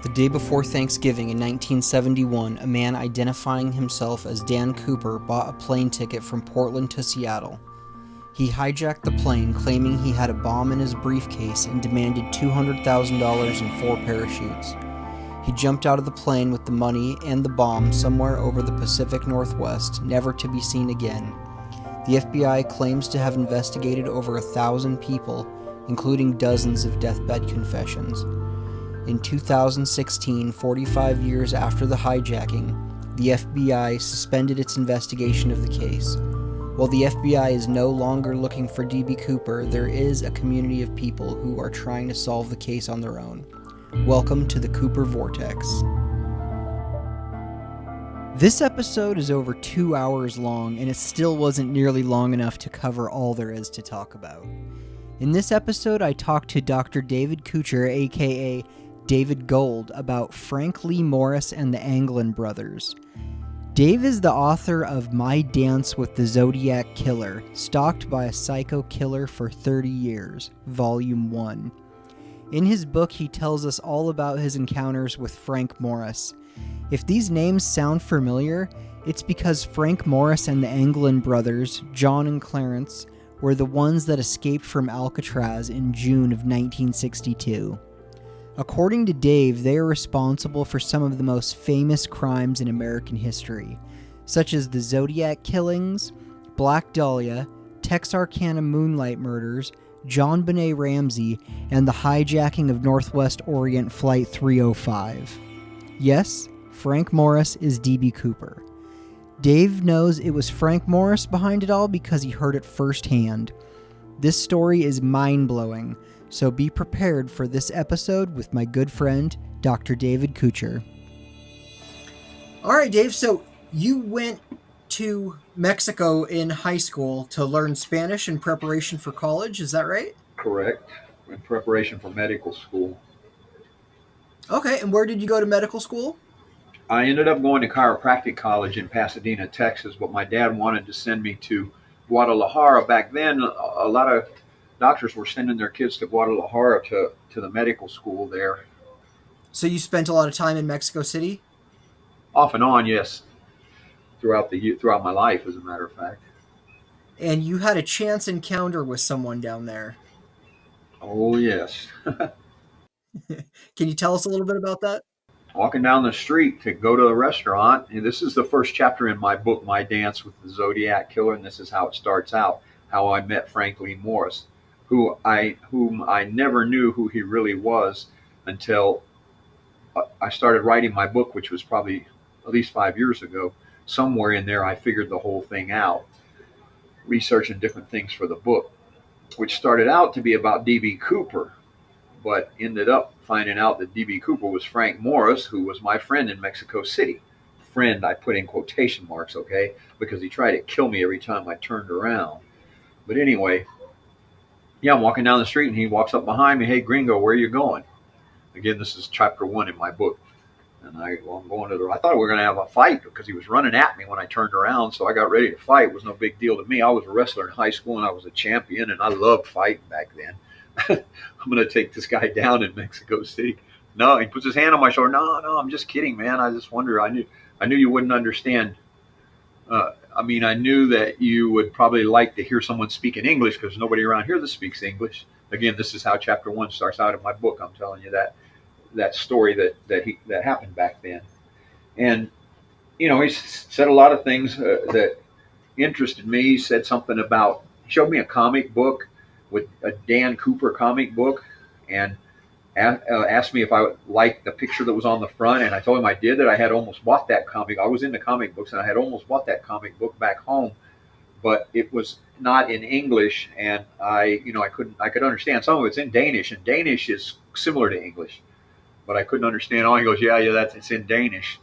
The day before Thanksgiving in 1971, a man identifying himself as Dan Cooper bought a plane ticket from Portland to Seattle. He hijacked the plane, claiming he had a bomb in his briefcase and demanded $200,000 and 4 parachutes. He jumped out of the plane with the money and the bomb somewhere over the Pacific Northwest, never to be seen again. The FBI claims to have investigated over 1,000 people, including dozens of deathbed confessions. In 2016, 45 years after the hijacking, the FBI suspended its investigation of the case. While the FBI is no longer looking for DB Cooper, there is a community of people who are trying to solve the case on their own. Welcome to the Cooper Vortex. This episode is over 2 hours long, and it still wasn't nearly long enough to cover all there is to talk about. In this episode, I talked to Dr. David Coutcher, aka David Gold, about Frank Lee Morris and the Anglin brothers. Dave is the author of My Dance with the Zodiac Killer, Stalked by a Psycho Killer for 30 Years, Volume 1. In his book, he tells us all about his encounters with Frank Morris. If these names sound familiar, it's because Frank Morris and the Anglin brothers, John and Clarence, were the ones that escaped from Alcatraz in June of 1962. According to Dave, they are responsible for some of the most famous crimes in American history, such as the Zodiac killings, Black Dahlia, Texarkana Moonlight murders, John Benet Ramsey, and the hijacking of Northwest Orient Flight 305. Yes, Frank Morris is DB Cooper. Dave knows it was Frank Morris behind it all because he heard it firsthand. This story is mind-blowing, so be prepared for this episode with my good friend, Dr. David Coutcher. All right, Dave, so you went to Mexico in high school to learn Spanish in preparation for college, is that right? Correct. In preparation for medical school. Okay, and where did you go to medical school? I ended up going to chiropractic college in Pasadena, Texas, but my dad wanted to send me to Guadalajara. Back then, a lot of doctors were sending their kids to Guadalajara to the medical school there. So you spent a lot of time in Mexico City? Off and on, yes. Throughout my life, as a matter of fact. And you had a chance encounter with someone down there. Oh, yes. Can you tell us a little bit about that? Walking down the street to go to a restaurant, and this is the first chapter in my book, My Dance with the Zodiac Killer, and this is how it starts out, how I met Frank Lee Morris, whom I never knew who he really was until I started writing my book, which was probably at least 5 years ago. Somewhere in there, I figured the whole thing out, researching different things for the book, which started out to be about DB Cooper, but ended up finding out that DB Cooper was Frank Morris, who was my friend in Mexico City. Friend, I put in quotation marks, okay, because he tried to kill me every time I turned around. But anyway, yeah, I'm walking down the street and he walks up behind me. Hey, gringo, where are you going? Again, this is chapter 1 in my book. And I'm going to I thought we were going to have a fight because he was running at me when I turned around. So I got ready to fight. It was no big deal to me. I was a wrestler in high school and I was a champion and I loved fighting back then. I'm going to take this guy down in Mexico City. No, he puts his hand on my shoulder. No, I'm just kidding, man. I just wonder. I knew you wouldn't understand. I knew that you would probably like to hear someone speak in English because nobody around here that speaks English. Again, this is how chapter 1 starts out in my book. I'm telling you that story that happened back then. And, he said a lot of things that interested me. He said something about, he showed me a comic book with a Dan Cooper comic book and asked me if I liked the picture that was on the front. And I told him I did, that I had almost bought that comic. I was into comic books and I had almost bought that comic book back home, but it was not in English. And I could understand some of it's in Danish, and Danish is similar to English, but I couldn't understand all. He goes, yeah, it's in Danish.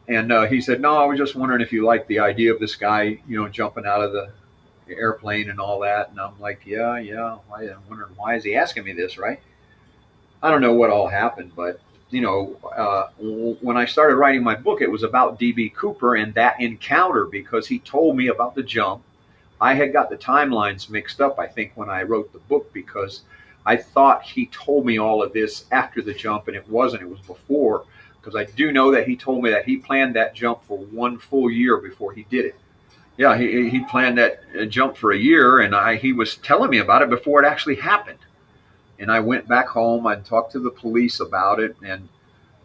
And he said, no, I was just wondering if you liked the idea of this guy, jumping out of the airplane and all that. And I'm like, yeah. I'm wondering, why is he asking me this, right? I don't know what all happened, but when I started writing my book, it was about DB Cooper and that encounter, because he told me about the jump. I had got the timelines mixed up, I think, when I wrote the book, because I thought he told me all of this after the jump, and it wasn't. It was before, because I do know that he told me that he planned that jump for 1 full year before he did it. Yeah, he planned that jump for a year, and he was telling me about it before it actually happened. And I went back home. I talked to the police about it, and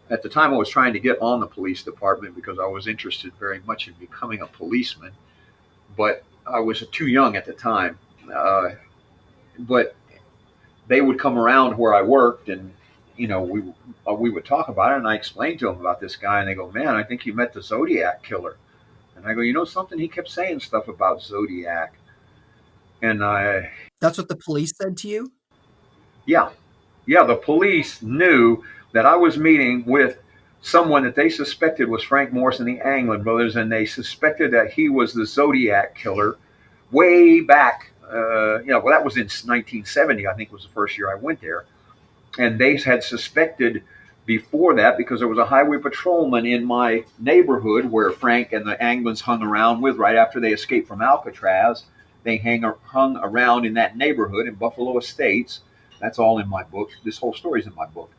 at the time I was trying to get on the police department because I was interested very much in becoming a policeman, but I was too young at the time. But they would come around where I worked, and we would talk about it, and I explained to them about this guy, and they go, "Man, I think you met the Zodiac Killer." And I go, "You know something? He kept saying stuff about Zodiac." And That's what the police said to you? yeah, yeah, the police knew that I was meeting with someone that they suspected was Frank Morris and the Anglin brothers, and they suspected that he was the Zodiac Killer way back. Well, that was in 1970, I think was the first year I went there. And they had suspected before that because there was a highway patrolman in my neighborhood where Frank and the Anglins hung around with right after they escaped from Alcatraz. They hung around in that neighborhood in Buffalo Estates. That's all in my book. This whole story's in my book.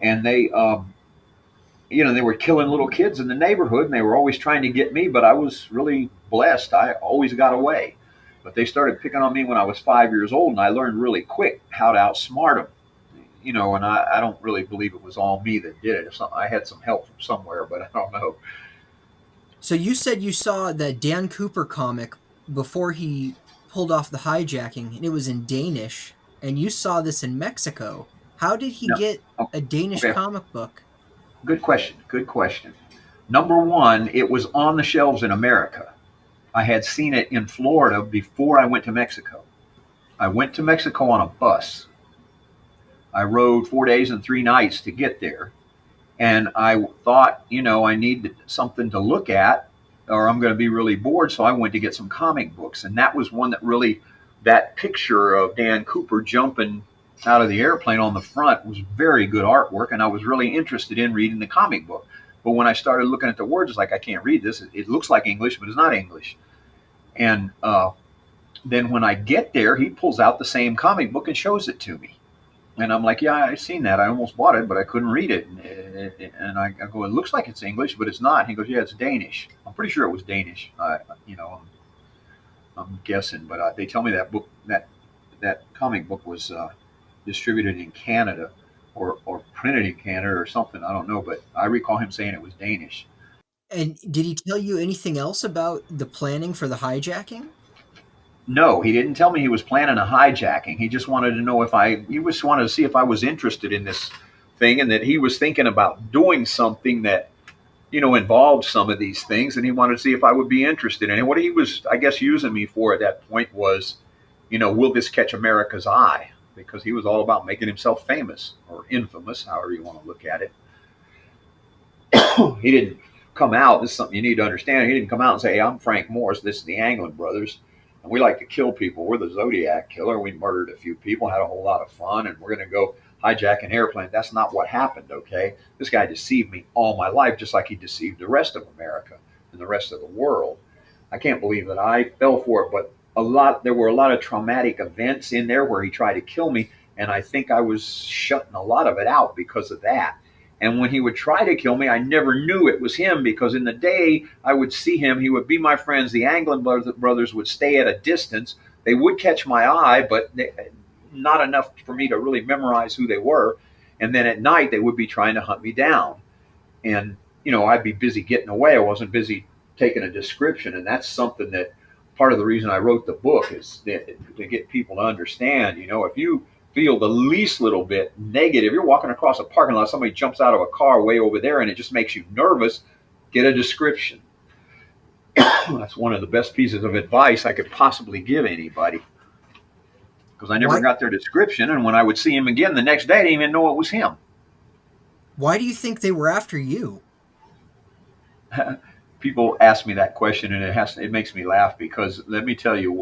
And they were killing little kids in the neighborhood, and they were always trying to get me, but I was really blessed. I always got away. But they started picking on me when I was 5 years old, and I learned really quick how to outsmart them. And I don't really believe it was all me that did it. I had some help from somewhere, but I don't know. So you said you saw the Dan Cooper comic before he pulled off the hijacking, and it was in Danish, and you saw this in Mexico. How did he No. get Oh, a Danish okay. comic book? Good question. Good question. Number one, it was on the shelves in America. I had seen it in Florida before I went to Mexico. I went to Mexico on a bus. I rode 4 days and 3 nights to get there. And I thought, I need something to look at or I'm going to be really bored. So I went to get some comic books. And that was one that really, that picture of Dan Cooper jumping out of the airplane on the front was very good artwork. And I was really interested in reading the comic book. But when I started looking at the words, it's like, I can't read this. It looks like English, but it's not English. And then when I get there, he pulls out the same comic book and shows it to me. And I'm like, yeah, I've seen that. I almost bought it, but I couldn't read it. And I go, it looks like it's English, but it's not. He goes, yeah, it's Danish. I'm pretty sure it was Danish. I'm guessing, but they tell me that book, that comic book was distributed in Canada or printed in Canada or something. I don't know, but I recall him saying it was Danish. And did he tell you anything else about the planning for the hijacking? No, he didn't tell me he was planning a hijacking. He just wanted to know he just wanted to see if I was interested in this thing and that he was thinking about doing something that, involved some of these things. And he wanted to see if I would be interested in it. What he was, I guess, using me for at that point was, will this catch America's eye? Because he was all about making himself famous or infamous, however you want to look at it. He didn't come out. This is something you need to understand. He didn't come out and say, hey, I'm Frank Morris. This is the Anglin brothers. And we like to kill people. We're the Zodiac Killer. We murdered a few people, had a whole lot of fun, and we're going to go hijack an airplane. That's not what happened, okay? This guy deceived me all my life, just like he deceived the rest of America and the rest of the world. I can't believe that I fell for it, but there were a lot of traumatic events in there where he tried to kill me, and I think I was shutting a lot of it out because of that. And when he would try to kill me, I never knew it was him because in the day I would see him, he would be my friends. The Anglin brothers would stay at a distance. They would catch my eye, but not enough for me to really memorize who they were. And then at night, they would be trying to hunt me down. And, I'd be busy getting away. I wasn't busy taking a description. And that's something that part of the reason I wrote the book is to get people to understand, if you feel the least little bit negative, you're walking across a parking lot, somebody jumps out of a car way over there and it just makes you nervous, get a description. That's one of the best pieces of advice I could possibly give anybody because I never got their description. And when I would see him again the next day, I didn't even know it was him. Why do you think they were after you? People ask me that question and it makes me laugh because let me tell you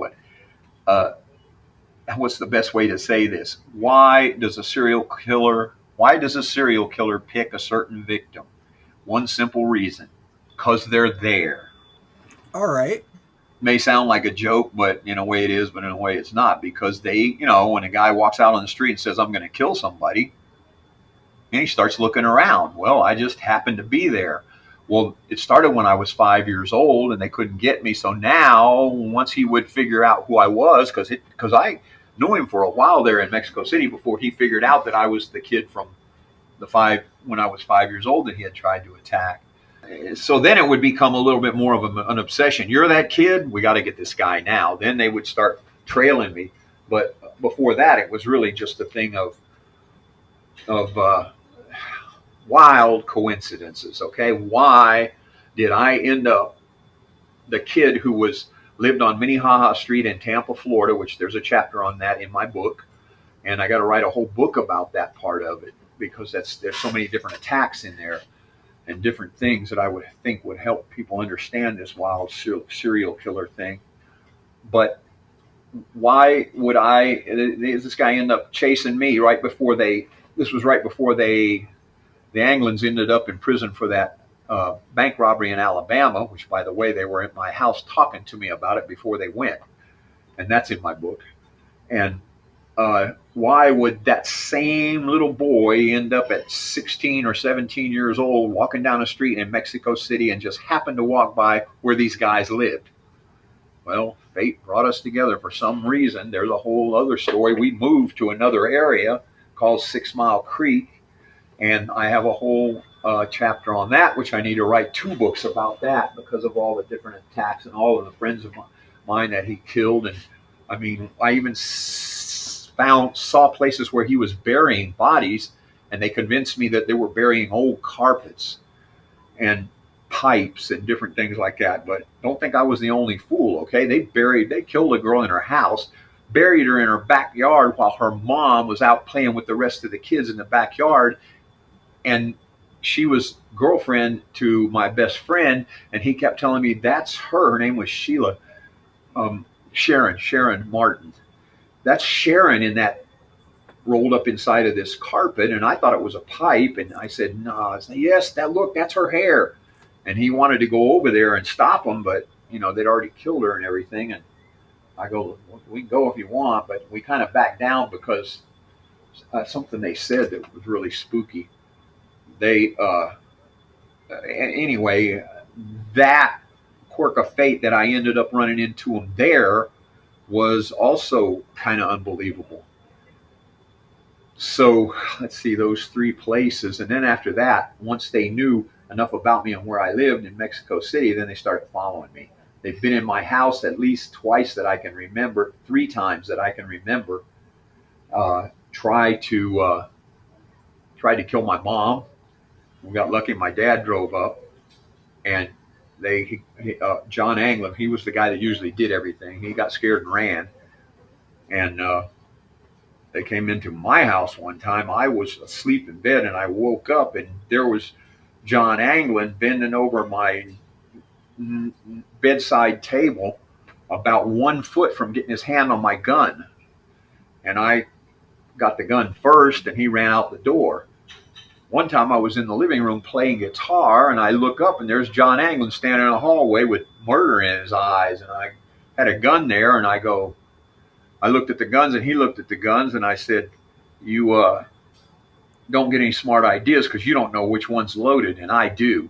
what's the best way to say this? Why does a serial killer pick a certain victim? One simple reason, because they're there. All right. may sound like a joke, but in a way it is, but in a way it's not, because they, you know, when a guy walks out on the street and says, I'm going to kill somebody, and he starts looking around. Well, I just happened to be there. Well, it started when I was 5 years old and they couldn't get me. So now, once he would figure out who I was, because I knew him for a while there in Mexico City before he figured out that I was the kid from when I was 5 years old that he had tried to attack. So then it would become a little bit more of an obsession. You're that kid? We got to get this guy now. Then they would start trailing me. But before that, it was really just a thing of wild coincidences. Okay, why did I end up the kid who lived on Minnehaha Street in Tampa, Florida, which there's a chapter on that in my book, and I got to write a whole book about that part of it, because there's so many different attacks in there and different things that I would think would help people understand this wild serial killer thing. But why would this guy end up chasing me right before this was right before the Anglins ended up in prison for that bank robbery in Alabama, which, by the way, they were at my house talking to me about it before they went. And that's in my book. And why would that same little boy end up at 16 or 17 years old walking down a street in Mexico City and just happen to walk by where these guys lived? Well, fate brought us together for some reason. There's a whole other story. We moved to another area called 6 Mile Creek, and I have a whole chapter on that, which I need to write 2 books about that, because of all the different attacks and all of the friends of mine that he killed. And I mean, I even saw places where he was burying bodies, and they convinced me that they were burying old carpets and pipes and different things like that. But don't think I was the only fool. Okay, they killed a girl in her house, buried her in her backyard while her mom was out playing with the rest of the kids in the backyard. And she was girlfriend to my best friend, and he kept telling me that's her. Her name was Sheila, Sharon Martin. That's Sharon in that rolled up inside of this carpet. And I thought it was a pipe. And I said, no, yes, that's her hair. And he wanted to go over there and stop them, but they'd already killed her and everything. And I go, we can go if you want, but we kind of backed down because something they said that was really spooky. Anyway, that quirk of fate that I ended up running into him there was also kind of unbelievable. So let's see, those 3 places. And then after that, once they knew enough about me and where I lived in Mexico City, then they started following me. They've been in my house at least twice that I can remember, 3 times that I can remember. Tried to kill my mom. We got lucky. My dad drove up, and John Anglin, he was the guy that usually did everything. He got scared and ran. And they came into my house one time. I was asleep in bed, and I woke up, and there was John Anglin bending over my bedside table about 1 foot from getting his hand on my gun. And I got the gun first, and he ran out the door. One time I was in the living room playing guitar, and I look up, and there's John Anglin standing in the hallway with murder in his eyes. And I had a gun there, and I looked at the guns, and he looked at the guns, and I said, you don't get any smart ideas because you don't know which one's loaded, and I do.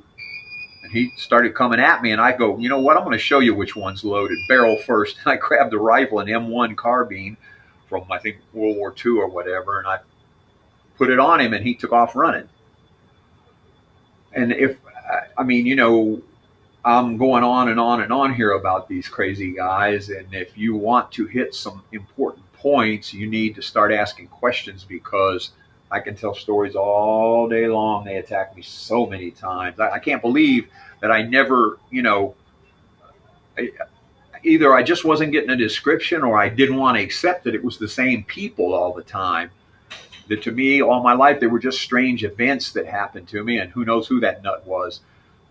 And he started coming at me, and I go, you know what, I'm going to show you which one's loaded, barrel first. And I grabbed a rifle, an M1 carbine from, I think, World War II or whatever, and I put it on him, and he took off running. And I'm going on and on and on here about these crazy guys, and if you want to hit some important points, you need to start asking questions, because I can tell stories all day long. They attacked me so many times. I can't believe that I never, either I just wasn't getting a description, or I didn't want to accept that it was the same people all the time. That to me, all my life, they were just strange events that happened to me, and who knows who that nut was.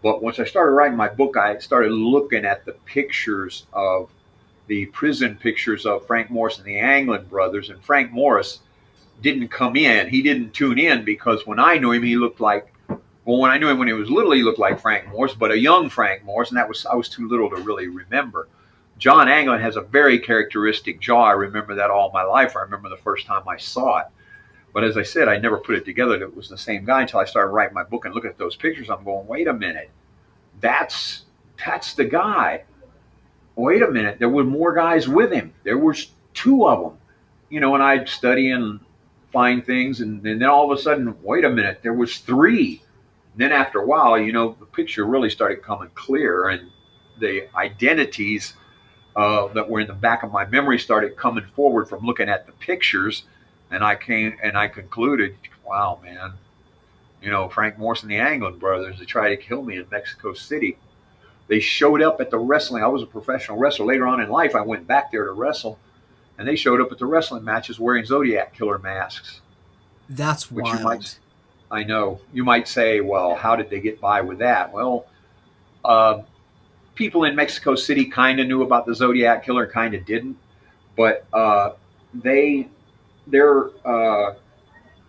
But once I started writing my book, I started looking at the pictures of the prison pictures of Frank Morris and the Anglin brothers. And Frank Morris didn't come in. He didn't tune in, because when I knew him, he looked like, when I knew him when he was little, he looked like Frank Morris, but a young Frank Morris, and I was too little to really remember. John Anglin has a very characteristic jaw. I remember that all my life. I remember the first time I saw it. But as I said, I never put it together that it was the same guy until I started writing my book and looking at those pictures. I'm going, wait a minute, that's the guy. Wait a minute, there were more guys with him. There was two of them. And I'd study and find things, and then all of a sudden, wait a minute, there was three. And then after a while, the picture really started coming clear, and the identities that were in the back of my memory started coming forward from looking at the pictures. And I concluded, wow, man, Frank Morris and the Anglin brothers, they tried to kill me in Mexico City. They showed up at the wrestling. I was a professional wrestler. Later on in life, I went back there to wrestle, and they showed up at the wrestling matches wearing Zodiac Killer masks. That's wild. I know. You might say, well, how did they get by with that? Well, people in Mexico City kind of knew about the Zodiac Killer, kind of didn't. But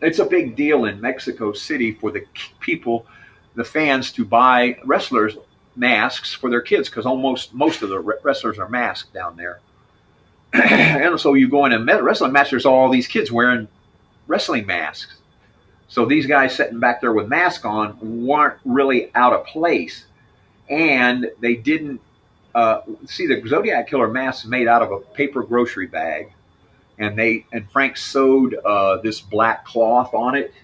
it's a big deal in Mexico City for the people, the fans, to buy wrestlers masks for their kids, because most of the wrestlers are masked down there. And so you go in a wrestling match, there's all these kids wearing wrestling masks. So these guys sitting back there with masks on weren't really out of place. And they didn't see the Zodiac Killer mask made out of a paper grocery bag. And Frank sewed this black cloth on it,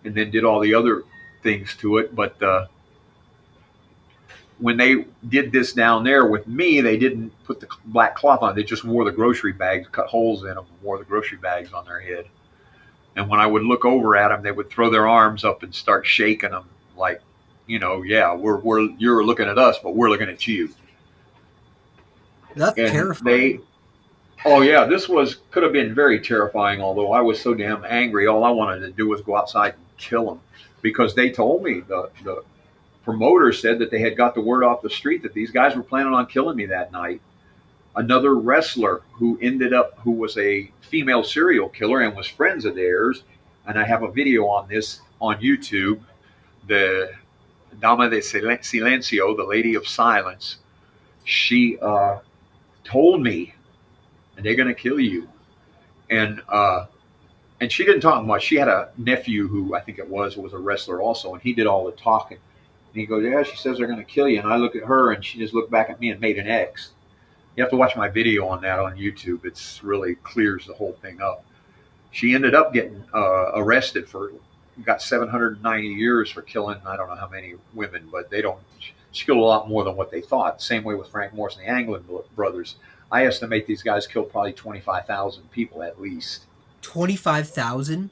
and then did all the other things to it. But when they did this down there with me, they didn't put the black cloth on. They just wore the grocery bags, cut holes in them, and wore the grocery bags on their head. And when I would look over at them, they would throw their arms up and start shaking them like, yeah, you're looking at us, but we're looking at you. That's terrifying. Oh yeah, this could have been very terrifying. Although I was so damn angry, all I wanted to do was go outside and kill them, because they told me, the promoter said that they had got the word off the street that these guys were planning on killing me that night. Another wrestler who was a female serial killer and was friends of theirs, and I have a video on this on YouTube, the Dama de Silencio, the Lady of Silence, she told me, and they're going to kill you. And she didn't talk much. She had a nephew who I think it was a wrestler also, and he did all the talking. And he goes, yeah, she says they're going to kill you. And I look at her, and she just looked back at me and made an X. You have to watch my video on that on YouTube. It's really clears the whole thing up. She ended up getting arrested got 790 years for killing, I don't know how many women, but she killed a lot more than what they thought. Same way with Frank Morris and the Anglin brothers. I estimate these guys killed probably 25,000 people at least. 25,000?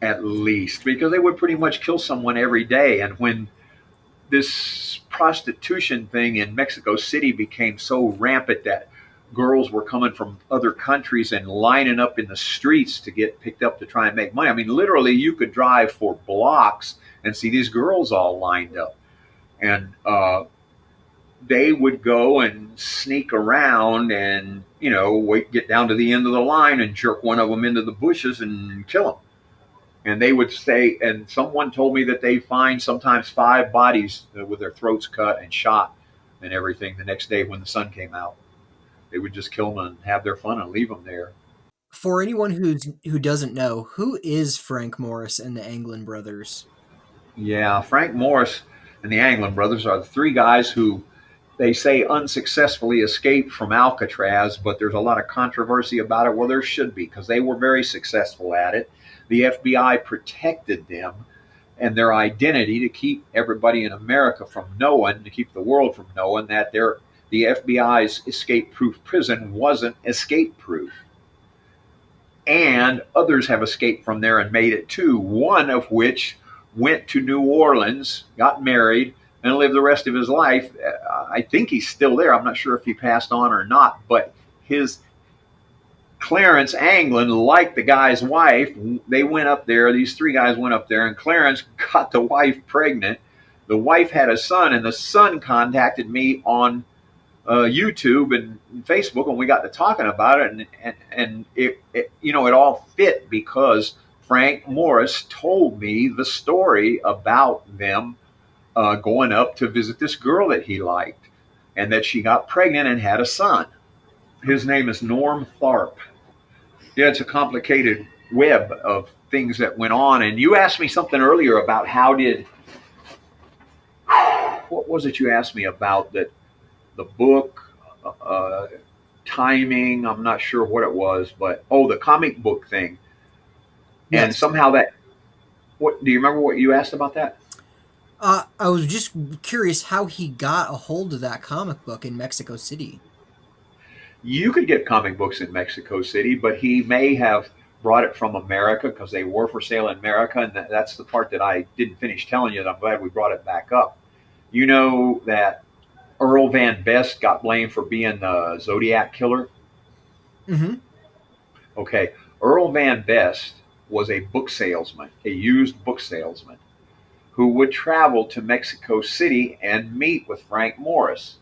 At least, because they would pretty much kill someone every day. And when this prostitution thing in Mexico City became so rampant that girls were coming from other countries and lining up in the streets to get picked up to try and make money. I mean, literally, you could drive for blocks and see these girls all lined up. And they would go and sneak around and, get down to the end of the line and jerk one of them into the bushes and kill them. And they would say, and someone told me that they find sometimes 5 bodies with their throats cut and shot and everything the next day when the sun came out. They would just kill them and have their fun and leave them there. For anyone who doesn't know, who is Frank Morris and the Anglin brothers? Yeah, Frank Morris and the Anglin brothers are the 3 guys who they say unsuccessfully escaped from Alcatraz, but there's a lot of controversy about it. Well, there should be, because they were very successful at it. The FBI protected them and their identity to keep everybody in America from knowing, to keep the world from knowing that the FBI's escape-proof prison wasn't escape-proof. And others have escaped from there and made it too, one of which went to New Orleans, got married, and lived the rest of his life. I think he's still there. I'm not sure if he passed on or not, but his Clarence Anglin, like the guy's wife, they went up there. These 3 guys went up there, and Clarence got the wife pregnant. The wife had a son, and the son contacted me on YouTube and Facebook, and we got to talking about it, and it all fit, because Frank Morris told me the story about them going up to visit this girl that he liked. and that she got pregnant and had a son. His name is Norm Tharp. Yeah, it's a complicated web of things that went on. And you asked me something earlier about what was it you asked me about that the book, uh, timing, I'm not sure what it was, but the comic book thing. And Yes. somehow what do you remember what you asked about that? I was just curious how he got a hold of that comic book in Mexico City. You could get comic books in Mexico City, but he may have brought it from America because they were for sale in America. And that's the part that I didn't finish telling you that I'm glad we brought it back up. You know that Earl Van Best got blamed for being the Zodiac Killer? Mm-hmm. Okay. Earl Van Best was a book salesman, a used book salesman, who would travel to Mexico City and meet with Frank Morris.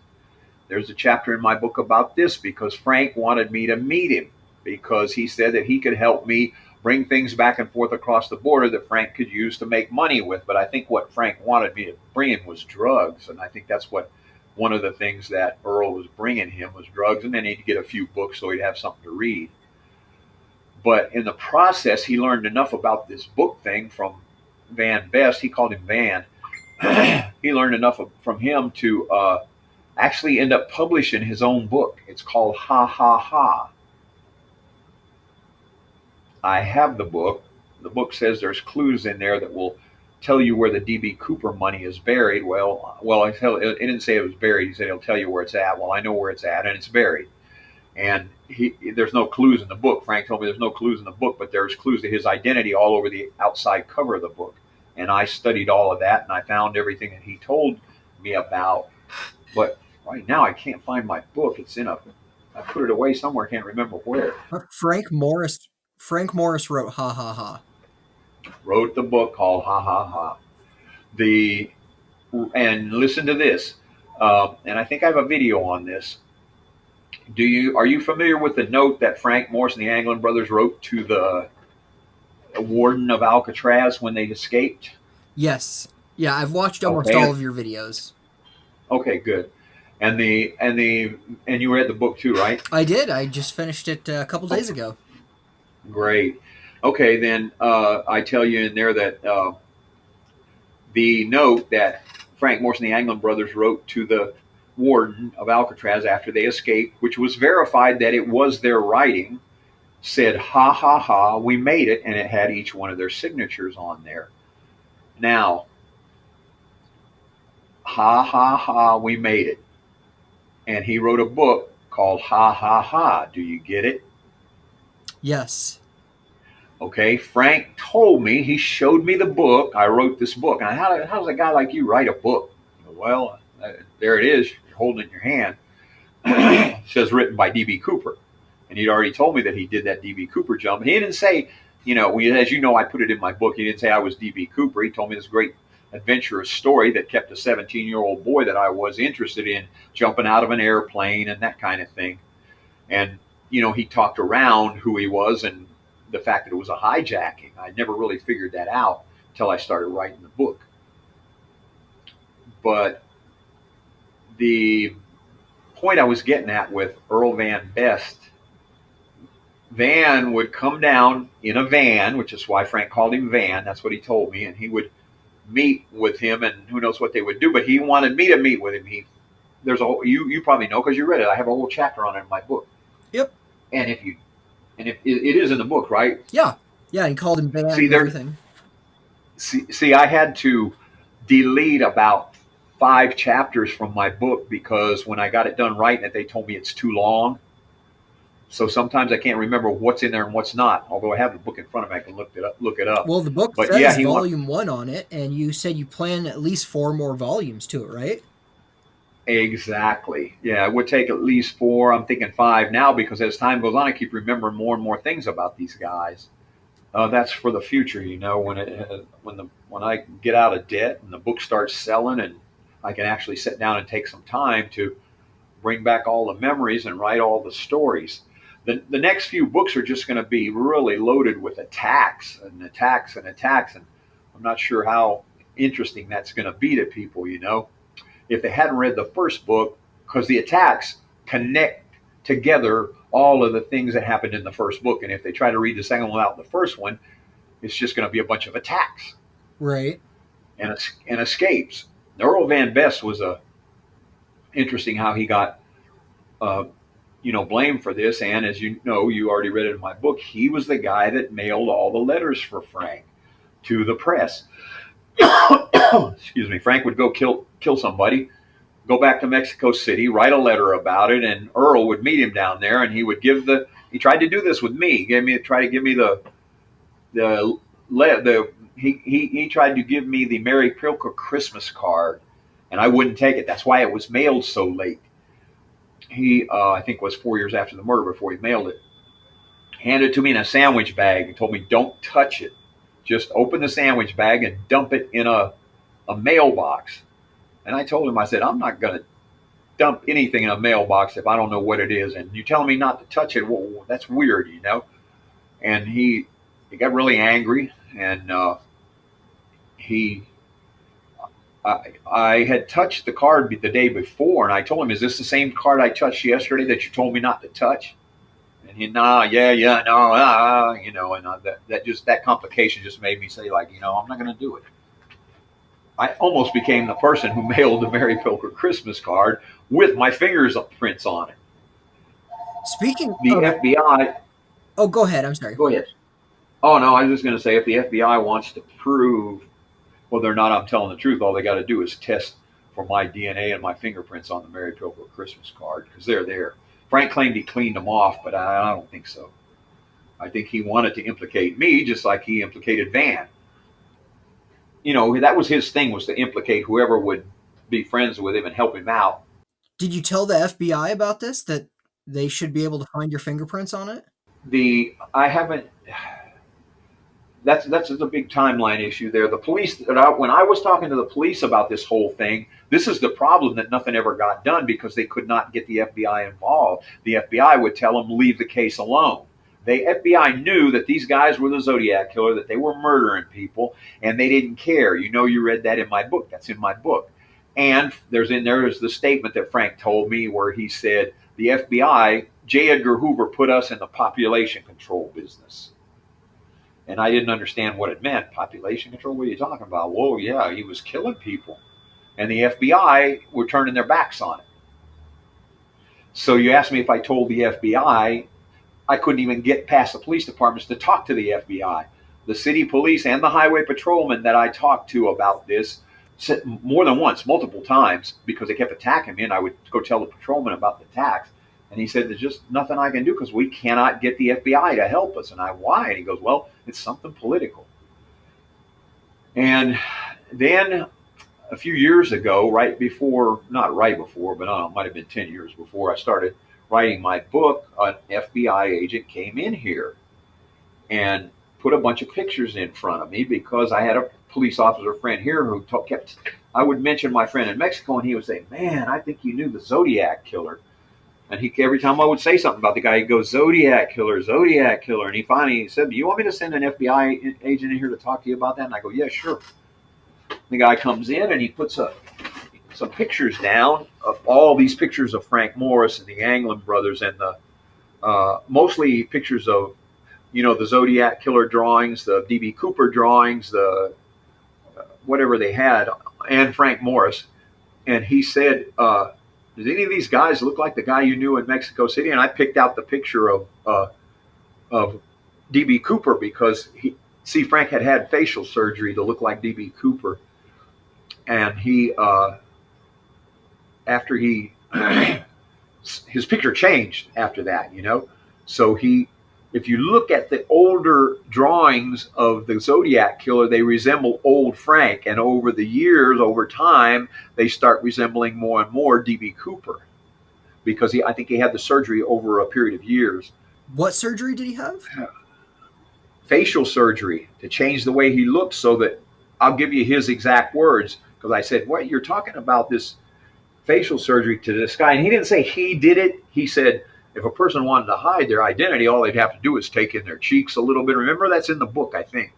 There's a chapter in my book about this because Frank wanted me to meet him because he said that he could help me bring things back and forth across the border that Frank could use to make money with. But I think what Frank wanted me to bring him was drugs. And I think that's what one of the things that Earl was bringing him was drugs. And then he'd get a few books so he'd have something to read. But in the process, he learned enough about this book thing from Van Best. He called him Van. He learned enough from him to actually end up publishing his own book. It's called Ha Ha Ha. I have the book. The book says there's clues in there that will tell you where the D.B. Cooper money is buried. Well, it didn't say it was buried. He said he'll tell you where it's at. Well, I know where it's at, and it's buried. And there's no clues in the book. Frank told me there's no clues in the book, but there's clues to his identity all over the outside cover of the book. And I studied all of that, and I found everything that he told me about. But right now, I can't find my book. I put it away somewhere. I can't remember where. Frank Morris. Frank Morris wrote "Ha Ha Ha." Wrote the book called Ha Ha Ha. The and listen to this. And I think I have a video on this. Are you familiar with the note that Frank Morris and the Anglin brothers wrote to the warden of Alcatraz when they escaped? Yes. Yeah, I've watched almost Okay. all of your videos. Okay, good. And you read the book too, right? I did. I just finished it a couple days ago. Great. Okay, then I tell you in there that the note that Frank Morris and the Anglin brothers wrote to the warden of Alcatraz after they escaped, which was verified that it was their writing, said, "Ha ha ha, we made it," and it had each one of their signatures on there. Now, ha ha ha, we made it. And he wrote a book called Ha Ha Ha. Do you get it? Yes. Okay, Frank told me, he showed me the book. I wrote this book. And how does a guy like you write a book? Well, there it is. You're holding it in your hand. It says written by D.B. Cooper. And he'd already told me that he did that D.B. Cooper jump. He didn't say, as you know, I put it in my book. He didn't say I was D.B. Cooper. He told me this great adventurous story that kept a 17-year-old boy that I was interested in jumping out of an airplane and that kind of thing. And, he talked around who he was and the fact that it was a hijacking. I never really figured that out until I started writing the book. But the point I was getting at with Earl Van Best, Van would come down in a van, which is why Frank called him Van. That's what he told me. And he would meet with him, and who knows what they would do. But he wanted me to meet with him. You probably know because you read it. I have a whole chapter on it in my book. Yep. And if it is in the book, right? Yeah. Yeah, he called him Van and everything. See, I had to delete about 5 chapters from my book because when I got it done writing it, they told me it's too long. So sometimes I can't remember what's in there and what's not. Although I have the book in front of me, I can look it up. Well, the book says volume 1 on it, and you said you plan at least 4 more volumes to it, right? Exactly. Yeah, it would take at least 4. I'm thinking 5 now because as time goes on, I keep remembering more and more things about these guys. That's for the future, when I get out of debt and the book starts selling, and I can actually sit down and take some time to bring back all the memories and write all the stories. The next few books are just going to be really loaded with attacks and attacks and attacks, and I'm not sure how interesting that's going to be to people. If they hadn't read the first book, because the attacks connect together all of the things that happened in the first book. And if they try to read the second one without the first one, it's just going to be a bunch of attacks. Right. And escapes. Earl Van Best was interesting how he got, blamed for this. And as you know, you already read it in my book, he was the guy that mailed all the letters for Frank to the press. Excuse me. Frank would go kill somebody, go back to Mexico City, write a letter about it, and Earl would meet him down there, and he would he tried to do this with me. He tried to give me he tried to give me the Mary Pilker Christmas card, and I wouldn't take it. That's why it was mailed so late. He, I think, was 4 years after the murder before he mailed it. Handed it to me in a sandwich bag and told me, don't touch it. Just open the sandwich bag and dump it in a mailbox. And I told him, I said, I'm not going to dump anything in a mailbox if I don't know what it is. And you telling me not to touch it, well, that's weird, And he got really angry, and I had touched the card the day before, and I told him, is this the same card I touched yesterday that you told me not to touch? And he, and that complication just made me say, I'm not going to do it. I almost became the person who mailed the Mary Pilker Christmas card with my fingerprints on it. Speaking the of FBI. Oh, go ahead. I'm sorry. Go ahead. Oh, no, I was just going to say, if the FBI wants to prove whether or not I'm telling the truth, all they got to do is test for my DNA and my fingerprints on the Mary Pilker Christmas card, because they're there. Frank claimed he cleaned them off, but I don't think so. I think he wanted to implicate me just like he implicated Van. That was his thing, was to implicate whoever would be friends with him and help him out. Did you tell the FBI about this, that they should be able to find your fingerprints on it? I haven't. That's a big timeline issue there. The police, when I was talking to the police about this whole thing, this is the problem, that nothing ever got done because they could not get the FBI involved. The FBI would tell them, leave the case alone. The FBI knew that these guys were the Zodiac Killer, that they were murdering people, and they didn't care. You read that in my book. That's in my book. And there's the statement that Frank told me where he said, the FBI, J. Edgar Hoover, put us in the population control business. And I didn't understand what it meant. Population control? What are you talking about? Well, yeah, he was killing people. And the FBI were turning their backs on it. So you asked me if I told the FBI. I couldn't even get past the police departments to talk to the FBI. The city police and the highway patrolmen that I talked to about this said more than once, multiple times, because they kept attacking me, and I would go tell the patrolman about the attacks. And he said, there's just nothing I can do because we cannot get the FBI to help us. And why? And he goes, well, it's something political. And then a few years ago, not right before, but it might have been 10 years before I started writing my book, an FBI agent came in here and put a bunch of pictures in front of me because I had a police officer friend here who I would mention my friend in Mexico, and he would say, man, I think you knew the Zodiac Killer. And every time I would say something about the guy, he'd go, Zodiac Killer, Zodiac Killer. And he finally said, do you want me to send an FBI agent in here to talk to you about that? And I go, yeah, sure. The guy comes in and he puts some pictures down of all these pictures of Frank Morris and the Anglin brothers, and mostly pictures of, the Zodiac Killer drawings, the D.B. Cooper drawings, the whatever they had, and Frank Morris. And he said, does any of these guys look like the guy you knew in Mexico City? And I picked out the picture of D.B. Cooper because Frank had facial surgery to look like D.B. Cooper. And his picture changed after that, So if you look at the older drawings of the Zodiac Killer, they resemble old Frank. And over the years, over time, they start resembling more and more D.B. Cooper because I think he had the surgery over a period of years. What surgery did he have? Facial surgery to change the way he looked, so that I'll give you his exact words, because I said, what, you're talking about this facial surgery to this guy? And he didn't say he did it. He said, if a person wanted to hide their identity, all they'd have to do is take in their cheeks a little bit. Remember, that's in the book, I think.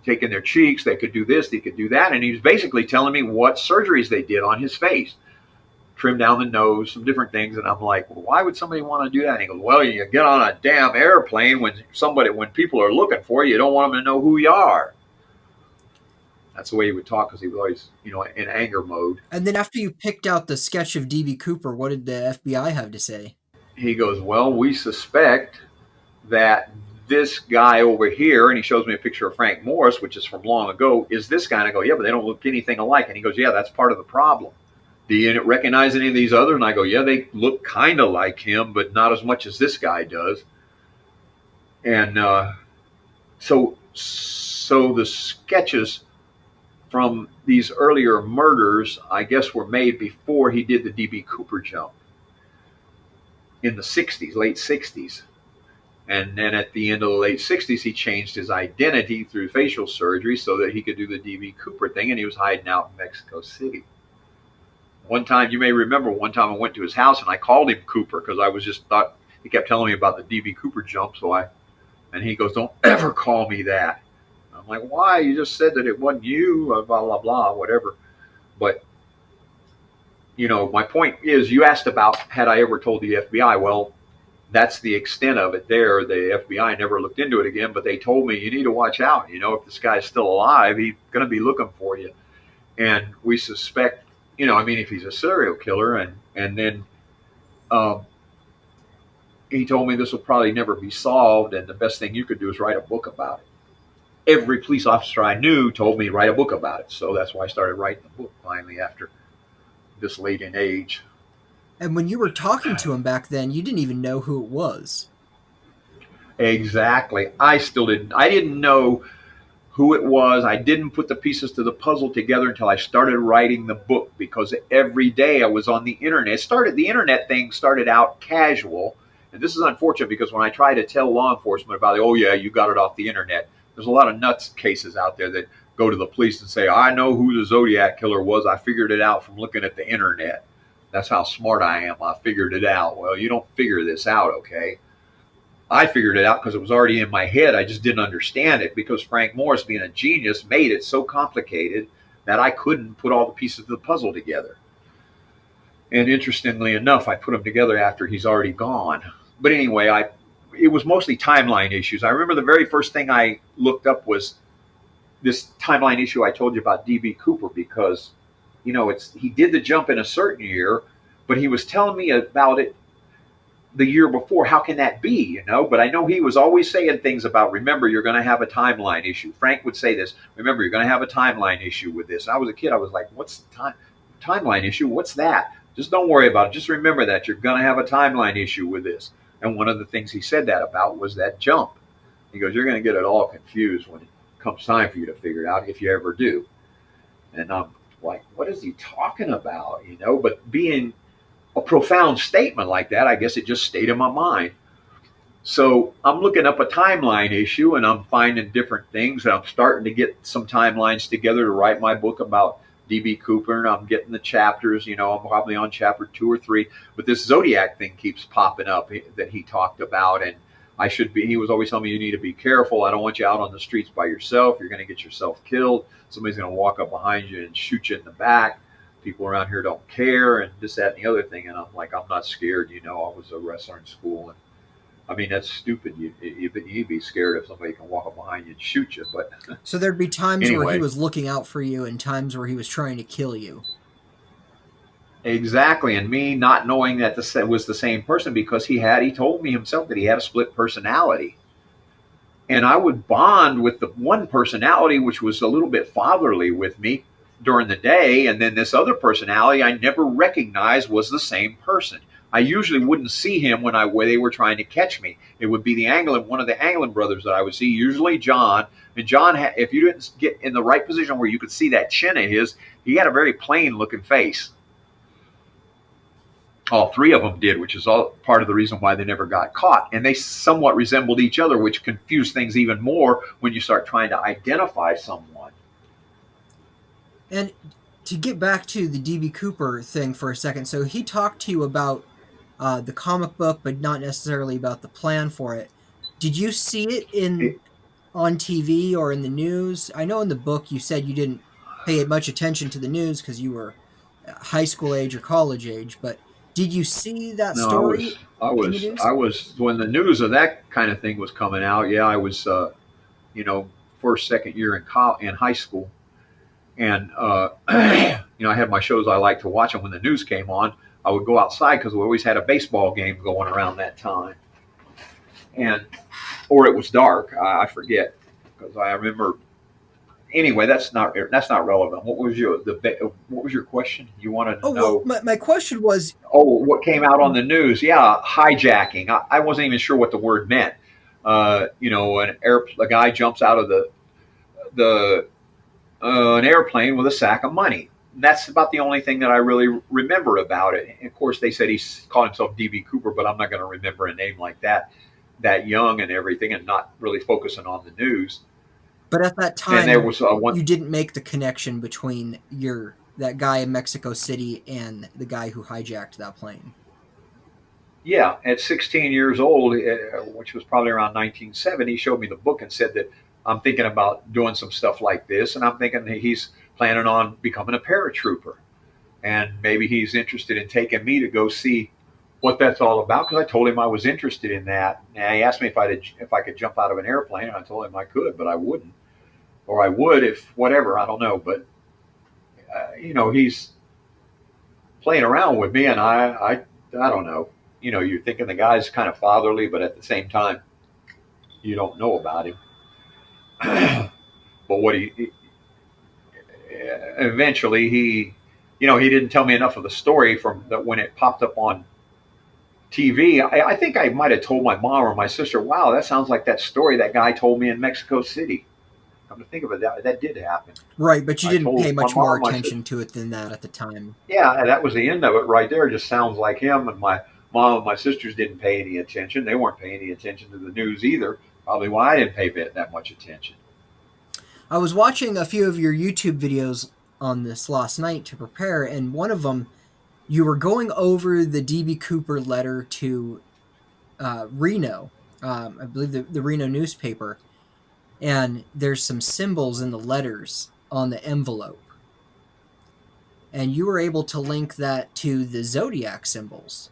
Take in their cheeks, they could do this, they could do that. And he was basically telling me what surgeries they did on his face. trim down the nose, some different things. And I'm like, well, why would somebody want to do that? And he goes, well, you get on a damn airplane when people are looking for you, you don't want them to know who you are. That's the way he would talk because he was always, in anger mode. And then after you picked out the sketch of DB Cooper, what did the FBI have to say? He goes, well, we suspect that this guy over here, and he shows me a picture of Frank Morris, which is from long ago, is this guy. And I go, yeah, but they don't look anything alike. And he goes, yeah, that's part of the problem. Do you recognize any of these others? And I go, yeah, they look kind of like him, but not as much as this guy does. And so the sketches from these earlier murders, I guess, were made before he did the D.B. Cooper jump in the 60s, late 60s. And then at the end of the late 60s, he changed his identity through facial surgery so that he could do the D.B. Cooper thing, and he was hiding out in Mexico City. One time, you may remember, one time I went to his house and I called him Cooper because I was just thought he kept telling me about the D.B. Cooper jump. And he goes, don't ever call me that. I'm like, why? You just said that it wasn't you, blah, blah, blah, whatever. But, my point is, you asked about had I ever told the FBI. Well, that's the extent of it there. The FBI never looked into it again, but they told me, you need to watch out. If this guy's still alive, he's going to be looking for you. And we suspect, if he's a serial killer, and then he told me this will probably never be solved, and the best thing you could do is write a book about it. Every police officer I knew told me to write a book about it. So that's why I started writing the book finally after this late in age. And when you were talking to him back then, you didn't even know who it was. Exactly. I didn't know who it was. I didn't put the pieces to the puzzle together until I started writing the book, because every day I was on the internet. The internet thing started out casual. And this is unfortunate because when I try to tell law enforcement about it, oh yeah, you got it off the internet, there's a lot of nuts cases out there that go to the police and say, I know who the Zodiac Killer was. I figured it out from looking at the internet. That's how smart I am. I figured it out. Well, you don't figure this out, okay? I figured it out because it was already in my head. I just didn't understand it because Frank Morris, being a genius, made it so complicated that I couldn't put all the pieces of the puzzle together. And interestingly enough, I put them together after he's already gone. But anyway, it was mostly timeline issues. I remember the very first thing I looked up was this timeline issue I told you about D.B. Cooper, because, he did the jump in a certain year, but he was telling me about it the year before. How can that be, But I know he was always saying things about, remember, you're going to have a timeline issue. Frank would say this, remember, you're going to have a timeline issue with this. I was a kid. I was like, what's the timeline issue? What's that? Just don't worry about it. Just remember that you're going to have a timeline issue with this. And one of the things he said that about was that jump. He goes, you're going to get it all confused when it comes time for you to figure it out, if you ever do. And I'm like, what is he talking about? But being a profound statement like that, I guess it just stayed in my mind. So I'm looking up a timeline issue and I'm finding different things. And I'm starting to get some timelines together to write my book about D.B. Cooper, and I'm getting the chapters, I'm probably on chapter 2 or 3, but this Zodiac thing keeps popping up that he talked about, and he was always telling me, you need to be careful. I don't want you out on the streets by yourself. You're going to get yourself killed. Somebody's going to walk up behind you and shoot you in the back. People around here don't care, and this, that, and the other thing. And I'm like, I'm not scared. I was a wrestler in school, and that's stupid. You'd be scared if somebody can walk up behind you and shoot you. But so there'd be times where he was looking out for you and times where he was trying to kill you. Exactly. And me not knowing that this was the same person, because he told me himself that he had a split personality. And I would bond with the one personality, which was a little bit fatherly with me during the day. And then this other personality I never recognized was the same person. I usually wouldn't see him when they were trying to catch me. It would be one of the Anglin brothers that I would see, usually John. And John, if you didn't get in the right position where you could see that chin of his, he had a very plain looking face. All three of them did, which is all part of the reason why they never got caught. And they somewhat resembled each other, which confused things even more when you start trying to identify someone. And to get back to the D.B. Cooper thing for a second, so he talked to you about the comic book, but not necessarily about the plan for it. Did you see it on TV or in the news? I know in the book you said you didn't pay much attention to the news because you were high school age or college age, but did you see that No, story in the news? I was when the news of that kind of thing was coming out. Yeah, I was, you know, first, second year in high school, and you know, I had my shows I like to watch, and when the news came on, I would go outside because we always had a baseball game going around that time, and or it was dark. I forget because I remember. Anyway, that's not relevant. What was your question? You wanted to Oh, well, know? my question was, Oh, what came out on the news? Yeah, hijacking. I wasn't even sure what the word meant. You know, a guy jumps out of the an airplane with a sack of money. That's about the only thing that I really remember about it. And of course, they said he called himself DB Cooper, but I'm not going to remember a name like that young and everything, and not really focusing on the news. but at that And there time, was one. you didn't make the connection between that guy in Mexico City and the guy who hijacked that plane. Yeah, at 16 years old, which was probably around 1970, he showed me the book and said that I'm thinking about doing some stuff like this, and I'm thinking that he's planning on becoming a paratrooper, and maybe he's interested in taking me to go see what that's all about. Because I told him I was interested in that, and he asked me if I could jump out of an airplane, and I told him I could, but I wouldn't, or I would if whatever, I don't know. But you know, he's playing around with me, and I don't know. You know, you're thinking the guy's kind of fatherly, but at the same time, you don't know about him. But eventually you know, he didn't tell me enough of the story from that when it popped up on TV. I think I might have told my mom or my sister, "Wow, that sounds like that story that guy told me in Mexico City." Come to think of it, that did happen. Right, but you I didn't pay told my much more mom, my sister, attention to it than that at the time. yeah, that was the end of it right there. It just sounds like him. And my mom and my sisters didn't pay any attention. They weren't paying any attention to the news either. Probably why I didn't pay that much attention. I was watching a few of your YouTube videos on this last night to prepare, and one of them, you were going over the DB Cooper letter to Reno, I believe the Reno newspaper, and there's some symbols in the letters on the envelope. And you were able to link that to the zodiac symbols.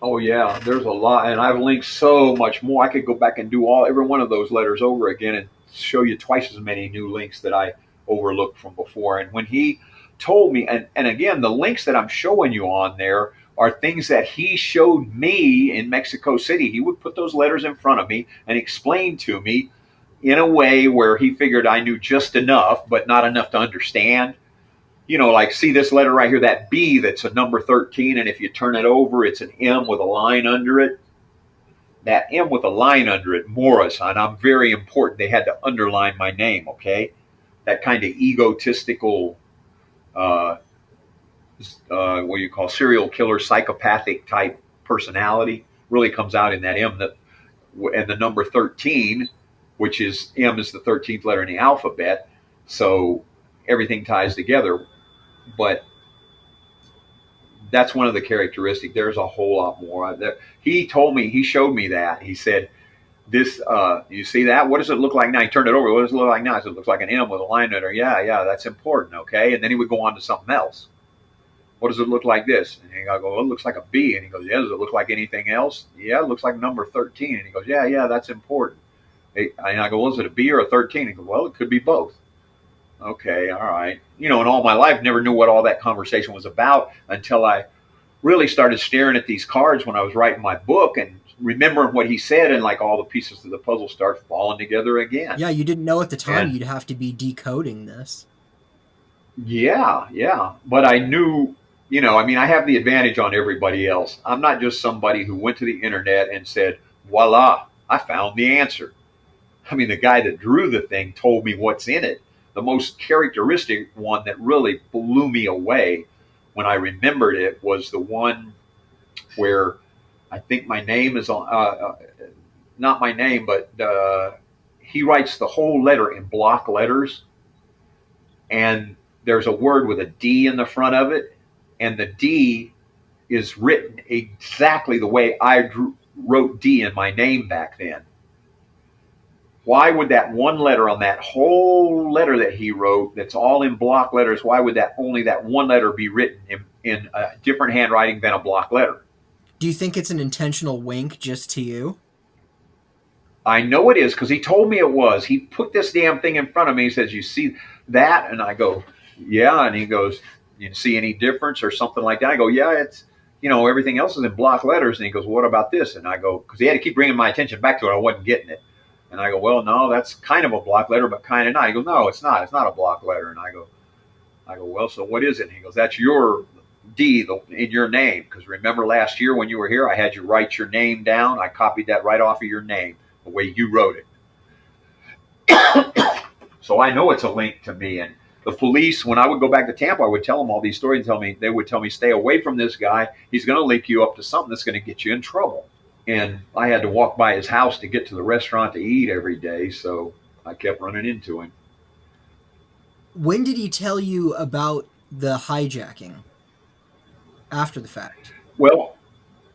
Oh yeah, there's a lot, and I've linked so much more. I could go back and do every one of those letters over again and show you twice as many new links that I overlooked from before. And when he told me, and again, the links that I'm showing you on there are things that he showed me in Mexico City. He would put those letters in front of me and explain to me in a way where he figured I knew just enough, but not enough to understand. You know, like see this letter right here, that B that's a number 13, and if you turn it over, it's an M with a line under it. That M with a line under it, Morris, and I'm very important. They had to underline my name, okay? That kind of egotistical, uh, what you call serial killer, psychopathic type personality really comes out in that M. And the number 13, which is M is the 13th letter in the alphabet, so everything ties together. But that's one of the characteristics. There's a whole lot more. He told me, he showed me that. He said, "This, you see that? What does it look like now?" He turned it over. What does it look like now? He said, "It looks like an M with a line under it." Yeah, yeah, that's important. Okay. And then he would go on to something else. What does it look like this? And I go, "Well, it looks like a B." And he goes, "Yeah, does it look like anything else?" "Yeah, it looks like number 13." And he goes, "Yeah, yeah, that's important." And I go, "Well, is it a B or a 13?" He goes, "Well, it could be both." Okay, all right. You know, in all my life, never knew what all that conversation was about until I really started staring at these cards when I was writing my book and remembering what he said, and like all the pieces of the puzzle start falling together again. Yeah, you didn't know at the time And you'd have to be decoding this. yeah, yeah. But I knew, you know, I mean, I have the advantage on everybody else. I'm not just somebody who went to the internet and said, voila, I found the answer. I mean, the guy that drew the thing told me what's in it. The most characteristic one that really blew me away when I remembered it was the one where I think my name is on, not my name, but he writes the whole letter in block letters, and there's a word with a D in the front of it, and the D is written exactly the way I wrote D in my name back then. why would that one letter on that whole letter that he wrote, that's all in block letters, why would that only that one letter be written in a different handwriting than a block letter? Do you think it's an intentional wink just to you? I know it is because he told me it was. He put this damn thing in front of me. He says, "You see that?" And I go, "Yeah." And he goes, "You see any difference or something like that?" I go, "Yeah, it's, everything else is in block letters." And he goes, "What about this?" And I go, because he had to keep bringing my attention back to it. I wasn't getting it. And I go, "Well, no, that's kind of a block letter, but kind of not." He goes, "No, it's not. It's not a block letter." And I go, "Well, so what is it?" And he goes, "That's your D in your name. Because remember last year when you were here, I had you write your name down. I copied that right off of your name, the way you wrote it." So I know it's a link to me. And the police, when I would go back to Tampa, I would tell them all these stories and they would tell me, "Stay away from this guy. He's going to link you up to something that's going to get you in trouble." And I had to walk by his house to get to the restaurant to eat every day. So I kept running into him. When did he tell you about the hijacking? After the fact. Well,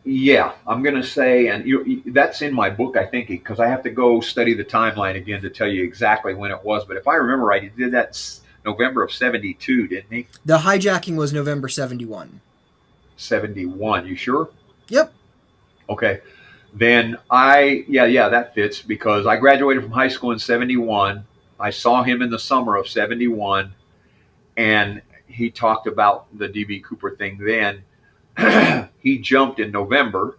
yeah, I'm going to say, and that's in my book, I think, because I have to go study the timeline again to tell you exactly when it was. But if I remember right, he did that November of 72, didn't he? The hijacking was November 71. 71. You sure? Yep. Okay. Then yeah, that fits because I graduated from high school in 71. I saw him in the summer of 71, and he talked about the DB Cooper thing then. He jumped in November.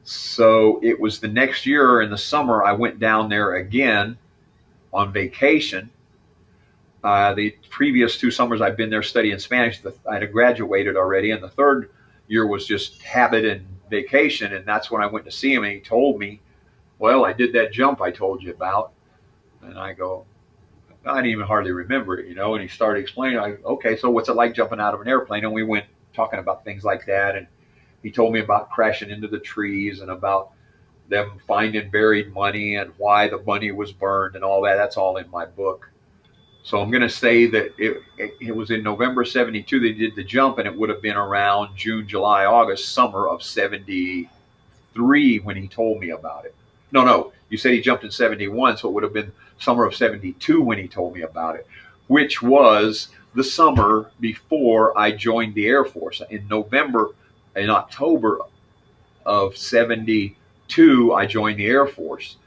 So it was the next year in the summer, I went down there again on vacation. The previous 2 summers I'd been there studying Spanish. I'd have graduated already, and the third year was just habit and vacation. And that's when I went to see him, and he told me, "Well, I did that jump I told you about." And I go, "I didn't even hardly remember it, And he started explaining. Okay, so what's it like jumping out of an airplane? And we went talking about things like that. And he told me about crashing into the trees and about them finding buried money and why the money was burned and all that. That's all in my book. So I'm going to say that it was in November 72 they did the jump, and it would have been around June, July, August, summer of 73 when he told me about it. No, you said he jumped in 71, so it would have been summer of 72 when he told me about it, which was the summer before I joined the Air Force. In October of 72, I joined the Air Force.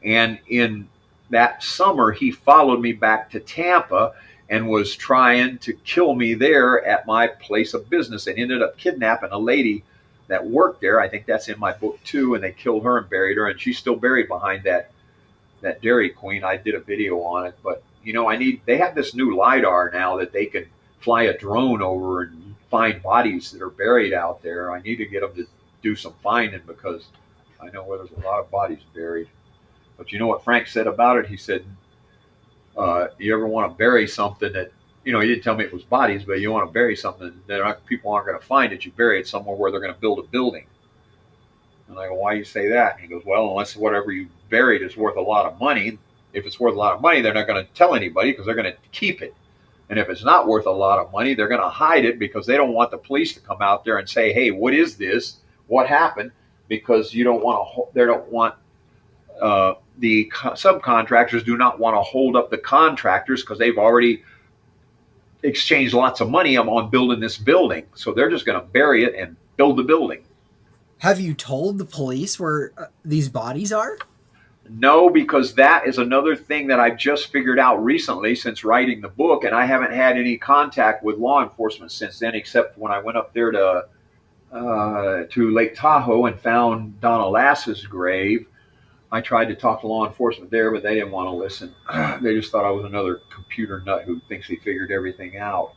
And in that summer, he followed me back to Tampa and was trying to kill me there at my place of business, and ended up kidnapping a lady that worked there. I think that's in my book too. And they killed her and buried her, and she's still buried behind that Dairy Queen. I did a video on it, but they have this new LiDAR now that they can fly a drone over and find bodies that are buried out there. I need to get them to do some finding because I know where there's a lot of bodies buried. But you know what Frank said about it? He said, "You ever want to bury something that, he didn't tell me it was bodies, but you want to bury something that people aren't going to find it, you bury it somewhere where they're going to build a building." And I go, "Why do you say that?" And he goes, "Well, unless whatever you buried is worth a lot of money. If it's worth a lot of money, they're not going to tell anybody because they're going to keep it. And if it's not worth a lot of money, they're going to hide it because they don't want the police to come out there and say, 'Hey, what is this? What happened?' Because they don't want the subcontractors do not want to hold up the contractors because they've already exchanged lots of money on building this building. So they're just going to bury it and build the building." Have you told the police where these bodies are? No, because that is another thing that I've just figured out recently since writing the book, and I haven't had any contact with law enforcement since then, except when I went up there to Lake Tahoe and found Donna Lass's grave. I tried to talk to law enforcement there, but they didn't want to listen. They just thought I was another computer nut who thinks he figured everything out.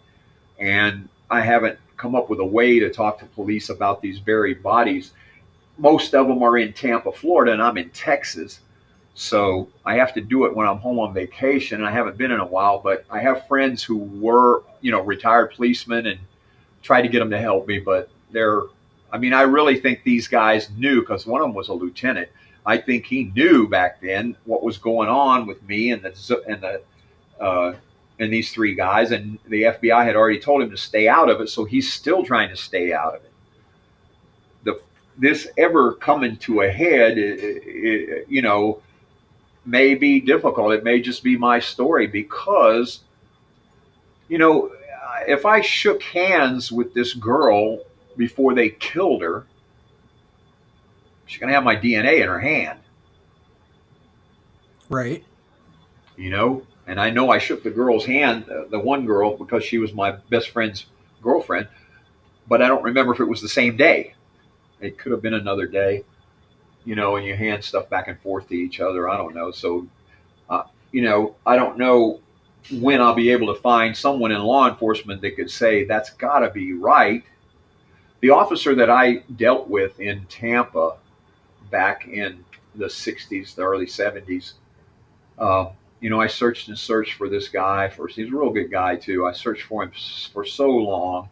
And I haven't come up with a way to talk to police about these buried bodies. Most of them are in Tampa, Florida, and I'm in Texas. So I have to do it when I'm home on vacation. I haven't been in a while, but I have friends who were, retired policemen, and tried to get them to help me. But I really think these guys knew, because one of them was a lieutenant. I think he knew back then what was going on with me and these three guys, and the FBI had already told him to stay out of it, so he's still trying to stay out of it. This ever coming to a head, may be difficult. It may just be my story because, you know, if I shook hands with this girl before they killed her, she's going to have my DNA in her hand, Right. you know? And I know I shook the girl's hand, the one girl, because she was my best friend's girlfriend, but I don't remember if it was the same day. It could have been another day, you know, and you hand stuff back and forth to each other. I don't know. So, you know, I don't know when I'll be able to find someone in law enforcement that could say that's got to be right. The officer that I dealt with in Tampa back in the 60s, the early 70s, you know, I searched and searched for this guy. First, he's a real good guy, too. I searched for him for so long.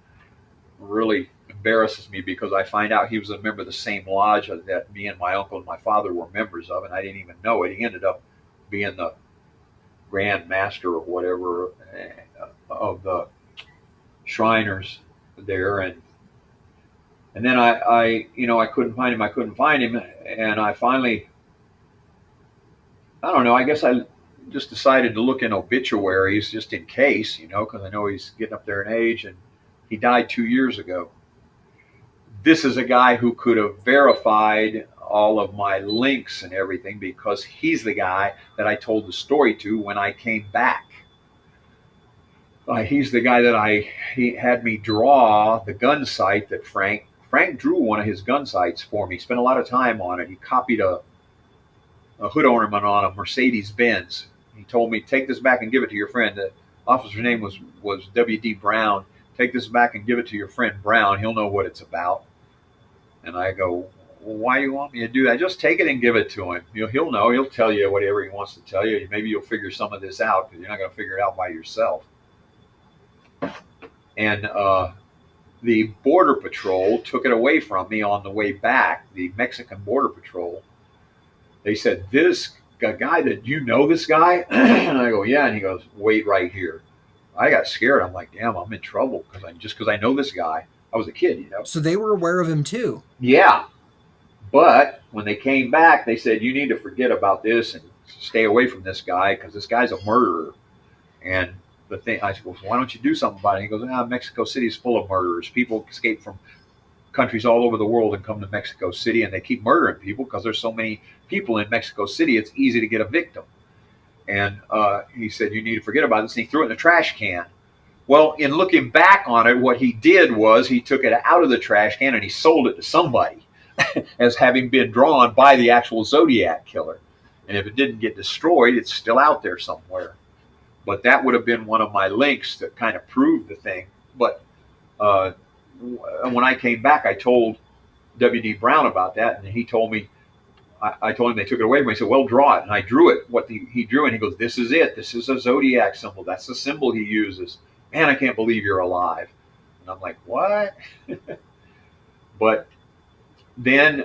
Really embarrasses me because I find out he was a member of the same lodge that me and my uncle and my father were members of, and I didn't even know it. He ended up being the Grand Master or whatever of the Shriners there, and then you know, I couldn't find him, and I finally, I don't know, I guess I just decided to look in obituaries just in case, you know, because I know he's getting up there in age, and he died 2 years ago. This is a guy who could have verified all of my links and everything because he's the guy that I told the story to when I came back. He's the guy that he had me draw the gun sight that Frank drew one of his gun sights for me. He spent a lot of time on it. He copied a hood ornament on a Mercedes Benz. He told me, take this back and give it to your friend. The officer's name was W.D. Brown. Take this back and give it to your friend Brown. He'll know what it's about. And I go, well, why do you want me to do that? Just take it and give it to him. He'll know. He'll tell you whatever he wants to tell you. Maybe you'll figure some of this out because you're not going to figure it out by yourself. And the Border Patrol took it away from me on the way back, the Mexican Border Patrol. They said, this guy, did you know this guy? And I go, yeah. And he goes, wait right here. I got scared. I'm like, damn, I'm in trouble because I know this guy. I was a kid, you know. So they were aware of him too. Yeah. But when they came back, they said, you need to forget about this and stay away from this guy because this guy's a murderer. And the thing, I said, well, why don't you do something about it? He goes, Mexico City is full of murderers. People escape from countries all over the world and come to Mexico City, and they keep murdering people because there's so many people in Mexico City, it's easy to get a victim. And he said, you need to forget about this. And he threw it in the trash can. Well, in looking back on it, what he did was he took it out of the trash can and he sold it to somebody as having been drawn by the actual Zodiac Killer. And if it didn't get destroyed, it's still out there somewhere. But that would have been one of my links to kind of prove the thing. But when I came back, I told W.D. Brown about that, and he told me, I told him they took it away from me. He said, well, draw it. And I drew it, what he drew, and he goes, this is it. This is a Zodiac symbol. That's the symbol he uses. Man, I can't believe you're alive. And I'm like, what? But then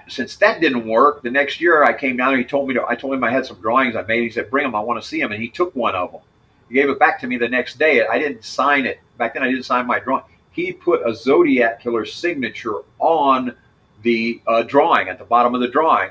since that didn't work, the next year I came down and I told him I had some drawings I made. He said, bring them, I want to see them. And he took one of them. He gave it back to me the next day. I didn't sign it. Back then I didn't sign my drawing. He put a Zodiac Killer signature on the drawing, at the bottom of the drawing.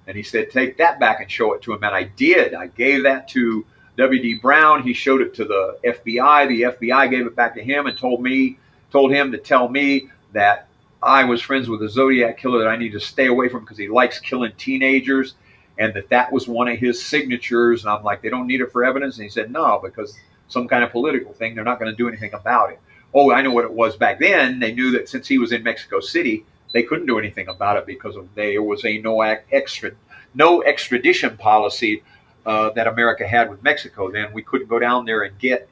And he said, take that back and show it to him. And I did. I gave that to W.D. Brown. He showed it to the FBI. The FBI gave it back to him and told him to tell me that I was friends with a Zodiac Killer that I need to stay away from because he likes killing teenagers, and that was one of his signatures. And I'm like, they don't need it for evidence? And he said, no, because some kind of political thing, they're not going to do anything about it. Oh, I know what it was back then. They knew that since he was in Mexico City, they couldn't do anything about it because there was a no extradition policy that America had with Mexico. Then we couldn't go down there and get,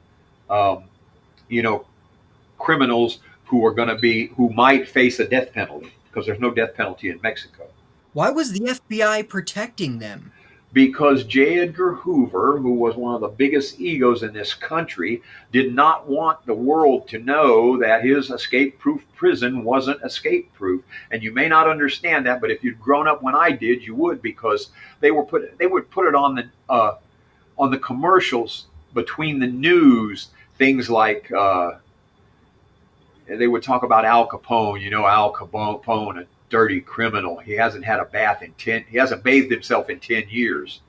criminals who might face a death penalty because there's no death penalty in Mexico. Why was the FBI protecting them? Because J. Edgar Hoover, who was one of the biggest egos in this country, did not want the world to know that his escape-proof prison wasn't escape-proof. And you may not understand that, but if you'd grown up when I did, you would, because they would put it on the commercials between the news, things like they would talk about Al Capone, Al Capone dirty criminal. He hasn't had a bath he hasn't bathed himself in 10 years.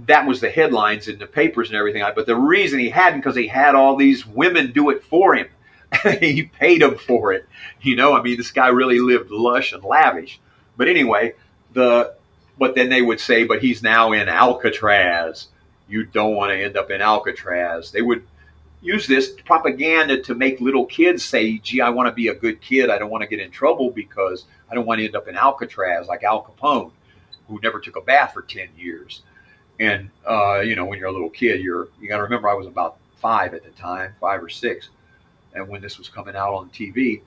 That was the headlines in the papers and everything. But the reason he hadn't, because he had all these women do it for him. He paid them for it. I mean, this guy really lived lush and lavish. But anyway, but then they would say, but he's now in Alcatraz. You don't want to end up in Alcatraz. They would use this propaganda to make little kids say, gee, I want to be a good kid. I don't want to get in trouble because I don't want to end up in Alcatraz like Al Capone, who never took a bath for 10 years. And, when you're a little kid, you got to remember I was about 5 at the time, 5 or 6. And when this was coming out on TV,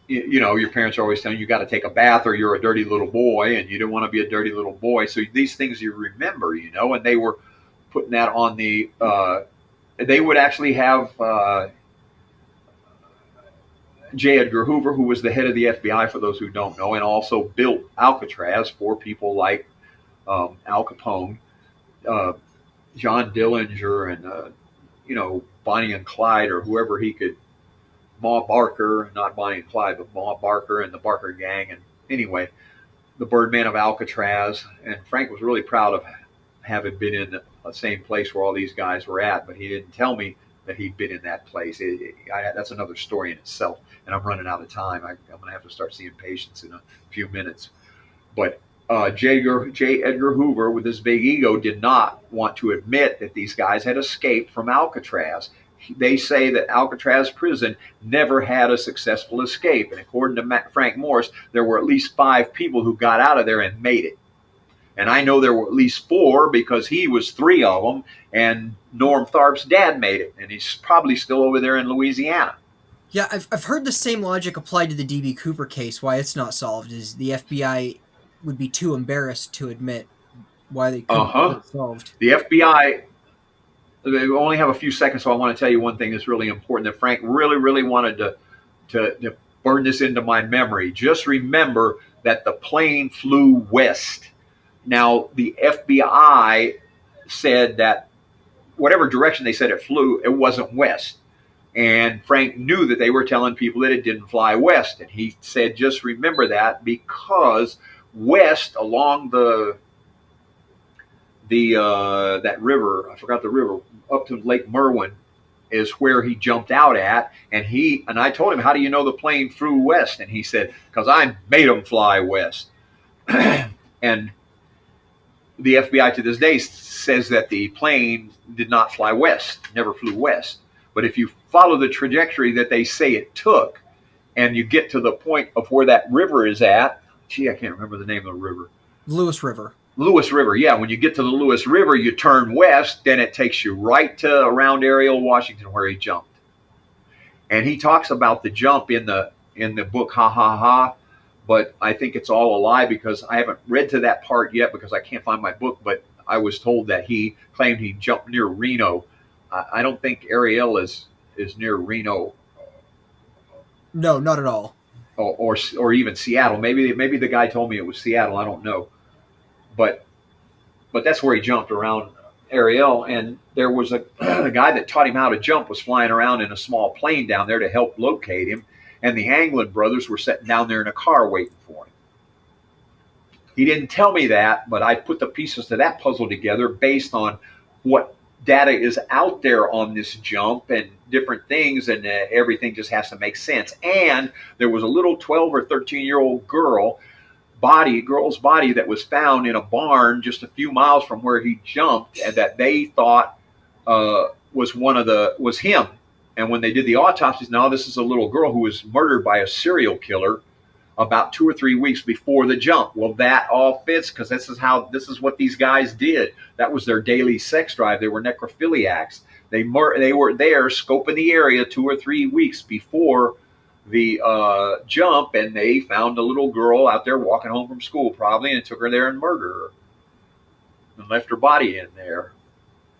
your parents are always telling you got to take a bath or you're a dirty little boy, and you don't want to be a dirty little boy. So these things you remember, and they were putting that on the, they would actually have J. Edgar Hoover, who was the head of the FBI, for those who don't know, and also built Alcatraz for people like Al Capone, John Dillinger, and, Bonnie and Clyde, or whoever he could, Ma Barker, not Bonnie and Clyde, but Ma Barker and the Barker gang. And anyway, the Birdman of Alcatraz. And Frank was really proud of having been in the same place where all these guys were at, but he didn't tell me that he'd been in that place. That's another story in itself, and I'm running out of time. I'm going to have to start seeing patients in a few minutes. But J. Edgar Hoover, with his big ego, did not want to admit that these guys had escaped from Alcatraz. They say that Alcatraz prison never had a successful escape. And according to Frank Morris, there were at least 5 people who got out of there and made it. And I know there were at least 4 because he was 3 of them, and Norm Tharp's dad made it. And he's probably still over there in Louisiana. Yeah, I've heard the same logic applied to the D.B. Cooper case. Why it's not solved is the FBI would be too embarrassed to admit why they couldn't get it solved. The FBI, we only have a few seconds, so I want to tell you one thing that's really important that Frank really, really wanted to burn this into my memory. Just remember that the plane flew west. Now, the FBI said that whatever direction they said it flew, it wasn't west. And Frank knew that they were telling people that it didn't fly west. And he said, just remember that, because west along that river, I forgot the river, up to Lake Merwin, is where he jumped out at. And I told him, how do you know the plane flew west? And he said, because I made them fly west. And the FBI to this day says that the plane did not fly west, never flew west. But if you follow the trajectory that they say it took, and you get to the point of where that river is at, I can't remember the name of the river. Lewis River. Lewis River, yeah. When you get to the Lewis River, you turn west, then it takes you right to around Ariel, Washington, where he jumped. And he talks about the jump in the book, Ha Ha Ha, but I think it's all a lie because I haven't read to that part yet because I can't find my book, but I was told that he claimed he jumped near Reno. I don't think Ariel is near Reno. No, not at all. Or even Seattle. Maybe the guy told me it was Seattle. I don't know. But that's where he jumped, around Ariel. And there was a guy that taught him how to jump was flying around in a small plane down there to help locate him. And the Anglin brothers were sitting down there in a car waiting for him. He didn't tell me that, but I put the pieces to that puzzle together based on what data is out there on this jump and different things, and everything just has to make sense. And there was a little 12 or 13-year-old girl's body that was found in a barn just a few miles from where he jumped, and that they thought was him. And when they did the autopsies, now this is a little girl who was murdered by a serial killer about 2 or 3 weeks before the jump. Well, that all fits because this is what these guys did. That was their daily sex drive. They were necrophiliacs. They were there scoping the area 2 or 3 weeks before the jump, and they found a little girl out there walking home from school probably, and took her there and murdered her and left her body in there.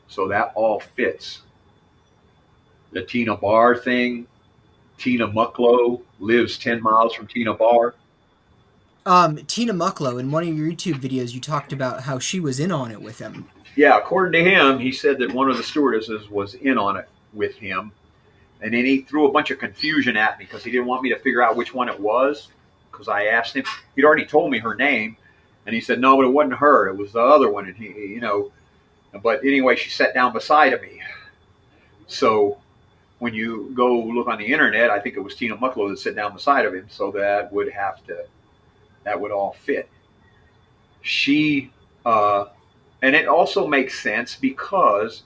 So that all fits. The Tina Bar thing, Tina Mucklow lives 10 miles from Tina Bar. Tina Mucklow, in one of your YouTube videos, you talked about how she was in on it with him. Yeah, according to him, he said that one of the stewardesses was in on it with him. And then he threw a bunch of confusion at me because he didn't want me to figure out which one it was. because I asked him. He'd already told me her name, and he said, no, but it wasn't her. It was the other one. And he. But anyway, she sat down beside me. So when you go look on the internet, I think it was Tina Mucklow that sat down beside of him. So that would all fit. She, and it also makes sense because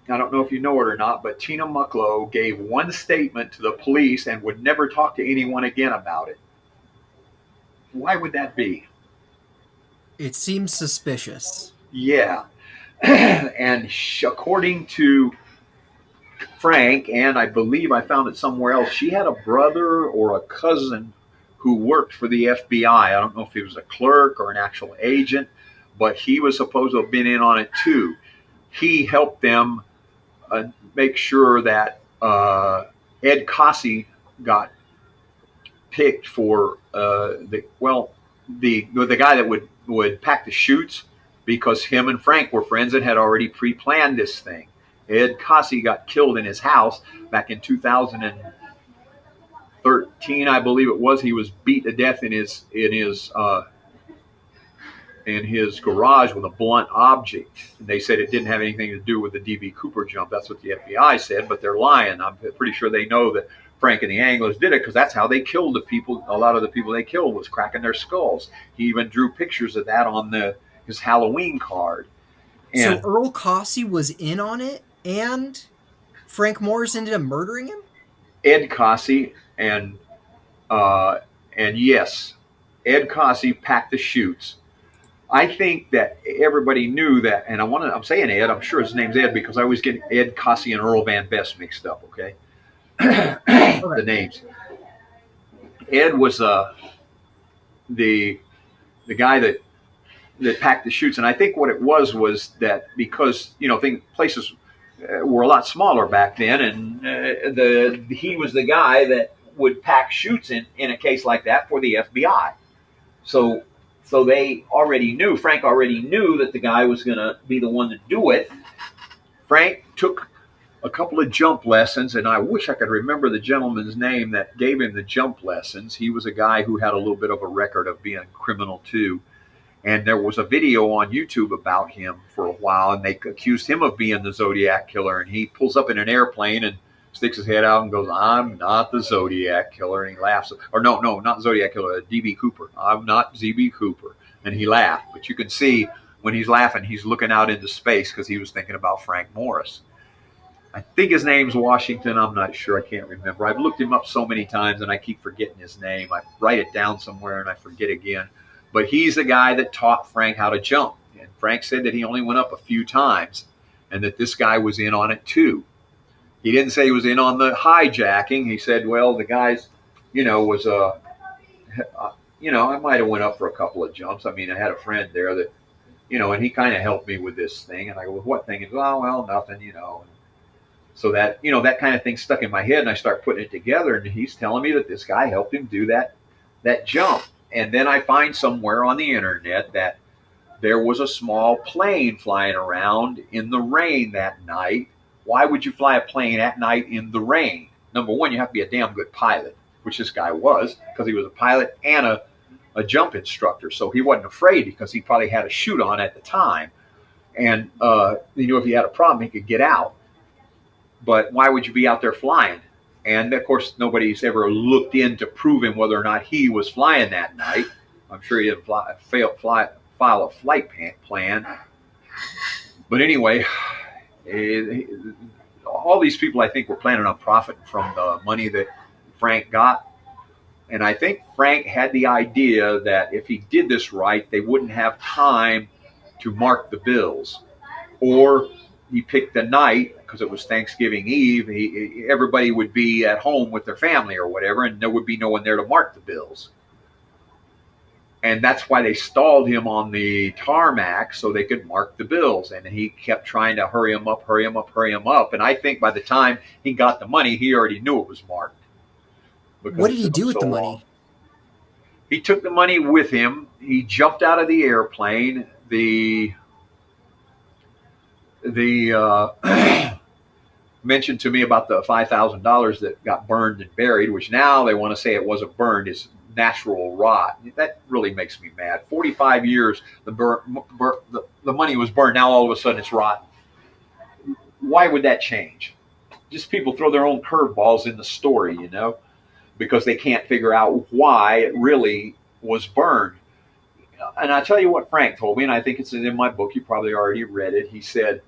I don't know if you know it or not, but Tina Mucklow gave one statement to the police and would never talk to anyone again about it. Why would that be? It seems suspicious. Yeah. And according to Frank, and I believe I found it somewhere else, she had a brother or a cousin who worked for the FBI. I don't know if he was a clerk or an actual agent, but he was supposed to have been in on it too. He helped them make sure that Ed Cossey got picked for the guy that would pack the chutes, because him and Frank were friends and had already pre-planned this thing. Ed Cossey got killed in his house back in 2013, I believe it was. He was beat to death in his garage with a blunt object. And they said it didn't have anything to do with the D.B. Cooper jump. That's what the FBI said, but they're lying. I'm pretty sure they know that Frank and the Anglers did it, because that's how they killed the people. A lot of the people they killed was cracking their skulls. He even drew pictures of that on his Halloween card. And so Earl Cossey was in on it, and Frank Morris ended up murdering him? Ed Cossey and yes, Ed Cossey packed the chutes. I think that everybody knew that, and I'm saying Ed, I'm sure his name's Ed because I always get Ed Cossey and Earl Van Best mixed up, okay? The names. Ed was the guy that packed the chutes, and I think what it was that because places were a lot smaller back then, and he was the guy that would pack chutes in a case like that for the FBI. So they already knew. Frank already knew that the guy was going to be the one to do it. Frank took a couple of jump lessons, and I wish I could remember the gentleman's name that gave him the jump lessons. He was a guy who had a little bit of a record of being a criminal too. And there was a video on YouTube about him for a while, and they accused him of being the Zodiac Killer. And he pulls up in an airplane and sticks his head out and goes, "I'm not the Zodiac Killer." And he laughs. Or no, not Zodiac Killer, D.B. Cooper. "I'm not Z.B. Cooper." And he laughed. But you can see when he's laughing, he's looking out into space because he was thinking about Frank Morris. I think his name's Washington. I'm not sure. I can't remember. I've looked him up so many times, and I keep forgetting his name. I write it down somewhere, and I forget again. But he's the guy that taught Frank how to jump. And Frank said that he only went up a few times and that this guy was in on it too. He didn't say he was in on the hijacking. He said, well, the guy's, was I might have went up for a couple of jumps. I mean, I had a friend there that, and he kind of helped me with this thing. And I go, with what thing? He goes, oh, well, nothing, So that, that kind of thing stuck in my head, and I start putting it together. And he's telling me that this guy helped him do that jump. And then I find somewhere on the internet that there was a small plane flying around in the rain that night. Why would you fly a plane at night in the rain? Number one, you have to be a damn good pilot, which this guy was, because he was a pilot and a jump instructor. So he wasn't afraid because he probably had a chute on at the time. And if he had a problem, he could get out. But why would you be out there flying? And, of course, nobody's ever looked into proving whether or not he was flying that night. I'm sure he didn't file a flight plan. But anyway, all these people, I think, were planning on profiting from the money that Frank got. And I think Frank had the idea that if he did this right, they wouldn't have time to mark the bills. Or he picked the night, because it was Thanksgiving Eve, everybody would be at home with their family or whatever, and there would be no one there to mark the bills. And that's why they stalled him on the tarmac, so they could mark the bills. And he kept trying to hurry him up. And I think by the time he got the money, he already knew it was marked. What did he do with the money? He took the money with him. He jumped out of the airplane. The mentioned to me about the $5,000 that got burned and buried, which now they want to say it wasn't burned. It's natural rot. That really makes me mad. 45 years, the money was burned. Now all of a sudden it's rotten. Why would that change? Just people throw their own curveballs in the story, because they can't figure out why it really was burned. And I tell you what Frank told me, and I think it's in my book. You probably already read it. He said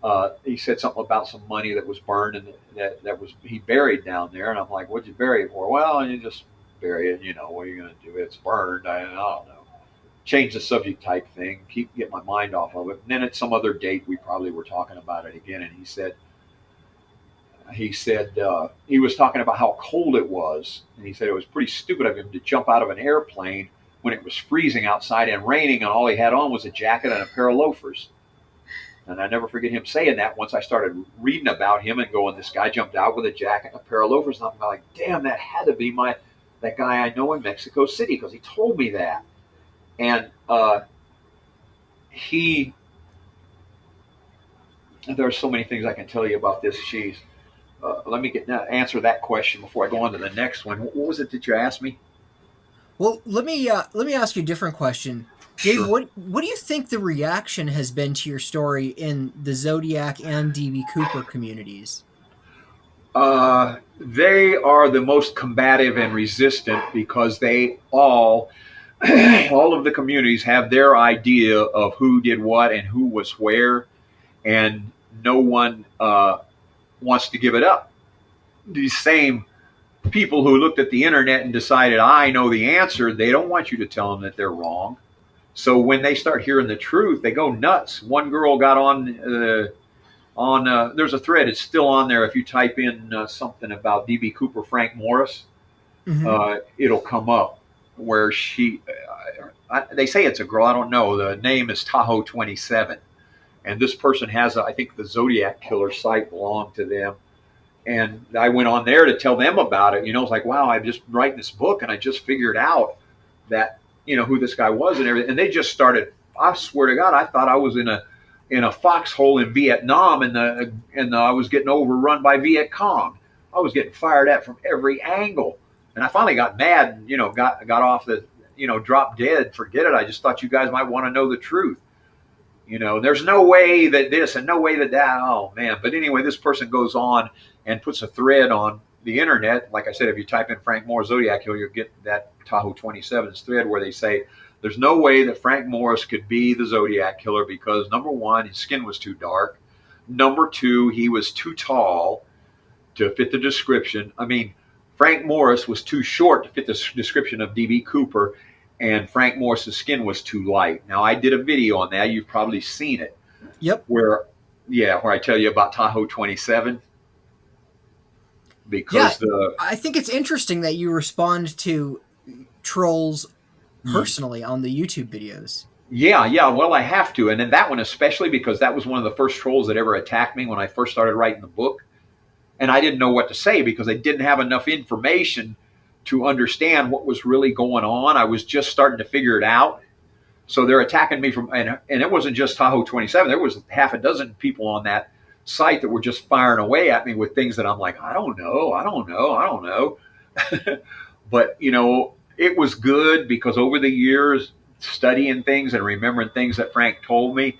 something about some money that was burned and that was he buried down there. And I'm like, what'd you bury it for? Well, you just bury it. What are you going to do? It's burned. I don't know. Change the subject type thing. Get my mind off of it. And then at some other date, we probably were talking about it again. And he said he was talking about how cold it was. And he said it was pretty stupid of him to jump out of an airplane when it was freezing outside and raining, and all he had on was a jacket and a pair of loafers. And I never forget him saying that once I started reading about him and going, this guy jumped out with a jacket and a pair of loafers. And I'm like, damn, that had to be that guy I know in Mexico City, because he told me that. And there's so many things I can tell you about this. Jeez. Let me answer that question before I go on to the next one. What was it that you asked me? Well, let me ask you a different question. Dave, sure. What do you think the reaction has been to your story in the Zodiac and DB Cooper communities? They are the most combative and resistant, because they all of the communities have their idea of who did what and who was where, and no one wants to give it up. These same people who looked at the internet and decided, I know the answer, they don't want you to tell them that they're wrong. So when they start hearing the truth, they go nuts. One girl got on there's a thread, it's still on there. If you type in something about DB Cooper, Frank Morris, it'll come up, where they say it's a girl, I don't know. The name is Tahoe 27. And this person has, I think the Zodiac Killer site belonged to them. And I went on there to tell them about it. It's like, wow, I'm just writing this book and I just figured out that, who this guy was and everything. And they just started, I swear to God, I thought I was in a foxhole in Vietnam and I was getting overrun by Viet Cong. I was getting fired at from every angle. And I finally got mad and, got off the, dropped dead. Forget it. I just thought you guys might want to know the truth. There's no way that this and no way that that. Oh, man. But anyway, this person goes on and puts a thread on the internet. Like I said, if you type in Frank Morris Zodiac Killer, you'll get that Tahoe 27's thread where they say there's no way that Frank Morris could be the Zodiac Killer because, number one, his skin was too dark. Number two, he was too tall to fit the description. I mean, Frank Morris was too short to fit the description of DB Cooper, and Frank Morris's skin was too light. Now, I did a video on that. You've probably seen it. Yep. Where I tell you about Tahoe 27. Because I think it's interesting that you respond to trolls personally on the YouTube videos. Yeah. Well, I have to. And then that one especially, because that was one of the first trolls that ever attacked me when I first started writing the book. And I didn't know what to say because I didn't have enough information to understand what was really going on. I was just starting to figure it out. So they're attacking me and it wasn't just Tahoe 27. There was half a dozen people on that site that were just firing away at me with things that I'm like, I don't know. But, it was good because over the years, studying things and remembering things that Frank told me,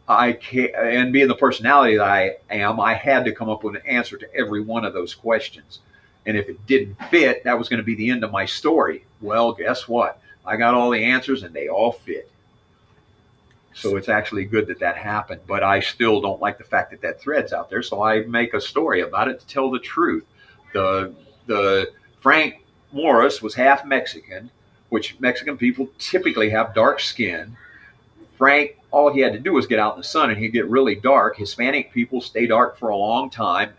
and being the personality that I am, I had to come up with an answer to every one of those questions. And if it didn't fit, that was going to be the end of my story. Well, guess what? I got all the answers and they all fit. So it's actually good that happened. But I still don't like the fact that thread's out there. So I make a story about it to tell the truth. The Frank Morris was half Mexican, which Mexican people typically have dark skin. Frank, all he had to do was get out in the sun and he'd get really dark. Hispanic people stay dark for a long time.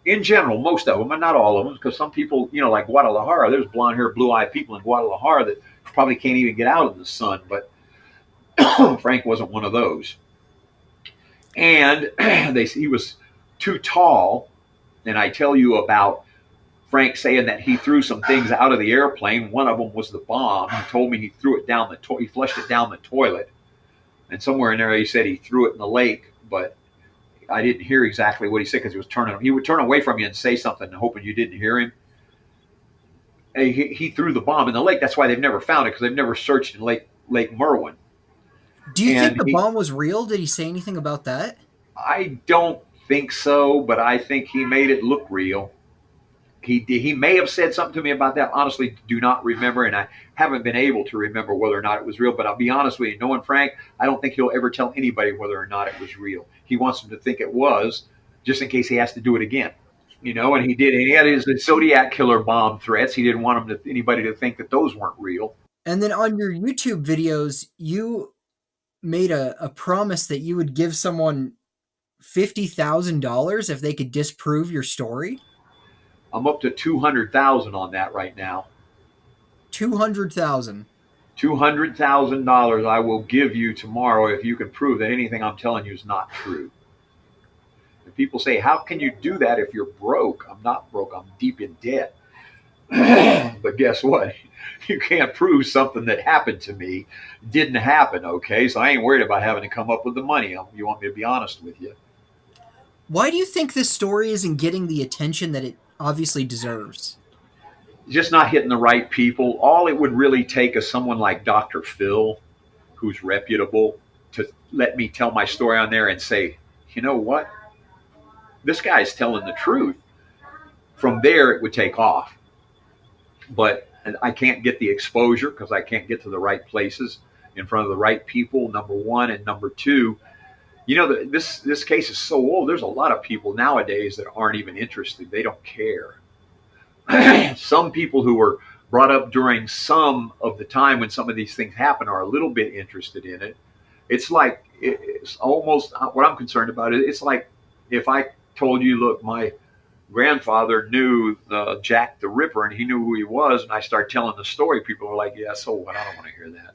In general, most of them, and not all of them, because some people, like Guadalajara, there's blonde-haired, blue-eyed people in Guadalajara that probably can't even get out in the sun. But Frank wasn't one of those. And he was too tall. And I tell you about Frank saying that he threw some things out of the airplane. One of them was the bomb. He told me he threw it down he flushed it down the toilet. And somewhere in there he said he threw it in the lake, but I didn't hear exactly what he said because he would turn away from you and say something hoping you didn't hear him. he threw the bomb in the lake. That's why they've never found it, because they've never searched in Lake Merwin. Do you think And the bomb was real? Did he say anything about that? I don't think so, but I think he made it look real. He may have said something to me about that. Honestly, do not remember, and I haven't been able to remember whether or not it was real. But I'll be honest with you, knowing Frank, I don't think he'll ever tell anybody whether or not it was real. He wants them to think it was, just in case he has to do it again. And he did. And he had his Zodiac Killer bomb threats. He didn't want anybody to think that those weren't real. And then on your YouTube videos, you made a promise that you would give someone $50,000 if they could disprove your story. I'm up to 200,000 on that right now. 200,000. $200,000 I will give you tomorrow if you can prove that anything I'm telling you is not true. And people say, how can you do that if you're broke? I'm not broke. I'm deep in debt. But guess what? You can't prove something that happened to me didn't happen, okay? So I ain't worried about having to come up with the money. You want me to be honest with you? Why do you think this story isn't getting the attention that it obviously deserves? Just not hitting the right people. All it would really take is someone like Dr. Phil, who's reputable, to let me tell my story on there and say, you know what? This guy's telling the truth. From there, it would take off. But I can't get the exposure because I can't get to the right places in front of the right people, number one. And number two, this case is so old. There's a lot of people nowadays that aren't even interested. They don't care. Some people who were brought up during some of the time when some of these things happen are a little bit interested in it. It's almost what I'm concerned about. It's like if I told you, look, my grandfather knew Jack the Ripper and he knew who he was, and I start telling the story, people are like, yeah, so what? I don't want to hear that.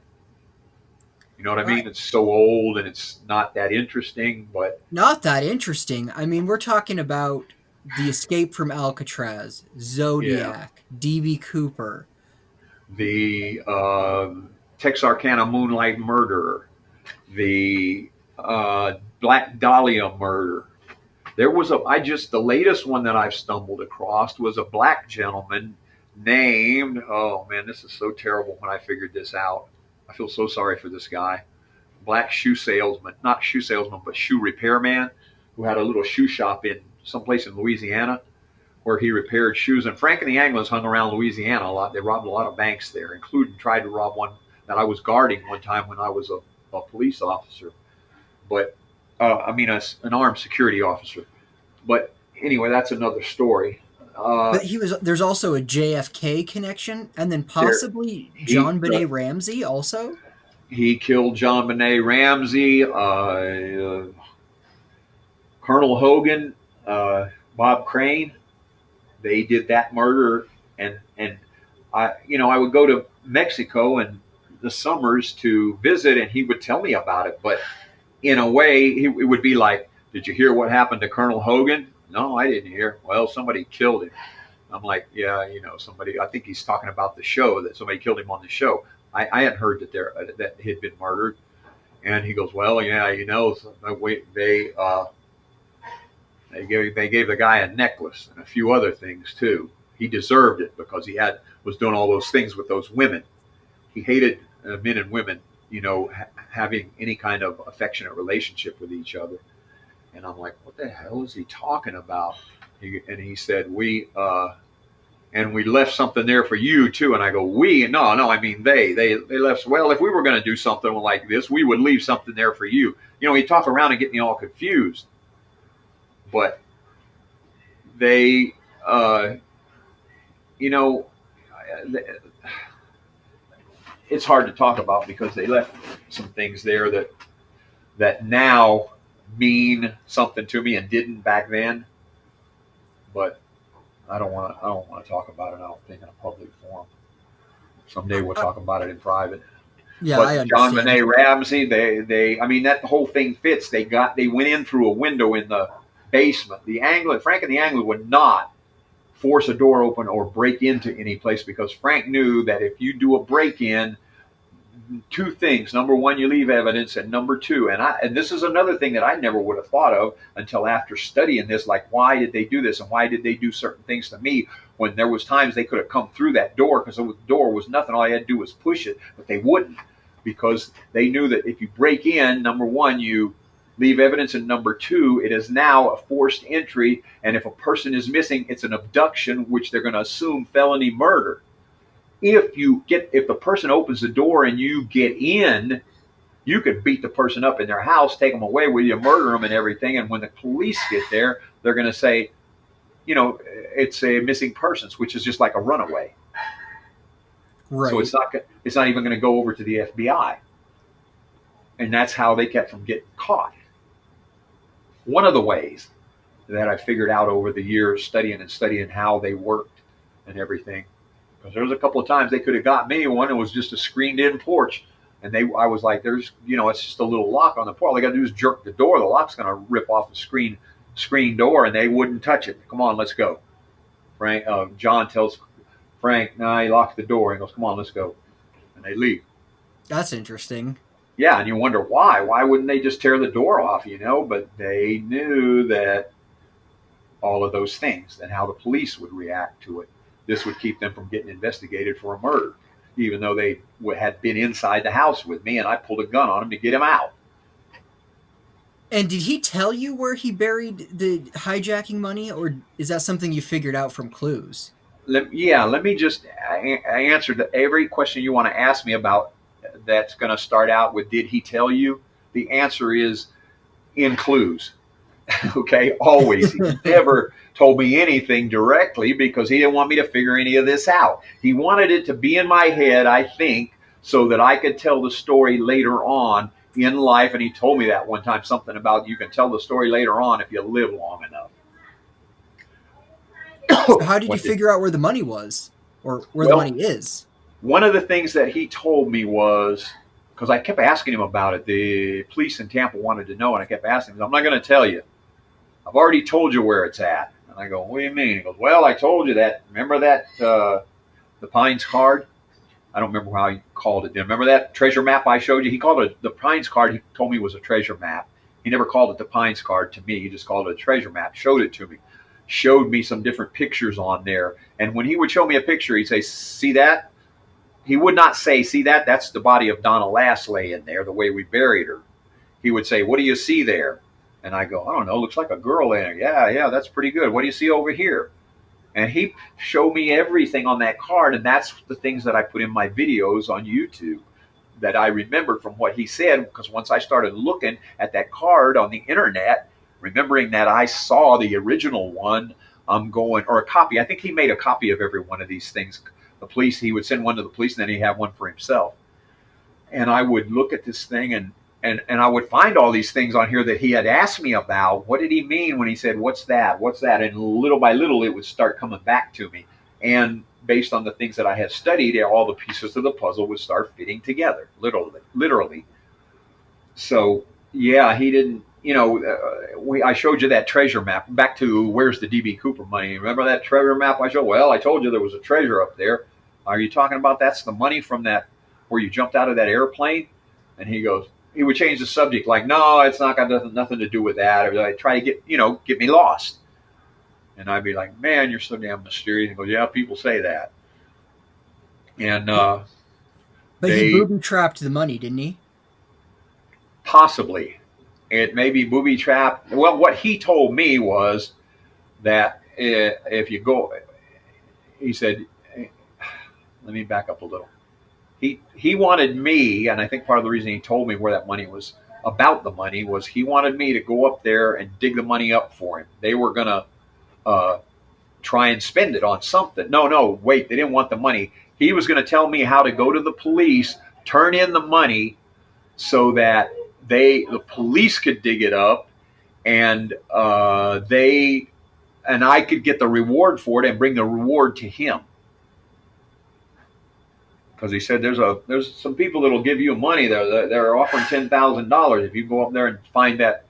You know what I mean? It's so old and it's not that interesting, but... Not that interesting. I mean, we're talking about The Escape from Alcatraz, Zodiac, D.B. Cooper. The Texarkana Moonlight murder, the Black Dahlia murder. There was the latest one that I've stumbled across was a black gentleman named, oh man, this is so terrible when I figured this out. I feel so sorry for this guy. Black shoe salesman, not shoe salesman, but shoe repairman, who had a little shoe shop in someplace in Louisiana where he repaired shoes. And Frank and the Anglins hung around Louisiana a lot. They robbed a lot of banks there, including tried to rob one that I was guarding one time when I was a police officer. But an armed security officer. But anyway, that's another story. But there's also a JFK connection, and then possibly John Benet Ramsey also. He killed John Benet Ramsey, Colonel Hogan, Bob Crane. They did that murder, and I would go to Mexico in the summers to visit, and he would tell me about it. But in a way, it would be like, did you hear what happened to Colonel Hogan? No, I didn't hear. Well, somebody killed him. I'm like, yeah, somebody. I think he's talking about the show, that somebody killed him on the show. I hadn't heard that he had been murdered. And he goes, well, yeah, they gave the guy a necklace and a few other things too. He deserved it because he was doing all those things with those women. He hated men and women, having any kind of affectionate relationship with each other. And I'm like, what the hell is he talking about? And he said, we left something there for you too. And I go, no, I mean, they left. Well, if we were going to do something like this, we would leave something there for you. He talk around and get me all confused. But they, it's hard to talk about because they left some things there that now mean something to me and didn't back then. But I don't want to talk about it. I don't think in a public forum. Someday we'll talk about it in private. Yeah, but I understand. John Benet Ramsey, that whole thing fits. They went in through a window in the basement. Frank and the Anglin would not force a door open or break into any place because Frank knew that if you do a break-in, two things. Number one, you leave evidence, and number two, and this is another thing that I never would have thought of until after studying this, like why did they do this and why did they do certain things to me when there was times they could have come through that door because the door was nothing. All I had to do was push it, but they wouldn't because they knew that if you break in, number one, you leave evidence, and number two, it is now a forced entry, and if a person is missing, it's an abduction, which they're going to assume felony murder. If the person opens the door and you get in, you could beat the person up in their house, take them away with you, murder them and everything. And when the police get there, they're going to say, it's a missing persons, which is just like a runaway. Right. So it's not even going to go over to the FBI. And that's how they kept from getting caught. One of the ways that I figured out over the years studying how they worked and everything, because there was a couple of times they could have got me. One, it was just a screened-in porch, and I was like, it's just a little lock on the porch. All they got to do is jerk the door. The lock's going to rip off the screen door, and they wouldn't touch it. Come on, let's go. John tells Frank, no, he locks the door. He goes, come on, let's go. And they leave. That's interesting. Yeah, and you wonder why. Why wouldn't they just tear the door off, But they knew that all of those things and how the police would react to it. This would keep them from getting investigated for a murder, even though they had been inside the house with me, and I pulled a gun on him to get him out. And did he tell you where he buried the hijacking money, or is that something you figured out from clues? Let me just answer every question you want to ask me about. That's going to start out with, did he tell you? The answer is in clues. Okay, always. He never told me anything directly because he didn't want me to figure any of this out. He wanted it to be in my head, I think, so that I could tell the story later on in life. And he told me that one time, something about you can tell the story later on if you live long enough. So how did you figure out where the money was, or where the money is? One of the things that he told me was, because I kept asking him about it, the police in Tampa wanted to know, and I kept asking him, I'm not going to tell you. I've already told you where it's at. And I go, what do you mean? He goes, well, I told you that. Remember that, the Pines card? I don't remember how he called it then. Remember that treasure map I showed you? He called it the Pines card. He told me it was a treasure map. He never called it the Pines card to me. He just called it a treasure map, showed it to me, showed me some different pictures on there. And when he would show me a picture, he'd say, see that? He would not say, see that? That's the body of Donna Lass laying there, the way we buried her. He would say, what do you see there? And I go, I don't know, looks like a girl laying there. Yeah, that's pretty good. What do you see over here? And he showed me everything on that card, and that's the things that I put in my videos on YouTube that I remembered from what he said, because once I started looking at that card on the internet, remembering that I saw the original one, I'm going, or a copy. I think he made a copy of every one of these things. The police, he would send one to the police, and then he'd have one for himself. And I would look at this thing, and I would find all these things on here that he had asked me about. What did he mean when he said, what's that? What's that? And little by little, it would start coming back to me. And based on the things that I had studied, all the pieces of the puzzle would start fitting together, literally. So, yeah, he didn't, I showed you that treasure map. Back to where's the D.B. Cooper money? Remember that treasure map I showed? Well, I told you there was a treasure up there. Are you talking about that's the money from that, where you jumped out of that airplane? And he would change the subject, like, no, it's not got nothing to do with that. Or I try to get me lost. And I'd be like, man, you're so damn mysterious. And he goes, yeah, people say that. And but he booby-trapped the money, didn't he? Possibly. It may be booby-trapped. Well, what he told me was that if you go, he said, let me back up a little. He wanted me, and I think part of the reason he told me where that money was, about the money, was he wanted me to go up there and dig the money up for him. They were going to try and spend it on something. No, wait, they didn't want the money. He was going to tell me how to go to the police, turn in the money so that the police could dig it up, and I could get the reward for it and bring the reward to him. Because he said there's some people that'll give you money. They're offering $10,000 if you go up there and find that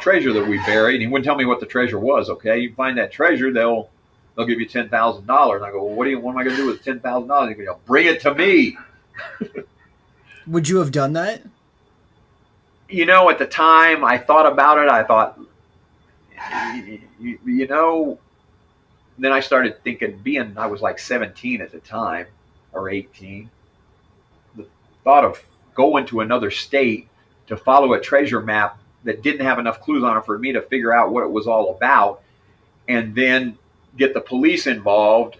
treasure that we buried. And he wouldn't tell me what the treasure was. Okay, you find that treasure, they'll give you $10,000. And I go, well, what am I going to do with $10,000? He goes, bring it to me. Would you have done that? At the time I thought about it, I thought, you know, then I started thinking, I was like 17 at the time or 18, the thought of going to another state to follow a treasure map that didn't have enough clues on it for me to figure out what it was all about, and then get the police involved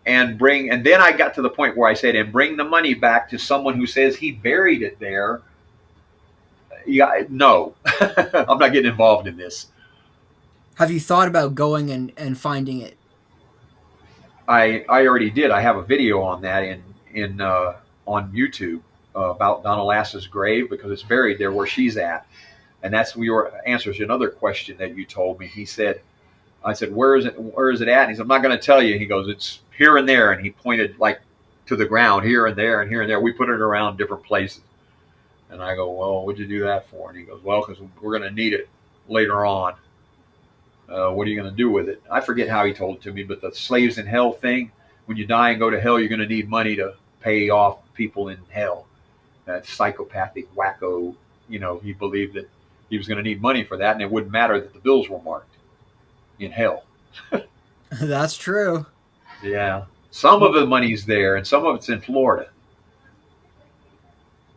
and then I got to the point where I said, and bring the money back to someone who says he buried it there. Yeah, no, I'm not getting involved in this. Have you thought about going and finding it? I already did. I have a video on that in on YouTube about Donna Lass's grave, because it's buried there where she's at, and that's your answers to another question that you told me. I said, where is it? Where is it at? And he said, I'm not going to tell you. He goes, it's here and there, and he pointed like to the ground, here and there and here and there. We put it around different places. And I go, well, what'd you do that for? And he goes, well, because we're going to need it later on. What are you going to do with it? I forget how he told it to me, but the slaves in hell thing, when you die and go to hell, you're going to need money to pay off people in hell. That psychopathic wacko, he believed that he was going to need money for that, and it wouldn't matter that the bills were marked in hell. That's true. Yeah. Some of the money's there, and some of it's in Florida.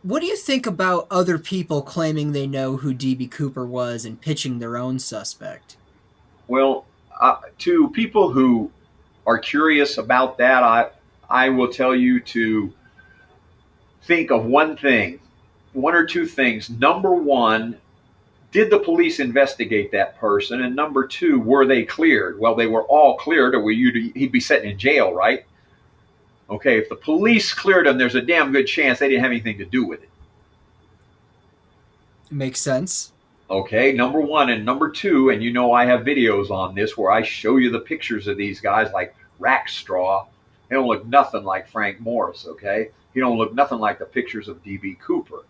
What do you think about other people claiming they know who D.B. Cooper was and pitching their own suspect? Well, to people who are curious about that, I will tell you to think of one or two things. Number one, did the police investigate that person? And number two, were they cleared? Well, they were all cleared, or he'd be sitting in jail, right? Okay, if the police cleared him, there's a damn good chance they didn't have anything to do with it. Makes sense. Okay, number one. And number two, and I have videos on this where I show you the pictures of these guys like Rackstraw. They don't look nothing like Frank Morris, okay? He don't look nothing like the pictures of D.B. Cooper.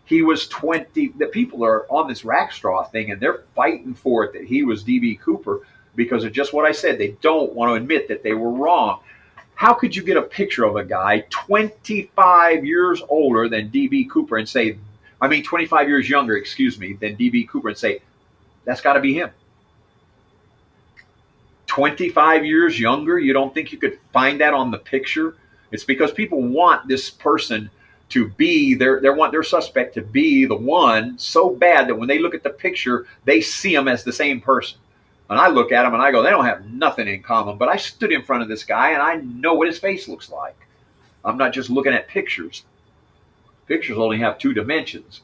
He was 20. The people are on this Rackstraw thing, and they're fighting for it that he was D.B. Cooper because of just what I said. They don't want to admit that they were wrong. How could you get a picture of a guy 25 years older than D.B. Cooper and say, 25 years younger, than D.B. Cooper, and say, that's got to be him? 25 years younger? You don't think you could find that on the picture? It's because people want this person to be, they want their suspect to be the one so bad that when they look at the picture, they see him as the same person. And I look at him and I go, they don't have nothing in common. But I stood in front of this guy and I know what his face looks like. I'm not just looking at pictures. Pictures only have two dimensions.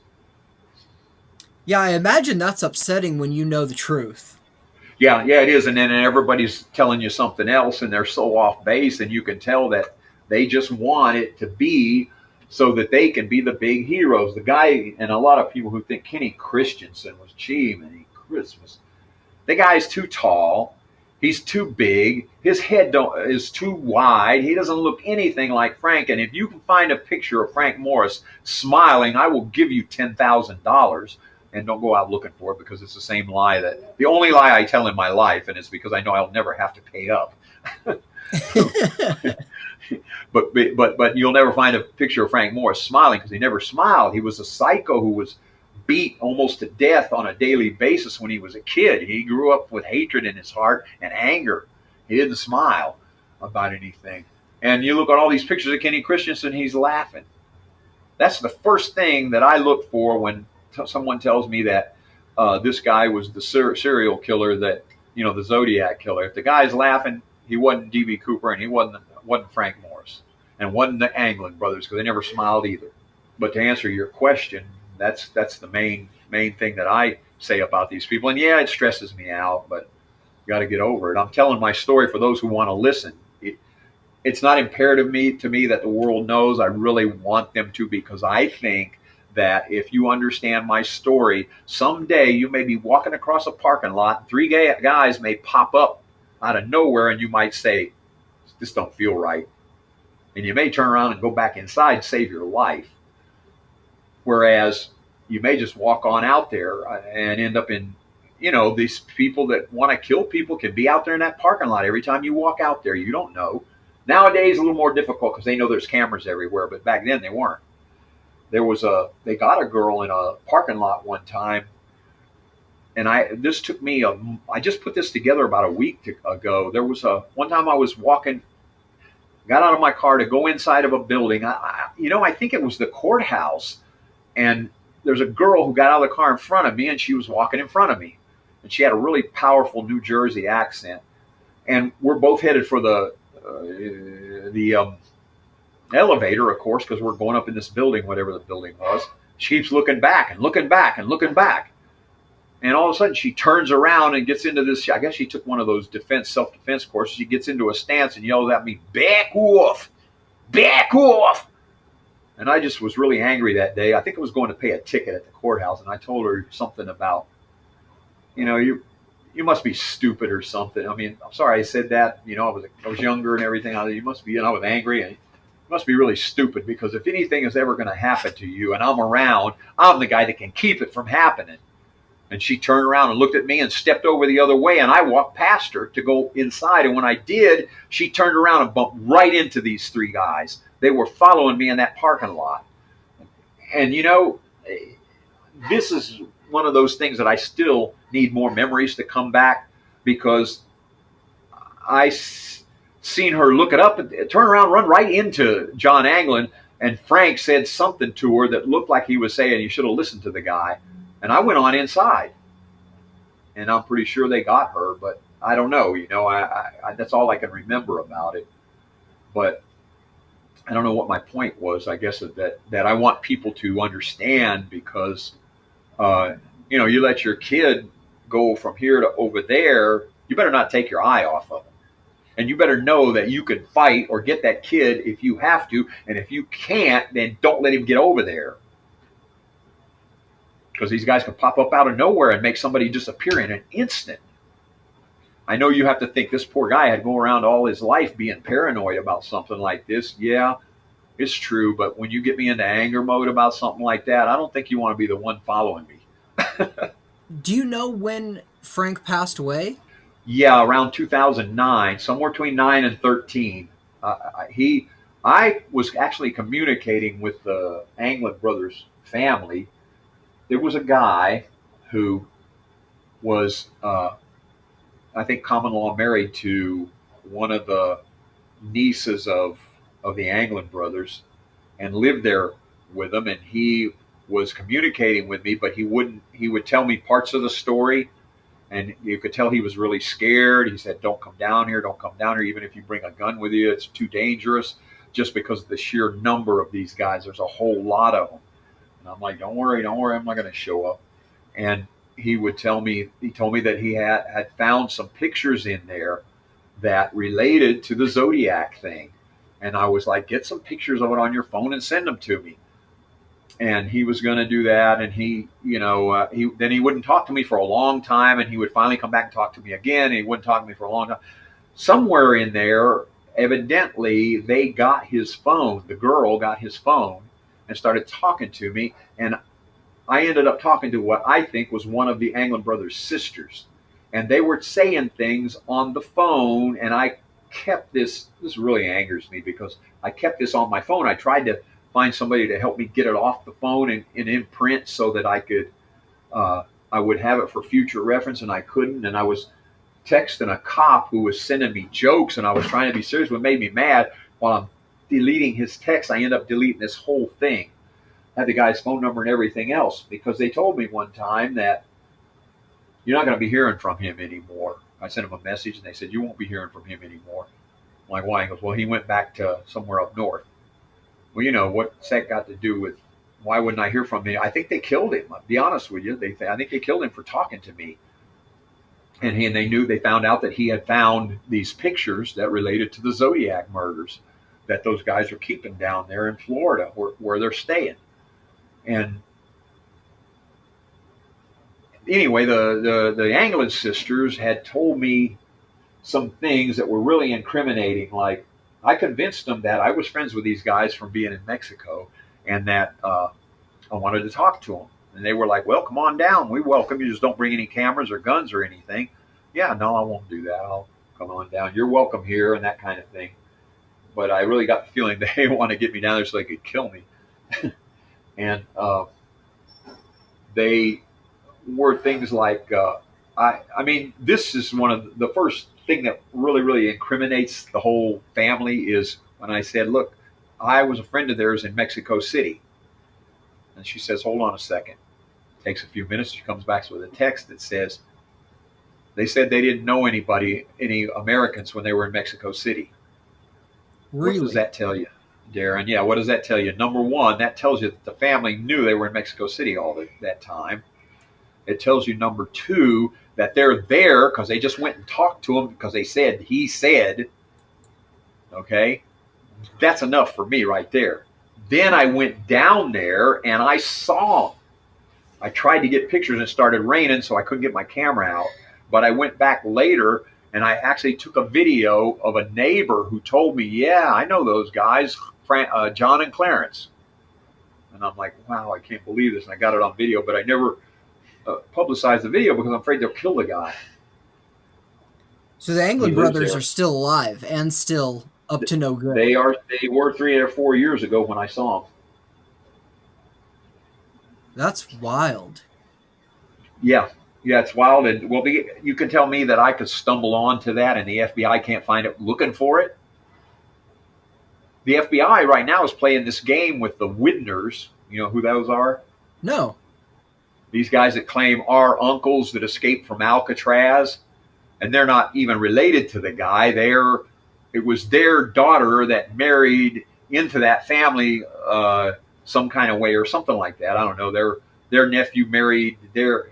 Yeah, I imagine that's upsetting when you know the truth. Yeah, it is. And then everybody's telling you something else and they're so off base, and you can tell that they just want it to be so that they can be the big heroes. The guy, and a lot of people who think Kenny Christensen was, gee, man, Christmas. The guy's too tall. He's too big. His head is too wide. He doesn't look anything like Frank. And if you can find a picture of Frank Morris smiling, I will give you $10,000. And don't go out looking for it, because it's the same lie the only lie I tell in my life, and it's because I know I'll never have to pay up. But you'll never find a picture of Frank Morris smiling, because he never smiled. He was a psycho who was beat almost to death on a daily basis when he was a kid. He grew up with hatred in his heart and anger. He didn't smile about anything. And you look at all these pictures of Kenny Christensen, he's laughing. That's the first thing that I look for when someone tells me that this guy was the serial killer, that, the Zodiac Killer. If the guy's laughing, he wasn't D.B. Cooper, and he wasn't Frank Morris, and wasn't the Anglin brothers, because they never smiled either. But to answer your question, that's the main thing that I say about these people. And yeah, it stresses me out, but you got to get over it. I'm telling my story for those who want to listen. It's not imperative to me that the world knows. I really want them to, because I think that if you understand my story, someday you may be walking across a parking lot, three guys may pop up out of nowhere, and you might say, this don't feel right. And you may turn around and go back inside and save your life. Whereas you may just walk on out there and end up in, these people that want to kill people can be out there in that parking lot every time you walk out there. You don't know. Nowadays, a little more difficult because they know there's cameras everywhere, but back then they weren't. They got a girl in a parking lot one time, and this took me I just put this together about a week ago. There was one time I was walking, got out of my car to go inside of a building. I think it was the courthouse, and there's a girl who got out of the car in front of me, and she was walking in front of me, and she had a really powerful New Jersey accent, and we're both headed for the elevator, of course, because we're going up in this building, whatever the building was. She keeps looking back and looking back and looking back. And all of a sudden she turns around and gets into this, I guess she took one of those self-defense courses. She gets into a stance and yells at me, "Back off, back off." And I just was really angry that day. I think I was going to pay a ticket at the courthouse, and I told her something about, you must be stupid or something. I mean, I'm sorry I said that. I was younger and everything. You must be, I was angry, and you must be really stupid, because if anything is ever going to happen to you and I'm around, I'm the guy that can keep it from happening. And she turned around and looked at me and stepped over the other way, and I walked past her to go inside. And when I did, she turned around and bumped right into these three guys. They were following me in that parking lot. And this is one of those things that I still need more memories to come back, because I seen her look it up and turn around, run right into John Anglin. And Frank said something to her that looked like he was saying, "You should have listened to the guy." And I went on inside, and I'm pretty sure they got her, but I don't know. That's all I can remember about it. But I don't know what my point was. I guess that I want people to understand, because you let your kid go from here to over there, you better not take your eye off of them. And you better know that you can fight or get that kid if you have to. And if you can't, then don't let him get over there. Because these guys can pop up out of nowhere and make somebody disappear in an instant. I know you have to think this poor guy had to go around all his life being paranoid about something like this. Yeah, it's true. But when you get me into anger mode about something like that, I don't think you want to be the one following me. Do you know when Frank passed away? Yeah, around 2009, somewhere between 9 and 13. I was actually communicating with the Anglin brothers' family. There was a guy who was, I think, common law married to one of the nieces of the Anglin brothers, and lived there with them. And he was communicating with me, but he would tell me parts of the story, and you could tell he was really scared. He said, "Don't come down here, don't come down here. Even if you bring a gun with you, it's too dangerous," just because of the sheer number of these guys. There's a whole lot of them. And I'm like, don't worry, I'm not going to show up. And he told me that he had found some pictures in there that related to the Zodiac thing. And I was like, get some pictures of it on your phone and send them to me. And he was going to do that. And he wouldn't talk to me for a long time. And he would finally come back and talk to me again. And he wouldn't talk to me for a long time. Somewhere in there, evidently, they got his phone. The girl got his phone and started talking to me, and I ended up talking to what I think was one of the Anglin brothers' sisters, and they were saying things on the phone, and I kept this really angers me, because I kept this on my phone. I tried to find somebody to help me get it off the phone and in print, so that I could I would have it for future reference, and I couldn't. And I was texting a cop who was sending me jokes, and I was trying to be serious. What made me mad, while I'm deleting his text, I end up deleting this whole thing. I had the guy's phone number and everything else, because they told me one time that you're not going to be hearing from him anymore. I sent him a message, and they said, you won't be hearing from him anymore. I'm like, why? He goes, well, he went back to somewhere up north. Well, what's that got to do with, why wouldn't I hear from him? I think they killed him. I'll be honest with you. I think they killed him for talking to me. And they found out that he had found these pictures that related to the Zodiac murders that those guys are keeping down there in Florida, where they're staying. And anyway, the Anglin sisters had told me some things that were really incriminating. Like, I convinced them that I was friends with these guys from being in Mexico, and that I wanted to talk to them. And they were like, well, come on down. We welcome you. Just don't bring any cameras or guns or anything. Yeah, no, I won't do that. I'll come on down. You're welcome here, and that kind of thing. but I really got the feeling they want to get me down there so they could kill me. And they were things like, I mean, this is one of the first thing that really incriminates the whole family is when I said, look, I was a friend of theirs in Mexico City. And she says, hold on a second. Takes a few minutes. She comes back with a text that says, they said they didn't know any Americans when they were in Mexico City. Really? What does that tell you, Darren? Yeah, what does that tell you? Number one, that tells you that the family knew they were in Mexico City all that time. It tells you, number two, that they're there because they just went and talked to him because he said, okay? That's enough for me right there. Then I went down there and I saw them. I tried to get pictures and it started raining, so I couldn't get my camera out. But I went back later and I actually took a video of a neighbor who told me, yeah, I know those guys, John and Clarence. And I'm like, wow, I can't believe this. And I got it on video, but I never publicized the video because I'm afraid they'll kill the guy. So the Anglin brothers are still alive and still up to no good. They were 3 or 4 years ago when I saw them. That's wild. Yeah, it's wild. And well, you can tell me that I could stumble onto that and the FBI can't find it looking for it. The FBI right now is playing this game with the Widners. You know who those are? No. These guys that claim are uncles that escaped from Alcatraz, and they're not even related to the guy. It was their daughter that married into that family some kind of way or something like that. I don't know. Their nephew married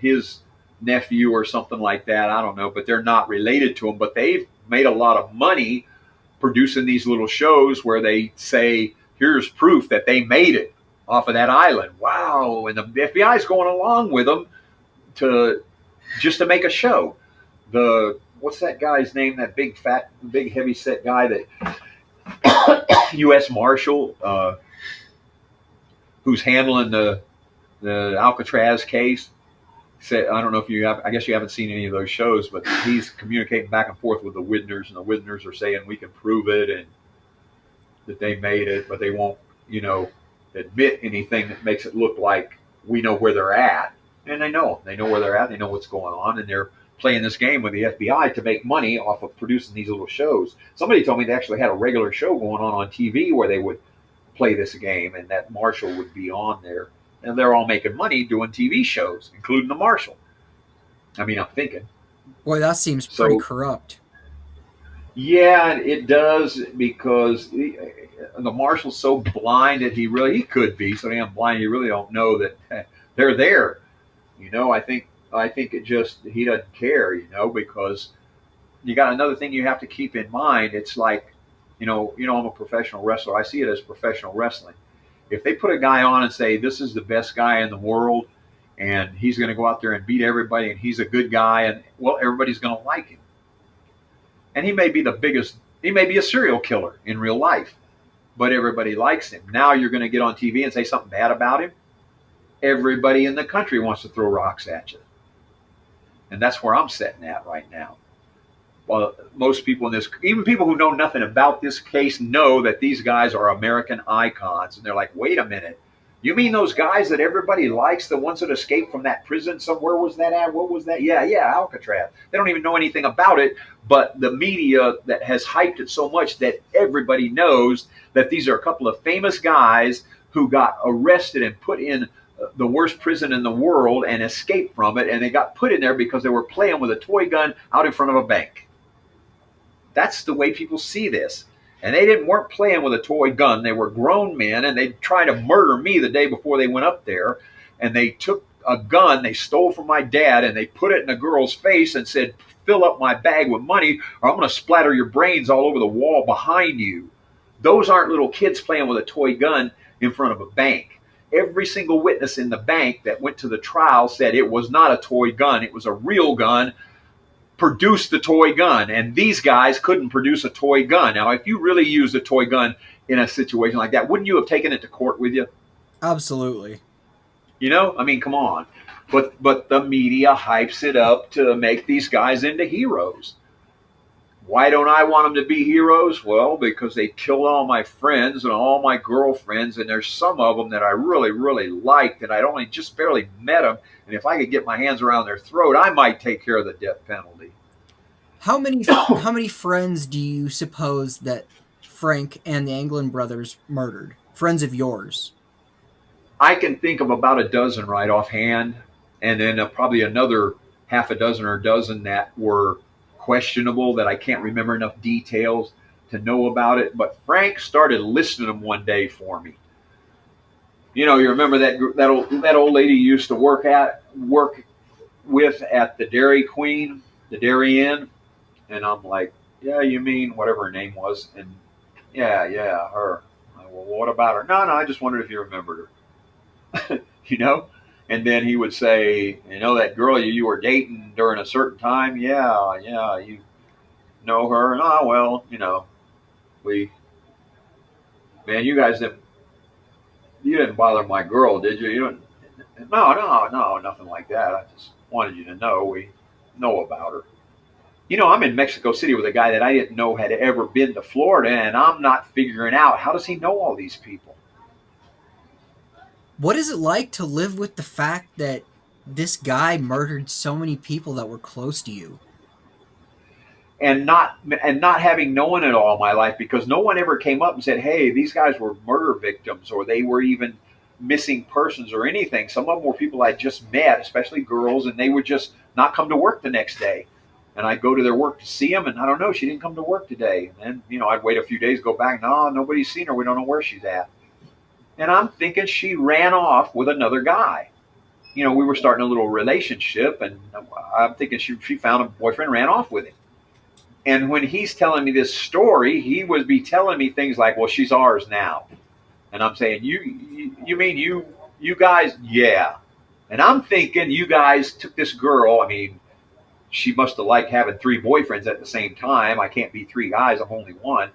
his nephew or something like that. I don't know, but they're not related to him. But they've made a lot of money producing these little shows where they say, here's proof that they made it off of that island. Wow. And the FBI is going along with them just to make a show. What's that guy's name? That big heavy set guy that U.S. Marshal who's handling the Alcatraz case. Said, I don't know if you have. I guess you haven't seen any of those shows, but he's communicating back and forth with the Widners, and the Widners are saying we can prove it and that they made it, but they won't, admit anything that makes it look like we know where they're at. And they know where they're at. They know what's going on, and they're playing this game with the FBI to make money off of producing these little shows. Somebody told me they actually had a regular show going on TV where they would play this game, and that Marshal would be on there. And they're all making money doing TV shows, including the Marshal. I mean, I'm thinking. Boy, that seems pretty corrupt. Yeah, it does, because the Marshal's so blind that he could be so damn blind he really don't know that they're there. I think it just, he doesn't care, because you got another thing you have to keep in mind. It's like, I'm a professional wrestler. I see it as professional wrestling. If they put a guy on and say, this is the best guy in the world, and he's going to go out there and beat everybody, and he's a good guy, and, well, everybody's going to like him. And he may be he may be a serial killer in real life, but everybody likes him. Now you're going to get on TV and say something bad about him. Everybody in the country wants to throw rocks at you. And that's where I'm sitting at right now. Well, most people even people who know nothing about this case, know that these guys are American icons. And they're like, wait a minute. You mean those guys that everybody likes, the ones that escaped from that prison somewhere? Was that at? What was that? Yeah, Alcatraz. They don't even know anything about it, but the media that has hyped it so much that everybody knows that these are a couple of famous guys who got arrested and put in the worst prison in the world and escaped from it. And they got put in there because they were playing with a toy gun out in front of a bank. That's the way people see this. And they weren't playing with a toy gun. They were grown men, and they tried to murder me the day before they went up there. And they took a gun they stole from my dad, and they put it in a girl's face and said, fill up my bag with money, or I'm going to splatter your brains all over the wall behind you. Those aren't little kids playing with a toy gun in front of a bank. Every single witness in the bank that went to the trial said it was not a toy gun. It was a real gun. Produced the toy gun, and these guys couldn't produce a toy gun. Now, if you really used a toy gun in a situation like that, wouldn't you have taken it to court with you? Absolutely. I mean, come on. But the media hypes it up to make these guys into heroes. Why don't I want them to be heroes? Well, because they killed all my friends and all my girlfriends, and there's some of them that I really, really liked, and I'd only just barely met them. And if I could get my hands around their throat, I might take care of the death penalty. How many friends do you suppose that Frank and the Anglin brothers murdered? Friends of yours? I can think of about a dozen right offhand, and then probably another half a dozen or a dozen that were questionable that I can't remember enough details to know about it. But Frank started listing them one day for me. You remember that old lady you used to work with at the Dairy Queen, the Dairy Inn, and I'm like, yeah, you mean whatever her name was, and yeah, her. Well, what about her? No, I just wondered if you remembered her. you know, and then he would say, that girl you were dating during a certain time, yeah, you know her, and oh well, we, man, you didn't bother my girl, did you? You didn't. No, nothing like that. I just wanted you to know we know about her. I'm in Mexico City with a guy that I didn't know had ever been to Florida, and I'm not figuring out how does he know all these people. What is it like to live with the fact that this guy murdered so many people that were close to you? And not having known it all my life, because no one ever came up and said, hey, these guys were murder victims, or they were even missing persons or anything. Some of them were people I just met, especially girls, and they would just not come to work the next day. And I'd go to their work to see them, and I don't know, she didn't come to work today. And then, I'd wait a few days, go back, no, nobody's seen her, we don't know where she's at. And I'm thinking she ran off with another guy. We were starting a little relationship, and I'm thinking she found a boyfriend, ran off with him. And when he's telling me this story, he would be telling me things like, well, she's ours now. And I'm saying, you mean you guys? Yeah. And I'm thinking you guys took this girl. I mean, she must have liked having three boyfriends at the same time. I can't be three guys. I'm only one.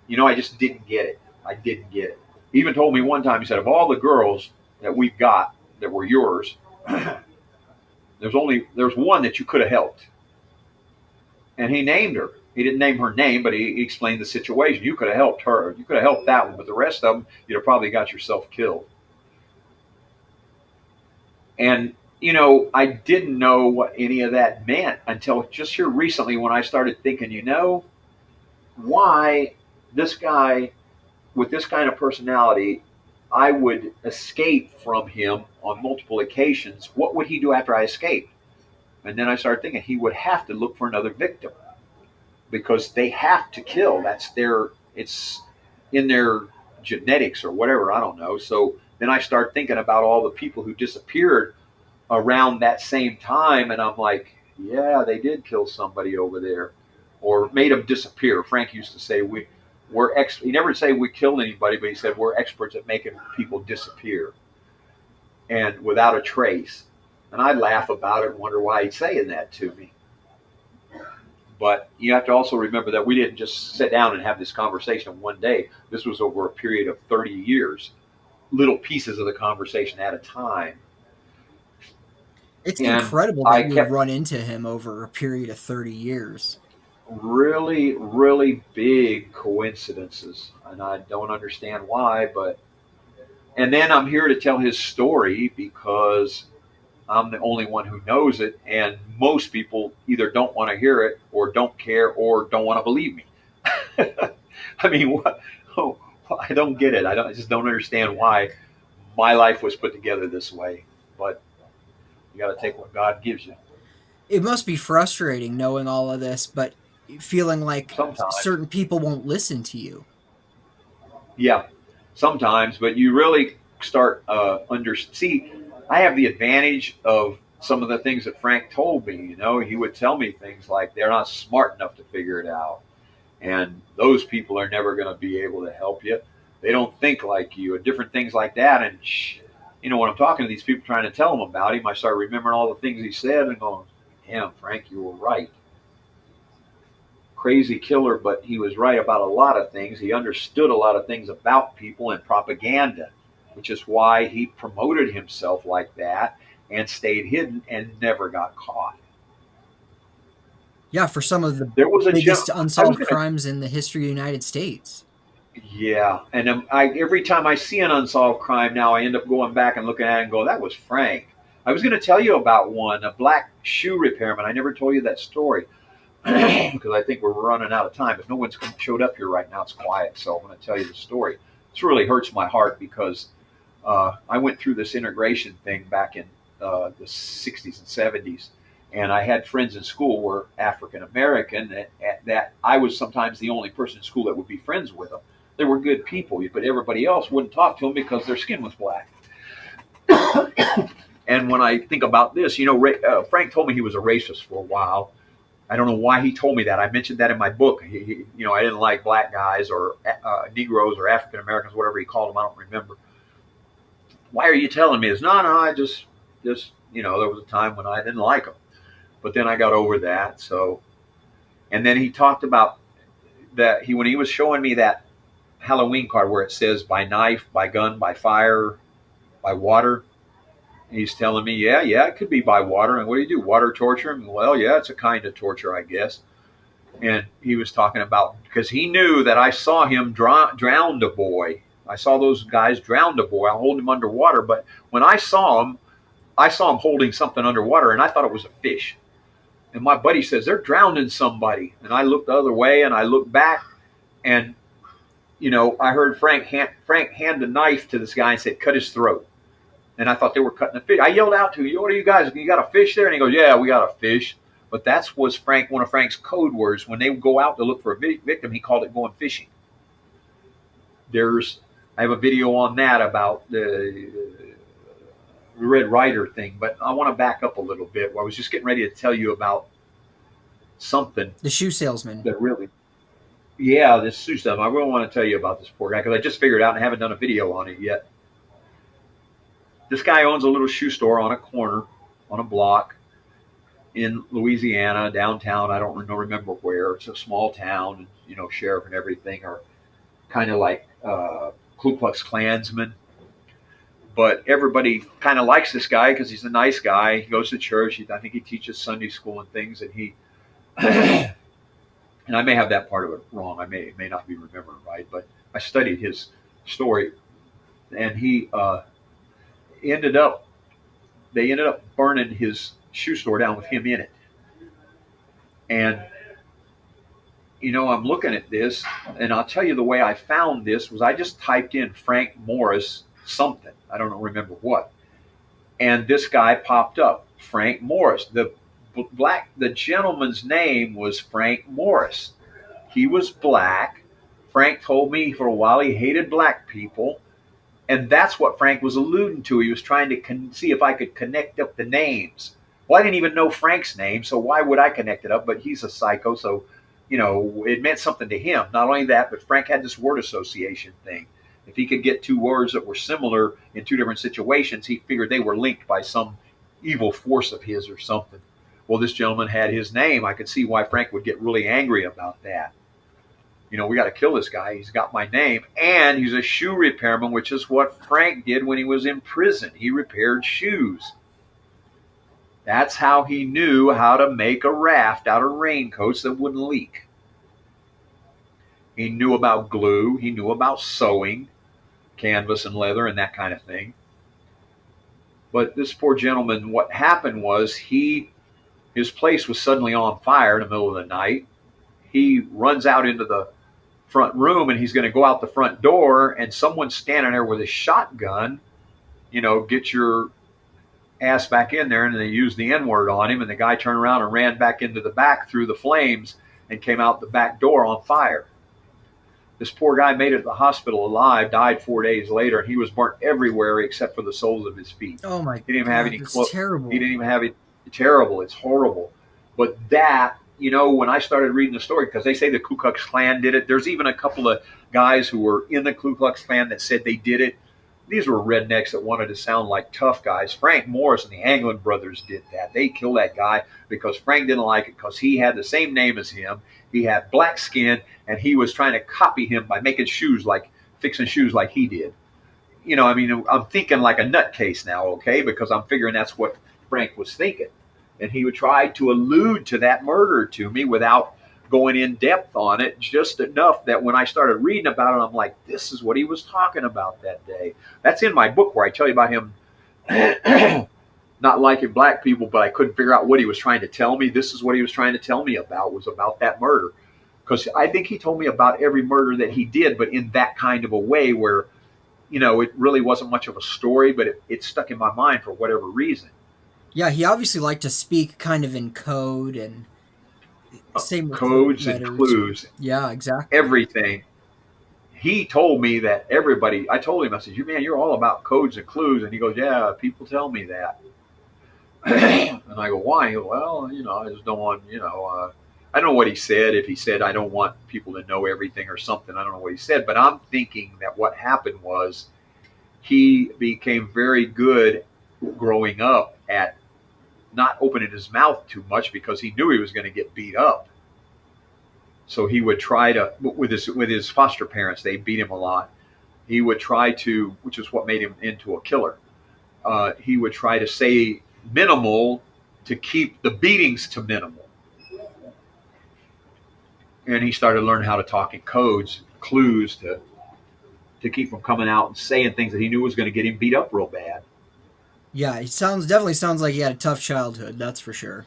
I just didn't get it. I didn't get it. He even told me one time, he said, of all the girls that we've got that were yours, there's one that you could have helped. And he named her. He didn't name her name, but he explained the situation. You could have helped her. You could have helped that one, but the rest of them, you'd have probably got yourself killed. And, I didn't know what any of that meant until just here recently when I started thinking, why this guy with this kind of personality, I would escape from him on multiple occasions. What would he do after I escaped? And then I started thinking he would have to look for another victim, because they have to kill. It's in their genetics or whatever, I don't know. So then I start thinking about all the people who disappeared around that same time, and I'm like, yeah, they did kill somebody over there, or made them disappear. Frank used to say he never say we killed anybody, but he said we're experts at making people disappear and without a trace. And I'd laugh about it and wonder why he's saying that to me. But you have to also remember that we didn't just sit down and have this conversation one day. This was over a period of 30 years, little pieces of the conversation at a time. It's And incredible I that you would kept run into him over a period of 30 years. really, really big coincidences. And I don't understand why, and then I'm here to tell his story because I'm the only one who knows it, and most people either don't want to hear it, or don't care, or don't want to believe me. I mean, what? Oh, I don't get it. I just don't understand why my life was put together this way. But you got to take what God gives you. It must be frustrating knowing all of this, but feeling like Sometimes, certain people won't listen to you. yeah, sometimes. But you really start under. See, I have the advantage of some of the things that Frank told me. He would tell me things like they're not smart enough to figure it out, and those people are never going to be able to help you. They don't think like you, and different things like that. And when I'm talking to these people trying to tell them about him, I start remembering all the things he said and going, "Damn, Frank, you were right. Crazy killer, but he was right about a lot of things. He understood a lot of things about people and propaganda, which is why he promoted himself like that and stayed hidden and never got caught." Yeah, for some of the There was a biggest I was unsolved going to crimes in the history of the United States. Yeah, and every time I see an unsolved crime now, I end up going back and looking at it and go, "That was Frank." I was going to tell you about one, a black shoe repairman. I never told you that story because I think we're running out of time. If no one's showed up here right now, it's quiet, so I'm going to tell you the story. This really hurts my heart because I went through this integration thing back in the '60s and '70s, and I had friends in school who were African American that I was sometimes the only person in school that would be friends with them. They were good people, but everybody else wouldn't talk to them because their skin was black. And when I think about this, Frank told me he was a racist for a while. I don't know why he told me that. I mentioned that in my book. I didn't like black guys or Negroes or African Americans, whatever he called them. I don't remember. Why are you telling me this? No, I just, there was a time when I didn't like them, but then I got over that. So, and then he talked about that when he was showing me that Halloween card where it says by knife, by gun, by fire, by water. And he's telling me, yeah, it could be by water. And what do? Water torture him? Well, yeah, it's a kind of torture, I guess. And he was talking about, because he knew that I saw him drown a boy. I saw those guys drown a boy. I hold him underwater. But when I saw him holding something underwater, and I thought it was a fish. And my buddy says, they're drowning somebody. And I looked the other way, and I looked back, and I heard Frank hand a knife to this guy and said, cut his throat. And I thought they were cutting a fish. I yelled out to him, what are you guys? You got a fish there? And he goes, yeah, we got a fish. But that was one of Frank's code words. When they would go out to look for a victim, he called it going fishing. I have a video on that about the Red Ryder thing, but I want to back up a little bit. I was just getting ready to tell you about something. The shoe salesman. That really... Yeah, this shoe salesman. I really want to tell you about this poor guy because I just figured it out and haven't done a video on it yet. This guy owns a little shoe store on a corner, on a block in Louisiana, downtown. I don't remember where. It's a small town, and sheriff and everything are kind of like Ku Klux Klansmen. But everybody kind of likes this guy because he's a nice guy. He goes to church. I think he teaches Sunday school and things, and he... And I may have that part of it wrong. I may not be remembering right, but I studied his story, and he ended up burning his shoe store down with him in it. And I'm looking at this, and I'll tell you the way I found this was I just typed in Frank Morris something. I don't remember what, and this guy popped up, Frank Morris. The gentleman's name was Frank Morris. He was black. Frank told me for a while he hated black people. And that's what Frank was alluding to. He was trying to see if I could connect up the names. Well, I didn't even know Frank's name, so why would I connect it up? But he's a psycho, so, it meant something to him. Not only that, but Frank had this word association thing. If he could get two words that were similar in two different situations, he figured they were linked by some evil force of his or something. Well, this gentleman had his name. I could see why Frank would get really angry about that. We got to kill this guy. He's got my name. And he's a shoe repairman, which is what Frank did when he was in prison. He repaired shoes. That's how he knew how to make a raft out of raincoats that wouldn't leak. He knew about glue. He knew about sewing, canvas and leather and that kind of thing. But this poor gentleman, what happened was his place was suddenly on fire in the middle of the night. He runs out into the front room, and he's going to go out the front door, and someone's standing there with a shotgun, get your ass back in there, and they used the N-word on him, and the guy turned around and ran back into the back through the flames and came out the back door on fire. This poor guy made it to the hospital alive, died 4 days later, and he was burnt everywhere except for the soles of his feet. Oh my God, he didn't have any clothes. Terrible. He didn't even have it. Terrible. It's horrible. But that, when I started reading the story, because they say the Ku Klux Klan did it. There's even a couple of guys who were in the Ku Klux Klan that said they did it. These were rednecks that wanted to sound like tough guys. Frank Morris and the Anglin brothers did that. They killed that guy because Frank didn't like it because he had the same name as him. He had black skin, and he was trying to copy him by making fixing shoes like he did. I'm thinking like a nutcase now, okay? Because I'm figuring that's what Frank was thinking. And he would try to allude to that murder to me without going in depth on it, just enough that when I started reading about it, I'm like, this is what he was talking about that day. That's in my book where I tell you about him not liking black people, but I couldn't figure out what he was trying to tell me. This is what he was trying to tell me about, was about that murder. Because I think he told me about every murder that he did, but in that kind of a way where, it really wasn't much of a story, but it stuck in my mind for whatever reason. Yeah, he obviously liked to speak kind of in code, and same with the Codes and letters. clues, Yeah, exactly. everything. He told me that everybody, I told him, I said, man, you're all about codes and clues. And he goes, yeah, people tell me that. And I go, why? He goes, well, I just don't want, I don't know what he said. If he said, I don't want people to know everything or something, I don't know what he said. But I'm thinking that what happened was he became very good growing up at not opening his mouth too much because he knew he was going to get beat up. So he would try to, with his foster parents, they beat him a lot. He would try to, which is what made him into a killer. He would try to say minimal to keep the beatings to minimal. And he started learning how to talk in codes, clues to keep from coming out and saying things that he knew was going to get him beat up real bad. Yeah, he definitely sounds like he had a tough childhood. That's for sure.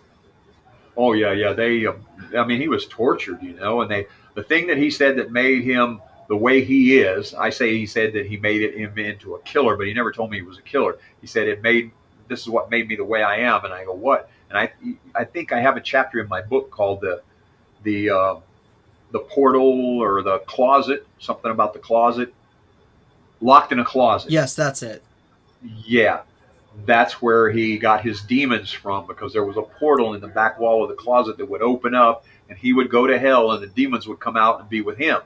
Oh yeah. He was tortured, and the thing that he said that made him the way he is, I say he said that he made him into a killer, but he never told me he was a killer. He said this is what made me the way I am, and I go, what? And I think I have a chapter in my book called the portal or the closet, something about the closet, locked in a closet. Yes, that's it. Yeah, that's where he got his demons from, because there was a portal in the back wall of the closet that would open up and he would go to hell and the demons would come out and be with him.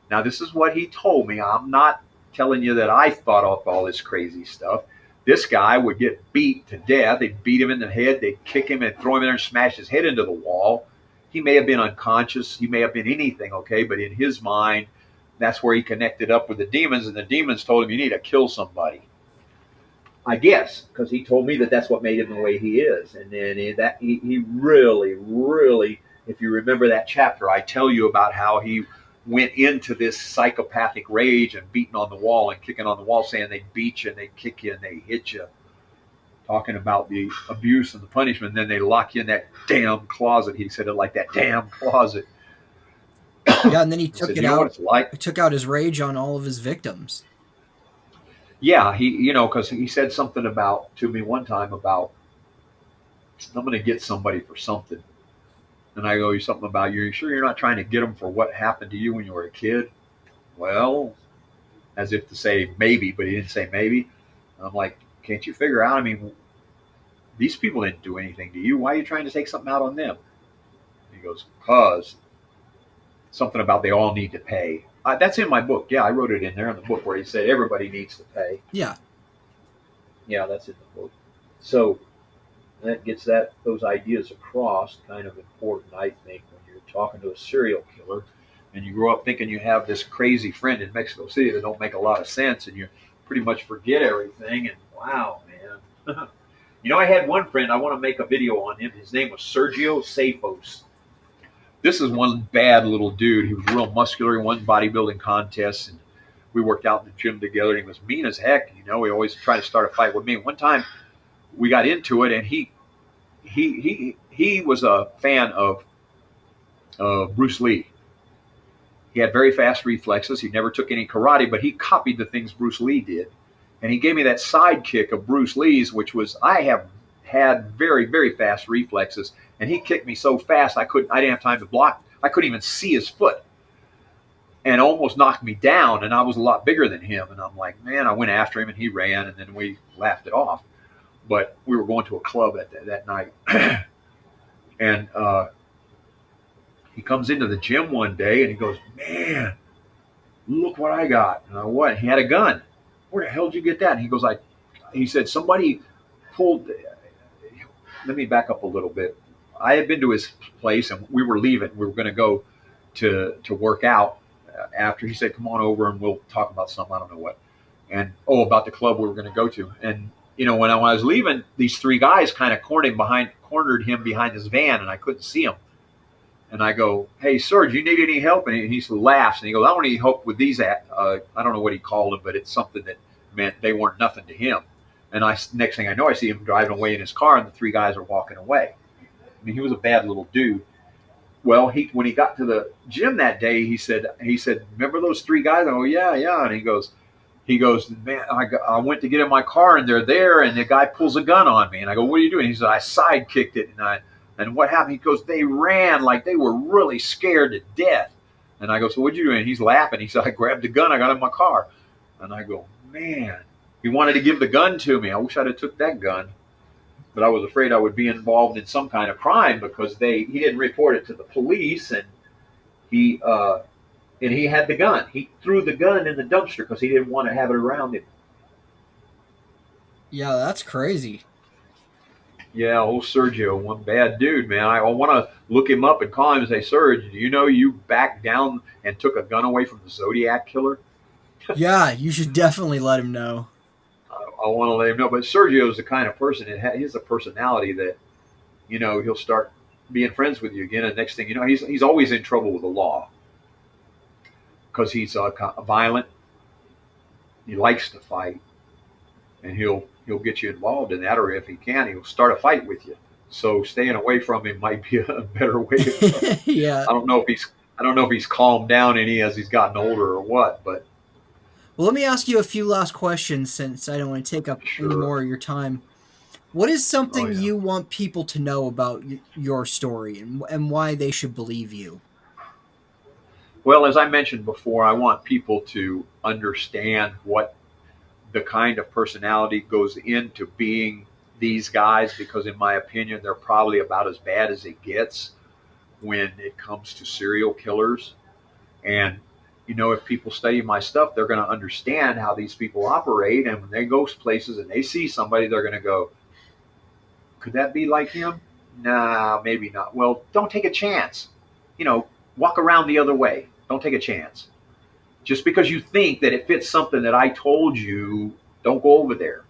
Now, this is what he told me. I'm not telling you that I thought up all this crazy stuff. This guy would get beat to death. They'd beat him in the head. They'd kick him and throw him in there and smash his head into the wall. He may have been unconscious. He may have been anything, okay? But in his mind, that's where he connected up with the demons, and the demons told him, you need to kill somebody. I guess, because he told me that that's what made him the way he is. And then he really, really, if you remember that chapter, I tell you about how he went into this psychopathic rage and beating on the wall and kicking on the wall, saying they beat you and they kick you and they hit you, talking about the abuse and the punishment. And then they lock you in that damn closet. He said it like that damn closet. Yeah, and then he took said, it you know what out. it's like? He took out his rage on all of his victims. Yeah, because he said something to me one time about, I'm going to get somebody for something. And I go, something about, you sure you're not trying to get them for what happened to you when you were a kid? Well, as if to say maybe, but he didn't say maybe. And I'm like, can't you figure out? I mean, these people didn't do anything to you. Why are you trying to take something out on them? And he goes, because something about they all need to pay. That's in my book. Yeah, I wrote it in there in the book where he said everybody needs to pay. Yeah. Yeah, that's in the book. So that gets those ideas across. Kind of important, I think, when you're talking to a serial killer and you grow up thinking you have this crazy friend in Mexico City that don't make a lot of sense, and you pretty much forget everything. And wow, man. I had one friend. I want to make a video on him. His name was Sergio Safos. This is one bad little dude. He was real muscular. He won bodybuilding contests, and we worked out in the gym together. And he was mean as heck. He always tried to start a fight with me. One time, we got into it, and he was a fan of Bruce Lee. He had very fast reflexes. He never took any karate, but he copied the things Bruce Lee did. And he gave me that sidekick of Bruce Lee's, which was, I have had very, very fast reflexes. And he kicked me so fast I didn't have time to block. I couldn't even see his foot, and almost knocked me down. And I was a lot bigger than him. And I'm like, man, I went after him and he ran, and then we laughed it off. But we were going to a club that night. And he comes into the gym one day and he goes, man, look what I got. And I, what? He had a gun. Where the hell did you get that? And he goes, he said, somebody pulled. Let me back up a little bit. I had been to his place and we were leaving. We were going to go to work out after. He said, come on over and we'll talk about something. I don't know what. And, about the club we were going to go to. And when I was leaving, these three guys kind of cornered him behind his van, and I couldn't see him. And I go, "Hey, sir, do you need any help?" And he laughs and he goes, "I don't need help with these." I don't know what he called them, but it's something that meant they weren't nothing to him. And next thing I know, I see him driving away in his car, and the three guys are walking away. I mean, he was a bad little dude. Well, when he got to the gym that day, he said, "Remember those three guys?" I go, "Yeah, yeah." And he goes, "Man, I went to get in my car, and they're there, and the guy pulls a gun on me." And I go, "What are you doing?" He said, "I side kicked it, and what happened?" He goes, "They ran like they were really scared to death." And I go, "So what'd you do?" And he's laughing. He said, "I grabbed the gun. I got in my car." And I go, "Man, he wanted to give the gun to me. I wish I'd have took that gun." But I was afraid I would be involved in some kind of crime because he didn't report it to the police, and he had the gun. He threw the gun in the dumpster because he didn't want to have it around him. Yeah, that's crazy. Yeah, old Sergio, one bad dude, man. I want to look him up and call him and say, "Serge, do you know you backed down and took a gun away from the Zodiac Killer?" Yeah, you should definitely let him know. I want to let him know. But Sergio's the kind of person he has a personality that he'll start being friends with you again, and next thing you know, he's always in trouble with the law because he's violent. He likes to fight, and he'll get you involved in that, or if he can, he'll start a fight with you. So staying away from him might be a better way. Yeah. I don't know if he's calmed down any as he's gotten older or what, but. Well, let me ask you a few last questions since I don't want to take up any Sure. more of your time. What is Oh something yeah. you want people to know about your story and why they should believe you? Well, as I mentioned before, I want people to understand what the kind of personality goes into being these guys, because in my opinion, they're probably about as bad as it gets when it comes to serial killers. And if people study my stuff, they're going to understand how these people operate. And when they go places and they see somebody, they're going to go, "Could that be like him? Nah, maybe not." Well, don't take a chance. Walk around the other way. Don't take a chance. Just because you think that it fits something that I told you, don't go over there.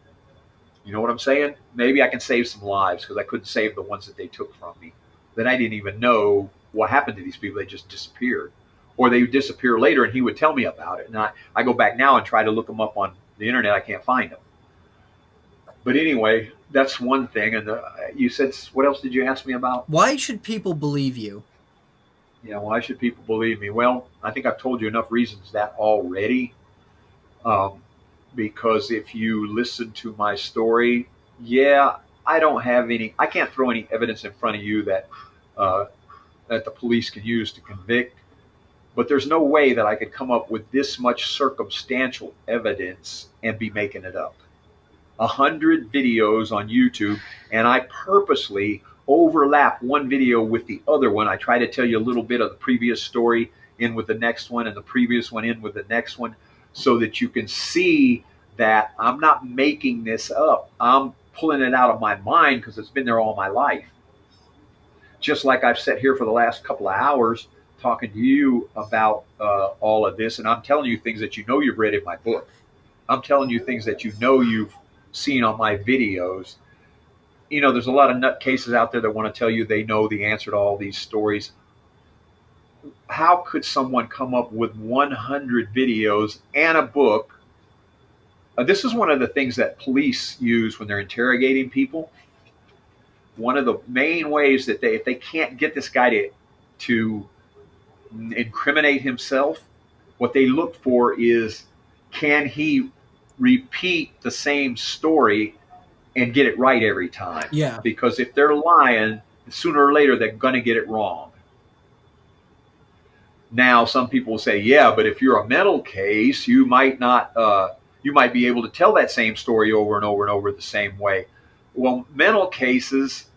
You know what I'm saying? Maybe I can save some lives because I couldn't save the ones that they took from me. Then I didn't even know what happened to these people. They just disappeared. Or they would disappear later and he would tell me about it. And I go back now and try to look them up on the internet. I can't find them. But anyway, that's one thing. And you said, what else did you ask me about? Why should people believe you? Yeah, why should people believe me? Well, I think I've told you enough reasons that already. Um, because if you listen to my story, yeah, I can't throw any evidence in front of you uh, that the police can use to convict. But there's no way that I could come up with this much circumstantial evidence and be making it up. 100 videos on YouTube, and I purposely overlap one video with the other one. I try to tell you a little bit of the previous story in with the next one, and the previous one in with the next one, so that you can see that I'm not making this up. I'm pulling it out of my mind because it's been there all my life. Just like I've sat here for the last couple of hours talking to you about all of this, and I'm telling you things that you've read in my book. I'm telling you things that you've seen on my videos. There's a lot of nutcases out there that want to tell you they know the answer to all these stories. How could someone come up with 100 videos and a book? This is one of the things that police use when they're interrogating people. One of the main ways that if they can't get this guy to incriminate himself, what they look for is, can he repeat the same story and get it right every time? Yeah. Because if they're lying, sooner or later they're going to get it wrong. Now, some people will say, yeah, but if you're a mental case, you might not. You might be able to tell that same story over and over and over the same way. Well, mental cases,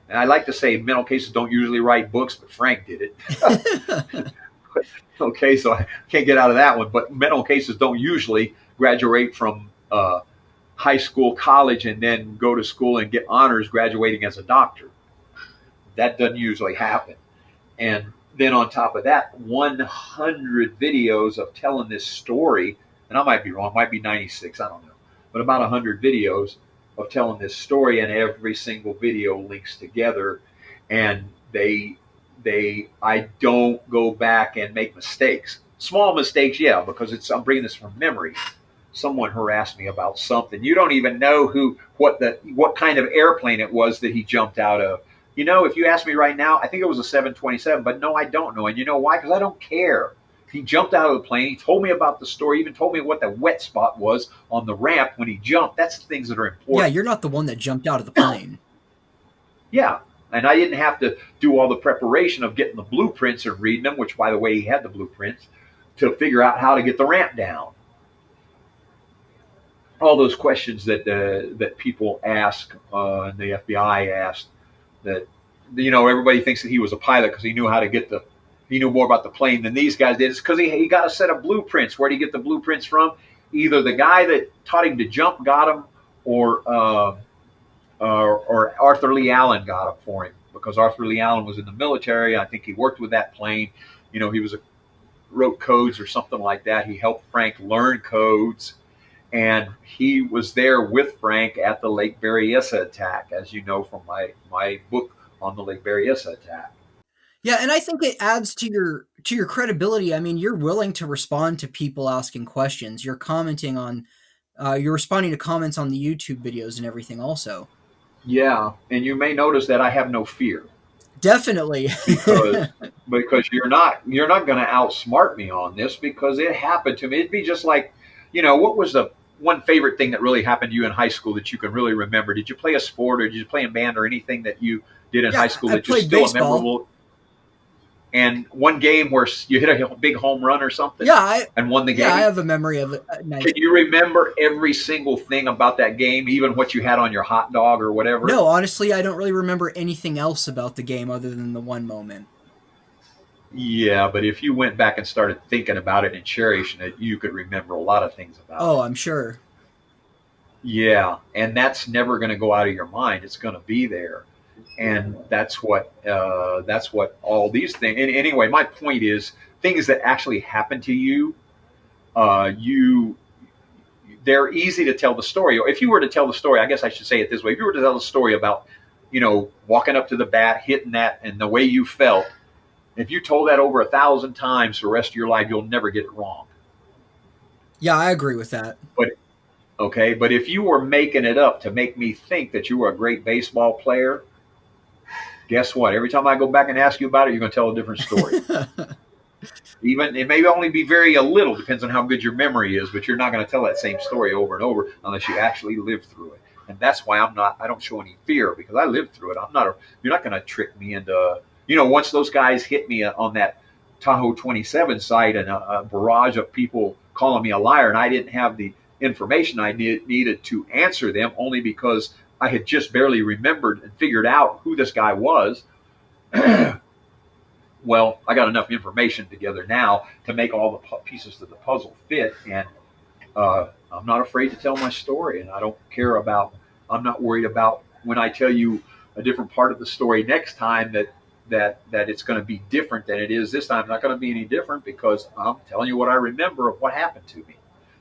and I like to say mental cases don't usually write books, but Frank did it. Okay, so I can't get out of that one. But mental cases don't usually graduate from high school, college, and then go to school and get honors graduating as a doctor. That doesn't usually happen. And then on top of that, 100 videos of telling this story, and I might be wrong, it might be 96, I don't know, but about 100 videos. of telling this story, and every single video links together, and I don't go back and make mistakes. Small mistakes, yeah, because I'm bringing this from memory. Someone harassed me about something. You don't even know what kind of airplane it was that he jumped out of. If you ask me right now, I think it was a 727, but no, I don't know. And you know why? Because I don't care. He jumped out of the plane. He told me about the story, even told me what the wet spot was on the ramp when he jumped. That's the things that are important. Yeah, you're not the one that jumped out of the plane. Yeah. And I didn't have to do all the preparation of getting the blueprints and reading them, which, by the way, he had the blueprints, to figure out how to get the ramp down. All those questions that people ask, and the FBI asked, that everybody thinks that he was a pilot because he knew how to he knew more about the plane than these guys did. It's because he got a set of blueprints. Where did he get the blueprints from? Either the guy that taught him to jump got them, or Arthur Lee Allen got them for him, because Arthur Lee Allen was in the military. I think he worked with that plane. He wrote codes or something like that. He helped Frank learn codes. And he was there with Frank at the Lake Berryessa attack, as you know from my book on the Lake Berryessa attack. Yeah, and I think it adds to your credibility. I mean, you're willing to respond to people asking questions. You're commenting on, you're responding to comments on the YouTube videos and everything also. Yeah, and you may notice that I have no fear. Definitely. because you're not going to outsmart me on this, because it happened to me. It'd be just like, what was the one favorite thing that really happened to you in high school that you can really remember? Did you play a sport, or did you play in band, or anything that you did in high school that just still baseball. memorable? And one game where you hit a big home run or something, and won the game. Yeah, I have a memory of it. Nice. Can you remember every single thing about that game, even what you had on your hot dog or whatever? No, honestly, I don't really remember anything else about the game other than the one moment. Yeah, but if you went back and started thinking about it and cherishing it, you could remember a lot of things about it. Oh, I'm sure. Yeah, and that's never going to go out of your mind. It's going to be there. And that's what all these things. And anyway, my point is, things that actually happen to you, they're easy to tell the story. If you were to tell the story, I guess I should say it this way: if you were to tell the story about, walking up to the bat, hitting that, and the way you felt, if you told that over 1,000 times for the rest of your life, you'll never get it wrong. Yeah, I agree with that. But if you were making it up to make me think that you were a great baseball player, guess what? Every time I go back and ask you about it, you're going to tell a different story. Even it may only be a little, depends on how good your memory is, but you're not going to tell that same story over and over unless you actually lived through it. And that's why I don't show any fear, because I lived through it. You're not going to trick me into, once those guys hit me on that Tahoe 27 site, and a barrage of people calling me a liar, and I didn't have the information I needed to answer them, only because I had just barely remembered and figured out who this guy was. Well, I got enough information together now to make all the pieces of the puzzle fit, and I'm not afraid to tell my story, and I'm not worried about when I tell you a different part of the story next time that it's going to be different than it is this time. It's not going to be any different, because I'm telling you what I remember of what happened to me.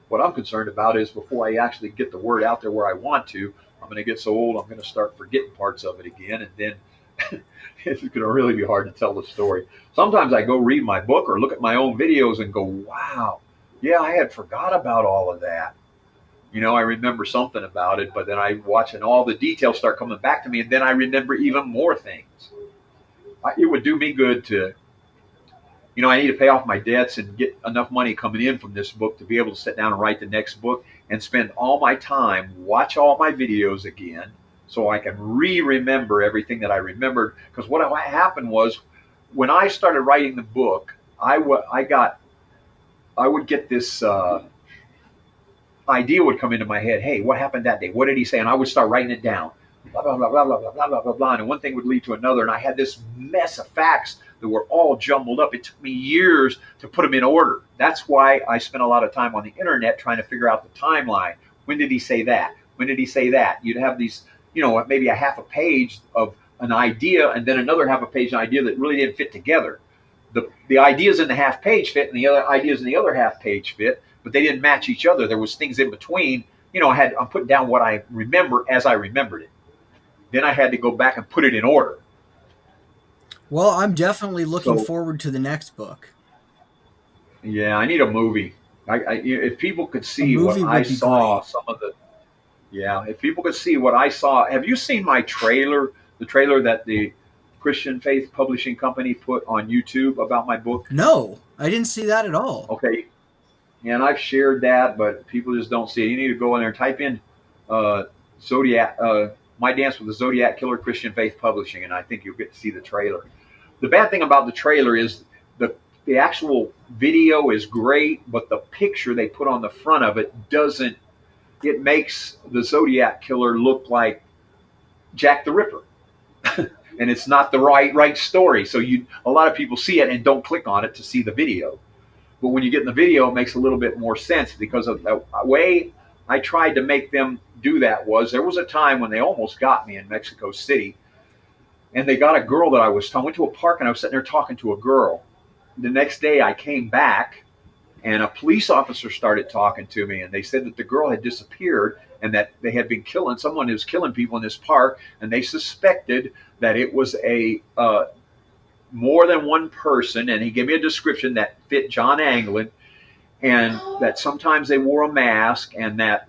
What I'm concerned about is, before I actually get the word out there where I want to, I'm going to get so old I'm going to start forgetting parts of it again, and then it's going to really be hard to tell the story. Sometimes I go read my book or look at my own videos and go, wow, yeah, I had forgot about all of that. I remember something about it, but then I watch and all the details start coming back to me, and then I remember even more things. It would do me good to, I need to pay off my debts and get enough money coming in from this book to be able to sit down and write the next book and spend all my time, watch all my videos again, so I can remember everything that I remembered. Because what happened was, when I started writing the book, I would get this idea would come into my head. Hey, what happened that day? What did he say? And I would start writing it down. Blah, blah, blah, blah, blah, blah, blah, blah, blah, blah. And one thing would lead to another. And I had this mess of facts that were all jumbled up. It took me years to put them in order. That's why I spent a lot of time on the internet trying to figure out the timeline. When did he say that? When did he say that? You'd have these, maybe a half a page of an idea, and then another half a page idea that really didn't fit together. The ideas in the half page fit, and the other ideas in the other half page fit, but they didn't match each other. There was things in between I'm putting down what I remember as I remembered it. Then I had to go back and put it in order. Well, I'm definitely looking So forward to the next book. yeah, I need a movie. If people could A see what movie I would be saw, great. some of the yeah, if people could see what I saw, have you seen my trailer? The trailer that the Christian Faith Publishing Company put on YouTube about my book. No, I didn't see that at all. Okay, and I've shared that, but people just don't see it. You need to go in there and type in uh, Zodiac, My Dance with the Zodiac Killer, Christian Faith Publishing, and I think you'll get to see the trailer. The bad thing about the trailer is the actual video is great, but the picture they put on the front of it doesn't. It makes the Zodiac Killer look like Jack the Ripper, and it's not the right story. So a lot of people see it and don't click on it to see the video. But when you get in the video, it makes a little bit more sense because of the way I tried to make them do that. There was a time when they almost got me in Mexico City, and they got a girl that I went to a park and I was sitting there talking to a girl. The next day I came back and a police officer started talking to me, and they said that the girl had disappeared and that they had been someone who was killing people in this park, and they suspected that it was a more than one person, and he gave me a description that fit John Anglin, and that sometimes they wore a mask, and that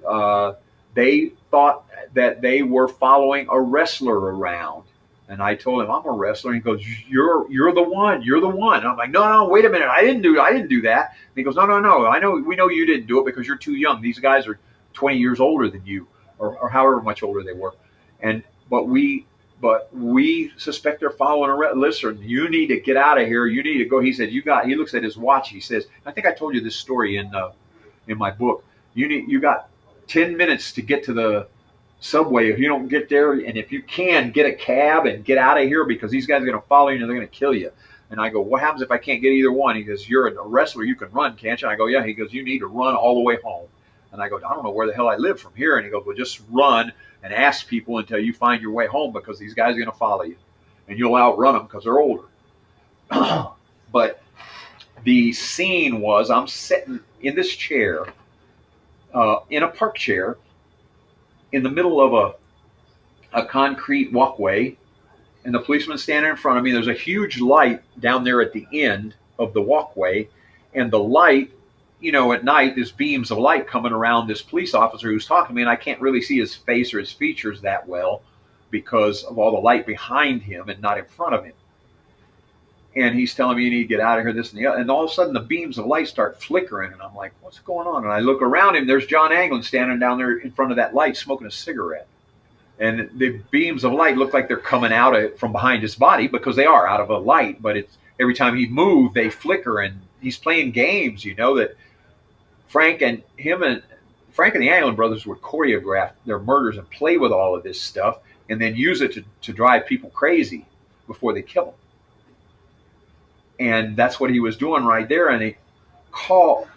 they thought that they were following a wrestler around. And I told him, I'm a wrestler. And he goes, you're the one. You're the one. And I'm like, no, wait a minute. I didn't do that. And he goes, no. We know you didn't do it because you're too young. These guys are 20 years older than you, or however much older they were. But we suspect they're following a wrestler. Listen, you need to get out of here. You need to go. He said, he looks at his watch. He says, I think I told you this story in my book. You got 10 minutes to get to the subway. If you don't get there, and if you can, get a cab and get out of here because these guys are going to follow you and they're going to kill you. And I go, what happens if I can't get either one? He goes, you're a wrestler. You can run, can't you? And I go, yeah. He goes, you need to run all the way home. And I go, I don't know where the hell I live from here. And he goes, well, just run and ask people until you find your way home because these guys are going to follow you. And you'll outrun them because they're older. But the scene was I'm sitting in this chair, in a park chair, in the middle of a concrete walkway, and the policeman's standing in front of me. There's a huge light down there at the end of the walkway, and the light, at night, there's beams of light coming around this police officer who's talking to me, and I can't really see his face or his features that well because of all the light behind him and not in front of him. And he's telling me, you need to get out of here, this and the other. And all of a sudden, the beams of light start flickering, and I'm like, what's going on? And I look around him. There's John Anglin standing down there in front of that light smoking a cigarette. And the beams of light look like they're coming out from behind his body because they are out of a light. But it's every time he moves, they flicker, and he's playing games, that Frank and the Anglin brothers would choreograph their murders and play with all of this stuff and then use it to drive people crazy before they kill them. And that's what he was doing right there. And he called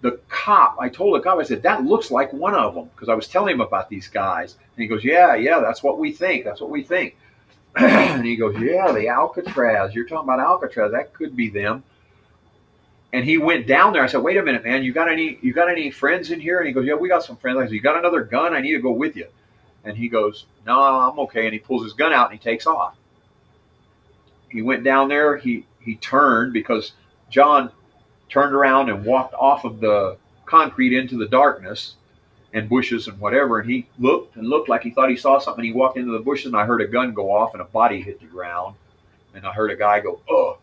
the cop. I told the cop, I said, that looks like one of them, because I was telling him about these guys. And he goes, yeah, that's what we think. And he goes, yeah, the Alcatraz. You're talking about Alcatraz. That could be them. And he went down there. I said, wait a minute, man. You got any friends in here? And he goes, yeah, we got some friends. I said, you got another gun? I need to go with you. And he goes, no, I'm okay. And he pulls his gun out and he takes off. He went down there. He turned because John turned around and walked off of the concrete into the darkness and bushes and whatever. And he looked like he thought he saw something. He walked into the bushes, and I heard a gun go off and a body hit the ground. And I heard a guy go, oh.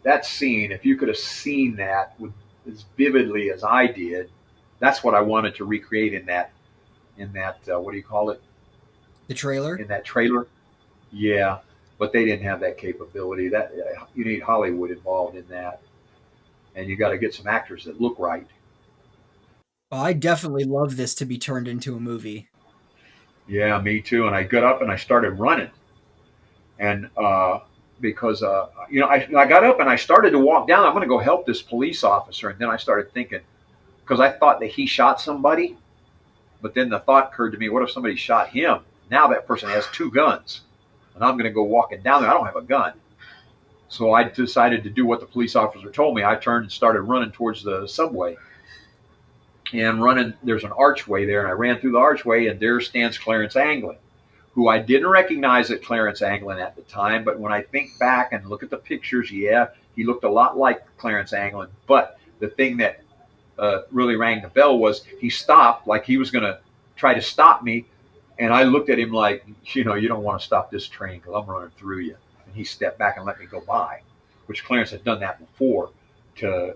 That scene, if you could have seen that as vividly as I did, that's what I wanted to recreate in that what do you call it? The trailer? In that trailer. Yeah. But they didn't have that capability. That you need Hollywood involved in that, and you got to get some actors that look right. Well, I definitely love this to be turned into a movie. Yeah, me too. And I got up and I started running, and because I got up and I started to walk down. I'm going to go help this police officer, and then I started thinking, because I thought that he shot somebody, but then the thought occurred to me, what if somebody shot him? Now that person has two guns. And I'm going to go walking down there. I don't have a gun. So I decided to do what the police officer told me. I turned and started running towards the subway. and running. There's an archway there, and I ran through the archway, and there stands Clarence Anglin, who I didn't recognize at Clarence Anglin at the time. But when I think back and look at the pictures, yeah, he looked a lot like Clarence Anglin. But the thing that really rang the bell was he stopped like he was going to try to stop me. And I looked at him like, you don't want to stop this train because I'm running through you. And he stepped back and let me go by, which Clarence had done that before to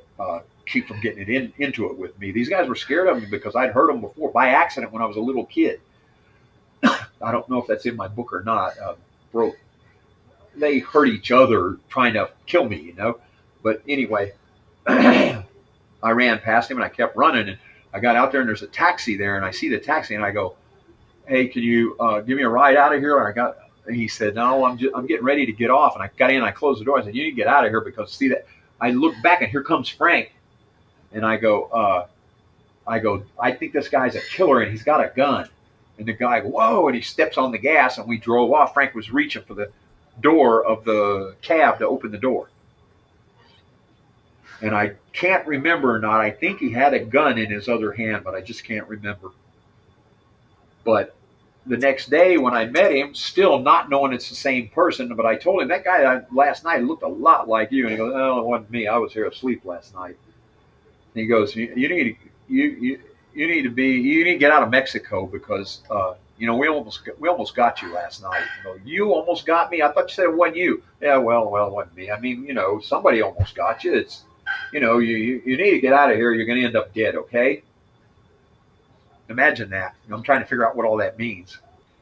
keep from getting into it with me. These guys were scared of me because I'd hurt them before by accident when I was a little kid. I don't know if that's in my book or not. They hurt each other trying to kill me, But anyway, I ran past him and I kept running, and I got out there and there's a taxi there, and I see the taxi and I go, "Hey, can you give me a ride out of here?" And he said, "No, I'm getting ready to get off." And I got in, I closed the door. I said, "You need to get out of here because see that." I look back and here comes Frank, and I go, "I think this guy's a killer and he's got a gun." And the guy, whoa, and he steps on the gas and we drove off. Frank was reaching for the door of the cab to open the door. And I can't remember or not. I think he had a gun in his other hand, but I just can't remember. But the next day when I met him, still not knowing it's the same person, but I told him, "That guy last night looked a lot like you." And he goes, "Oh, it wasn't me. I was here asleep last night." And he goes, "You need to get out of Mexico because we almost got you last night." "You almost got me? I thought you said it wasn't you." "Yeah, well, it wasn't me. I mean, somebody almost got you. It's, you need to get out of here. You're going to end up dead, okay?" Imagine that. I'm trying to figure out what all that means.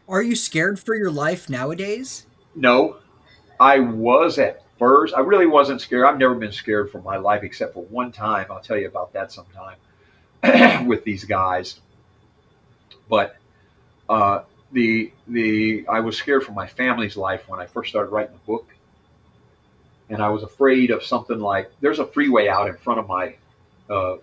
Are you scared for your life nowadays? No, I was at first. I really wasn't scared. I've never been scared for my life except for one time. I'll tell you about that sometime with these guys. But I was scared for my family's life when I first started writing the book. And I was afraid of something like, there's a freeway out in front of my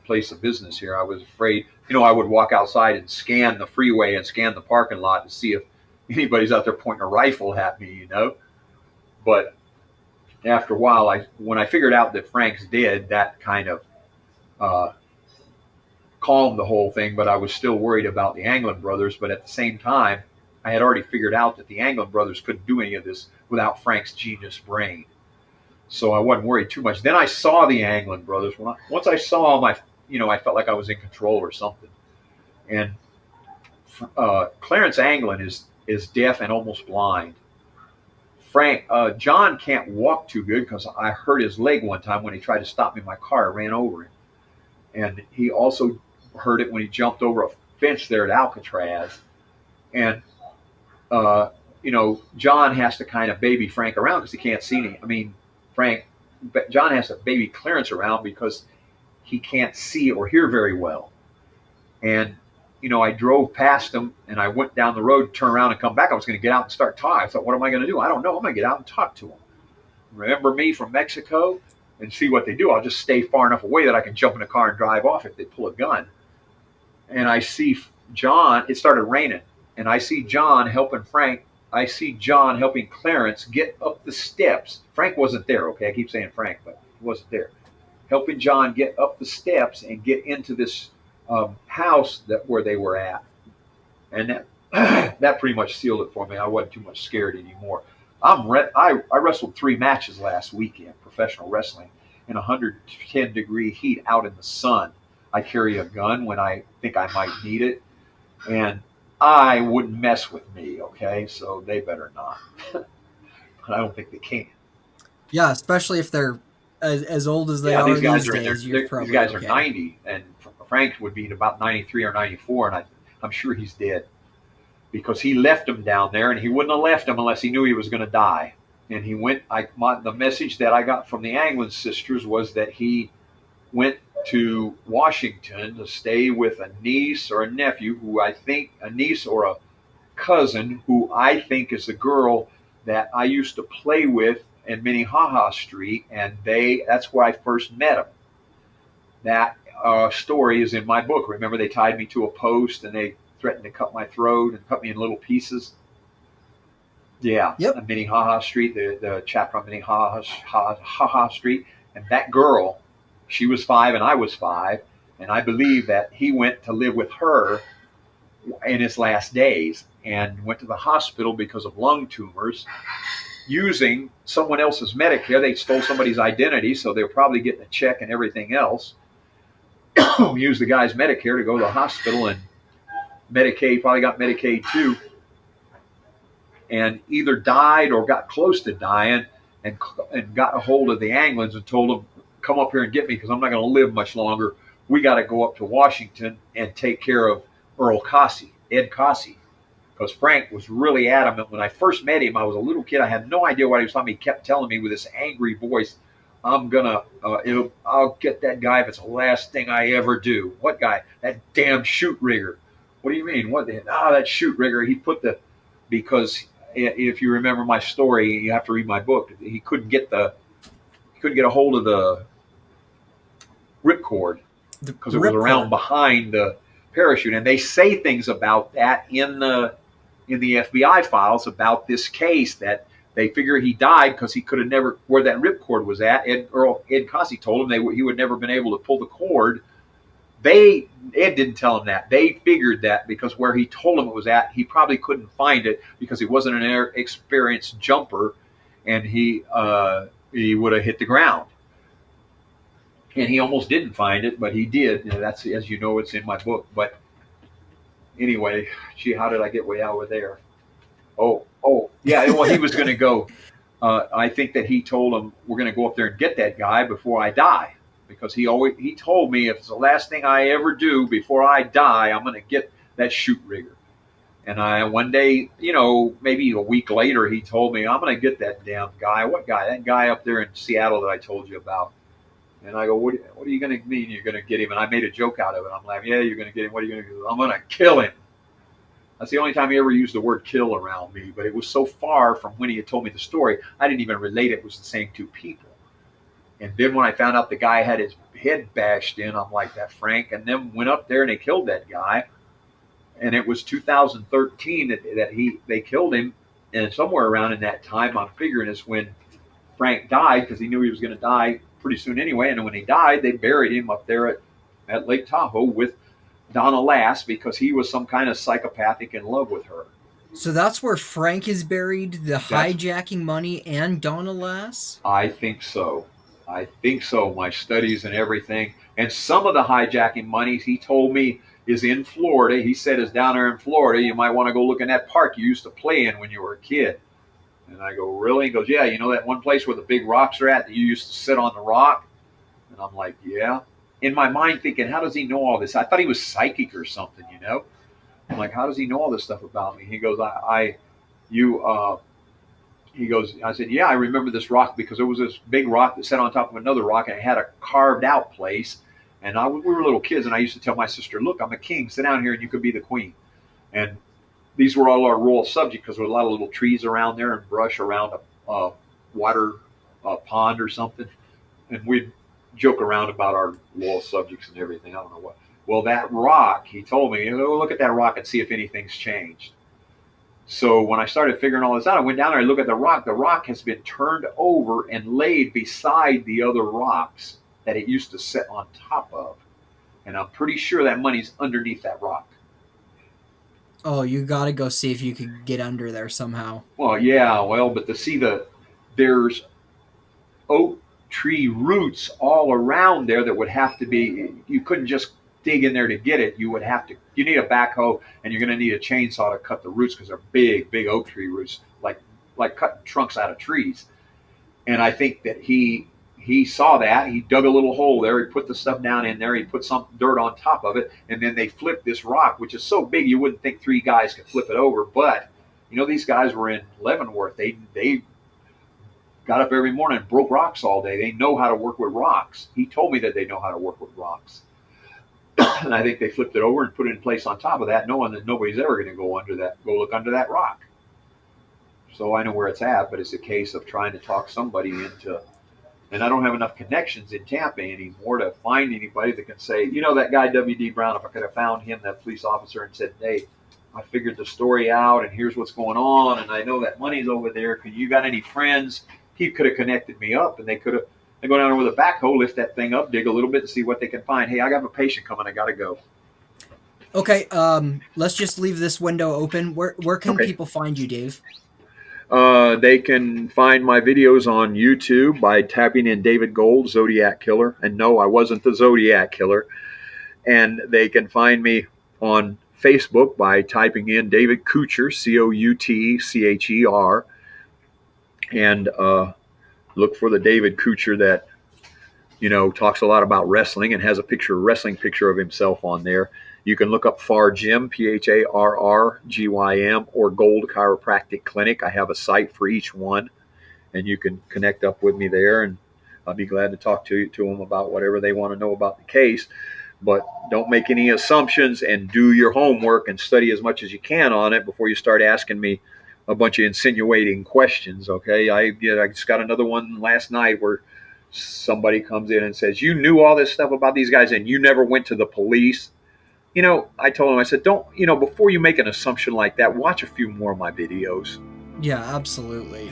place of business here. I was afraid, I would walk outside and scan the freeway and scan the parking lot to see if anybody's out there pointing a rifle at me, But after a while, when I figured out that Frank's dead, that kind of calmed the whole thing. But I was still worried about the Anglin brothers. But at the same time, I had already figured out that the Anglin brothers couldn't do any of this without Frank's genius brain. So I wasn't worried too much. Then I saw the Anglin brothers. Once I saw them, I felt like I was in control or something. And Clarence Anglin is deaf and almost blind. John can't walk too good because I hurt his leg one time when he tried to stop me in my car. I ran over him. And he also hurt it when he jumped over a fence there at Alcatraz. And, John has to kind of baby Frank around because he can't see any. I mean, John has to baby Clarence around because he can't see or hear very well. And, I drove past him and I went down the road, turn around and come back. I was going to get out and start talking. I thought, what am I going to do? I don't know. I'm going to get out and talk to him. Remember me from Mexico? And see what they do. I'll just stay far enough away that I can jump in a car and drive off if they pull a gun. And I see John, it started raining, and I see John helping Frank. I see John helping Clarence get up the steps. Frank wasn't there, okay? I keep saying Frank, but he wasn't there. Helping John get up the steps and get into this house where they were at. And that pretty much sealed it for me. I wasn't too much scared anymore. I wrestled 3 matches last weekend, professional wrestling, in 110-degree heat out in the sun. I carry a gun when I think I might need it, and I wouldn't mess with me, okay? So they better not. But I don't think they can. Yeah, especially if they're as old as they are these days. These guys are 90, and Frank would be about 93 or 94, and I'm sure he's dead. Because he left him down there, and he wouldn't have left him unless he knew he was going to die. And he went. The message that I got from the Anglin sisters was that he went to Washington to stay with a niece or a nephew, a niece or a cousin, who I think is a girl that I used to play with in Minnehaha Street, and that's where I first met him. That story is in my book. Remember, they tied me to a post, and they threatened to cut my throat and cut me in little pieces. Yeah, yep. Minnehaha Street, the chapter on Minnehaha Street. And that girl, she was 5 and I was 5. And I believe that he went to live with her in his last days and went to the hospital because of lung tumors using someone else's Medicare. They stole somebody's identity, so they're probably getting a check and everything else. Use the guy's Medicare to go to the hospital, and Medicaid, probably got Medicaid too, and either died or got close to dying, and got a hold of the Anglins and told them, come up here and get me because I'm not going to live much longer. We got to go up to Washington and take care of Ed Cossey, because Frank was really adamant. When I first met him, I was a little kid. I had no idea what he was telling me. He kept telling me with this angry voice, I'll get that guy if it's the last thing I ever do. What guy? That damn shoot rigger. What do you mean? That shoot rigger. Because if you remember my story, you have to read my book. He couldn't get a hold of the ripcord because it was around behind the parachute. And they say things about that in the FBI files about this case, that they figure he died because he could have never, where that ripcord was at. Ed Cossey told him he would never been able to pull the cord. Ed didn't tell him that. They figured that because where he told him it was at, he probably couldn't find it because he wasn't an experienced jumper, and he would have hit the ground. And he almost didn't find it, but he did. That's, as you know, it's in my book. But anyway, gee, how did I get way over there? Yeah. Well, he was going to go. I think that he told him, we're going to go up there and get that guy before I die. Because he told me, if it's the last thing I ever do before I die, I'm going to get that shoot rigger. And one day, maybe a week later, he told me, I'm going to get that damn guy. What guy? That guy up there in Seattle that I told you about. And I go, what are you going to mean you're going to get him? And I made a joke out of it. I'm like, yeah, you're going to get him. What are you going to do? I'm going to kill him. That's the only time he ever used the word kill around me. But it was so far from when he had told me the story, I didn't even relate it was the same two people. And then when I found out the guy had his head bashed in, I'm like, that Frank. And then went up there and they killed that guy. And it was 2013 that they killed him. And somewhere around in that time, I'm figuring, is when Frank died, because he knew he was going to die pretty soon anyway. And then when he died, they buried him up there at Lake Tahoe with Donna Lass, because he was some kind of psychopathic in love with her. So that's where Frank is buried, the hijacking money and Donna Lass? I think so. My studies and everything. And some of the hijacking money, he told me, is in Florida. He said is down there in Florida. You might want to go look in that park you used to play in when you were a kid. And I go, really? He goes, yeah, that one place where the big rocks are at that you used to sit on the rock? And I'm like, yeah. In my mind thinking, how does he know all this? I thought he was psychic or something, I'm like, how does he know all this stuff about me? He goes, he goes, I said, yeah, I remember this rock because there was this big rock that sat on top of another rock, and it had a carved out place. And we were little kids, and I used to tell my sister, look, I'm a king. Sit down here and you could be the queen. And these were all our royal subjects because there were a lot of little trees around there and brush around a water pond or something. And we'd joke around about our royal subjects and everything. I don't know what. Well, that rock, he told me, look at that rock and see if anything's changed. So when I started figuring all this out, I went down there and looked at the rock. The rock has been turned over and laid beside the other rocks that it used to sit on top of. And I'm pretty sure that money's underneath that rock. Oh, you got to go see if you could get under there somehow. Well, yeah, but there's oak tree roots all around there that would have to be, you couldn't just dig in there to get it. You need a backhoe, and you're going to need a chainsaw to cut the roots because they're big, big oak tree roots, like cutting trunks out of trees. And I think that he saw that. He dug a little hole there. He put the stuff down in there. He put some dirt on top of it, and then they flipped this rock, which is so big you wouldn't think three guys could flip it over. But these guys were in Leavenworth. They got up every morning and broke rocks all day. They know how to work with rocks. He told me that they know how to work with rocks. And I think they flipped it over and put it in place on top of that, knowing that nobody's ever going to go look under that rock. So I know where it's at, but it's a case of trying to talk somebody into, and I don't have enough connections in Tampa anymore to find anybody that can say, that guy W.D. Brown, if I could have found him, that police officer, and said, hey, I figured the story out, and here's what's going on, and I know that money's over there. You got any friends? He could have connected me up, and they could have, They go down there with a backhoe, lift that thing up, dig a little bit, and see what they can find. Hey, I got a patient coming. I got to go. Okay, let's just leave this window open. Where can people find you, Dave? They can find my videos on YouTube by typing in David Gold, Zodiac Killer. And no, I wasn't the Zodiac Killer. And they can find me on Facebook by typing in David Coutcher, Coutcher. And look for the David Coutcher that, talks a lot about wrestling and has a wrestling picture of himself on there. You can look up Pharr Gym, Pharrgym, or Gold Chiropractic Clinic. I have a site for each one, and you can connect up with me there, and I'll be glad to talk to them about whatever they want to know about the case. But don't make any assumptions, and do your homework and study as much as you can on it before you start asking me a bunch of insinuating questions, okay? I just got another one last night where somebody comes in and says, you knew all this stuff about these guys and you never went to the police. I told him, I said, don't, before you make an assumption like that, watch a few more of my videos. Yeah, absolutely.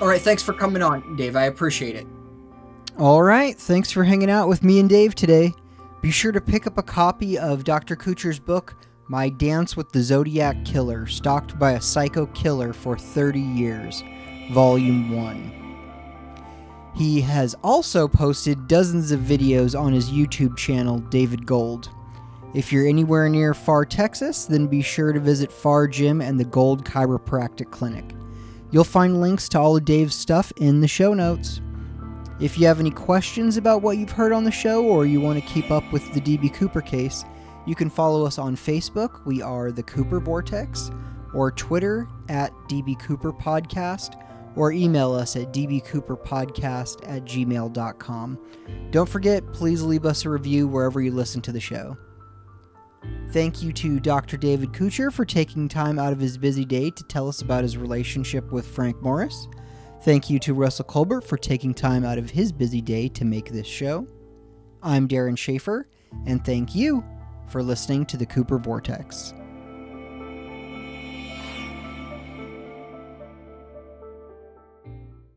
All right, thanks for coming on, Dave. I appreciate it. All right, thanks for hanging out with me and Dave today. Be sure to pick up a copy of Dr. Coutcher's book, My Dance with the Zodiac Killer, Stalked by a Psycho Killer for 30 Years, Volume 1. He has also posted dozens of videos on his YouTube channel, David Gold. If you're anywhere near Pharr, Texas, then be sure to visit Pharr Gym and the Gold Chiropractic Clinic. You'll find links to all of Dave's stuff in the show notes. If you have any questions about what you've heard on the show, or you want to keep up with the DB Cooper case, you can follow us on Facebook. We are the Cooper Vortex, or Twitter at DB Cooper Podcast, or email us at dbcooperpodcast@gmail.com. Don't forget, please leave us a review wherever you listen to the show. Thank you to Dr. David Coutcher for taking time out of his busy day to tell us about his relationship with Frank Morris. Thank you to Russell Colbert for taking time out of his busy day to make this show. I'm Darren Schaefer, and thank you for listening to the Cooper Vortex.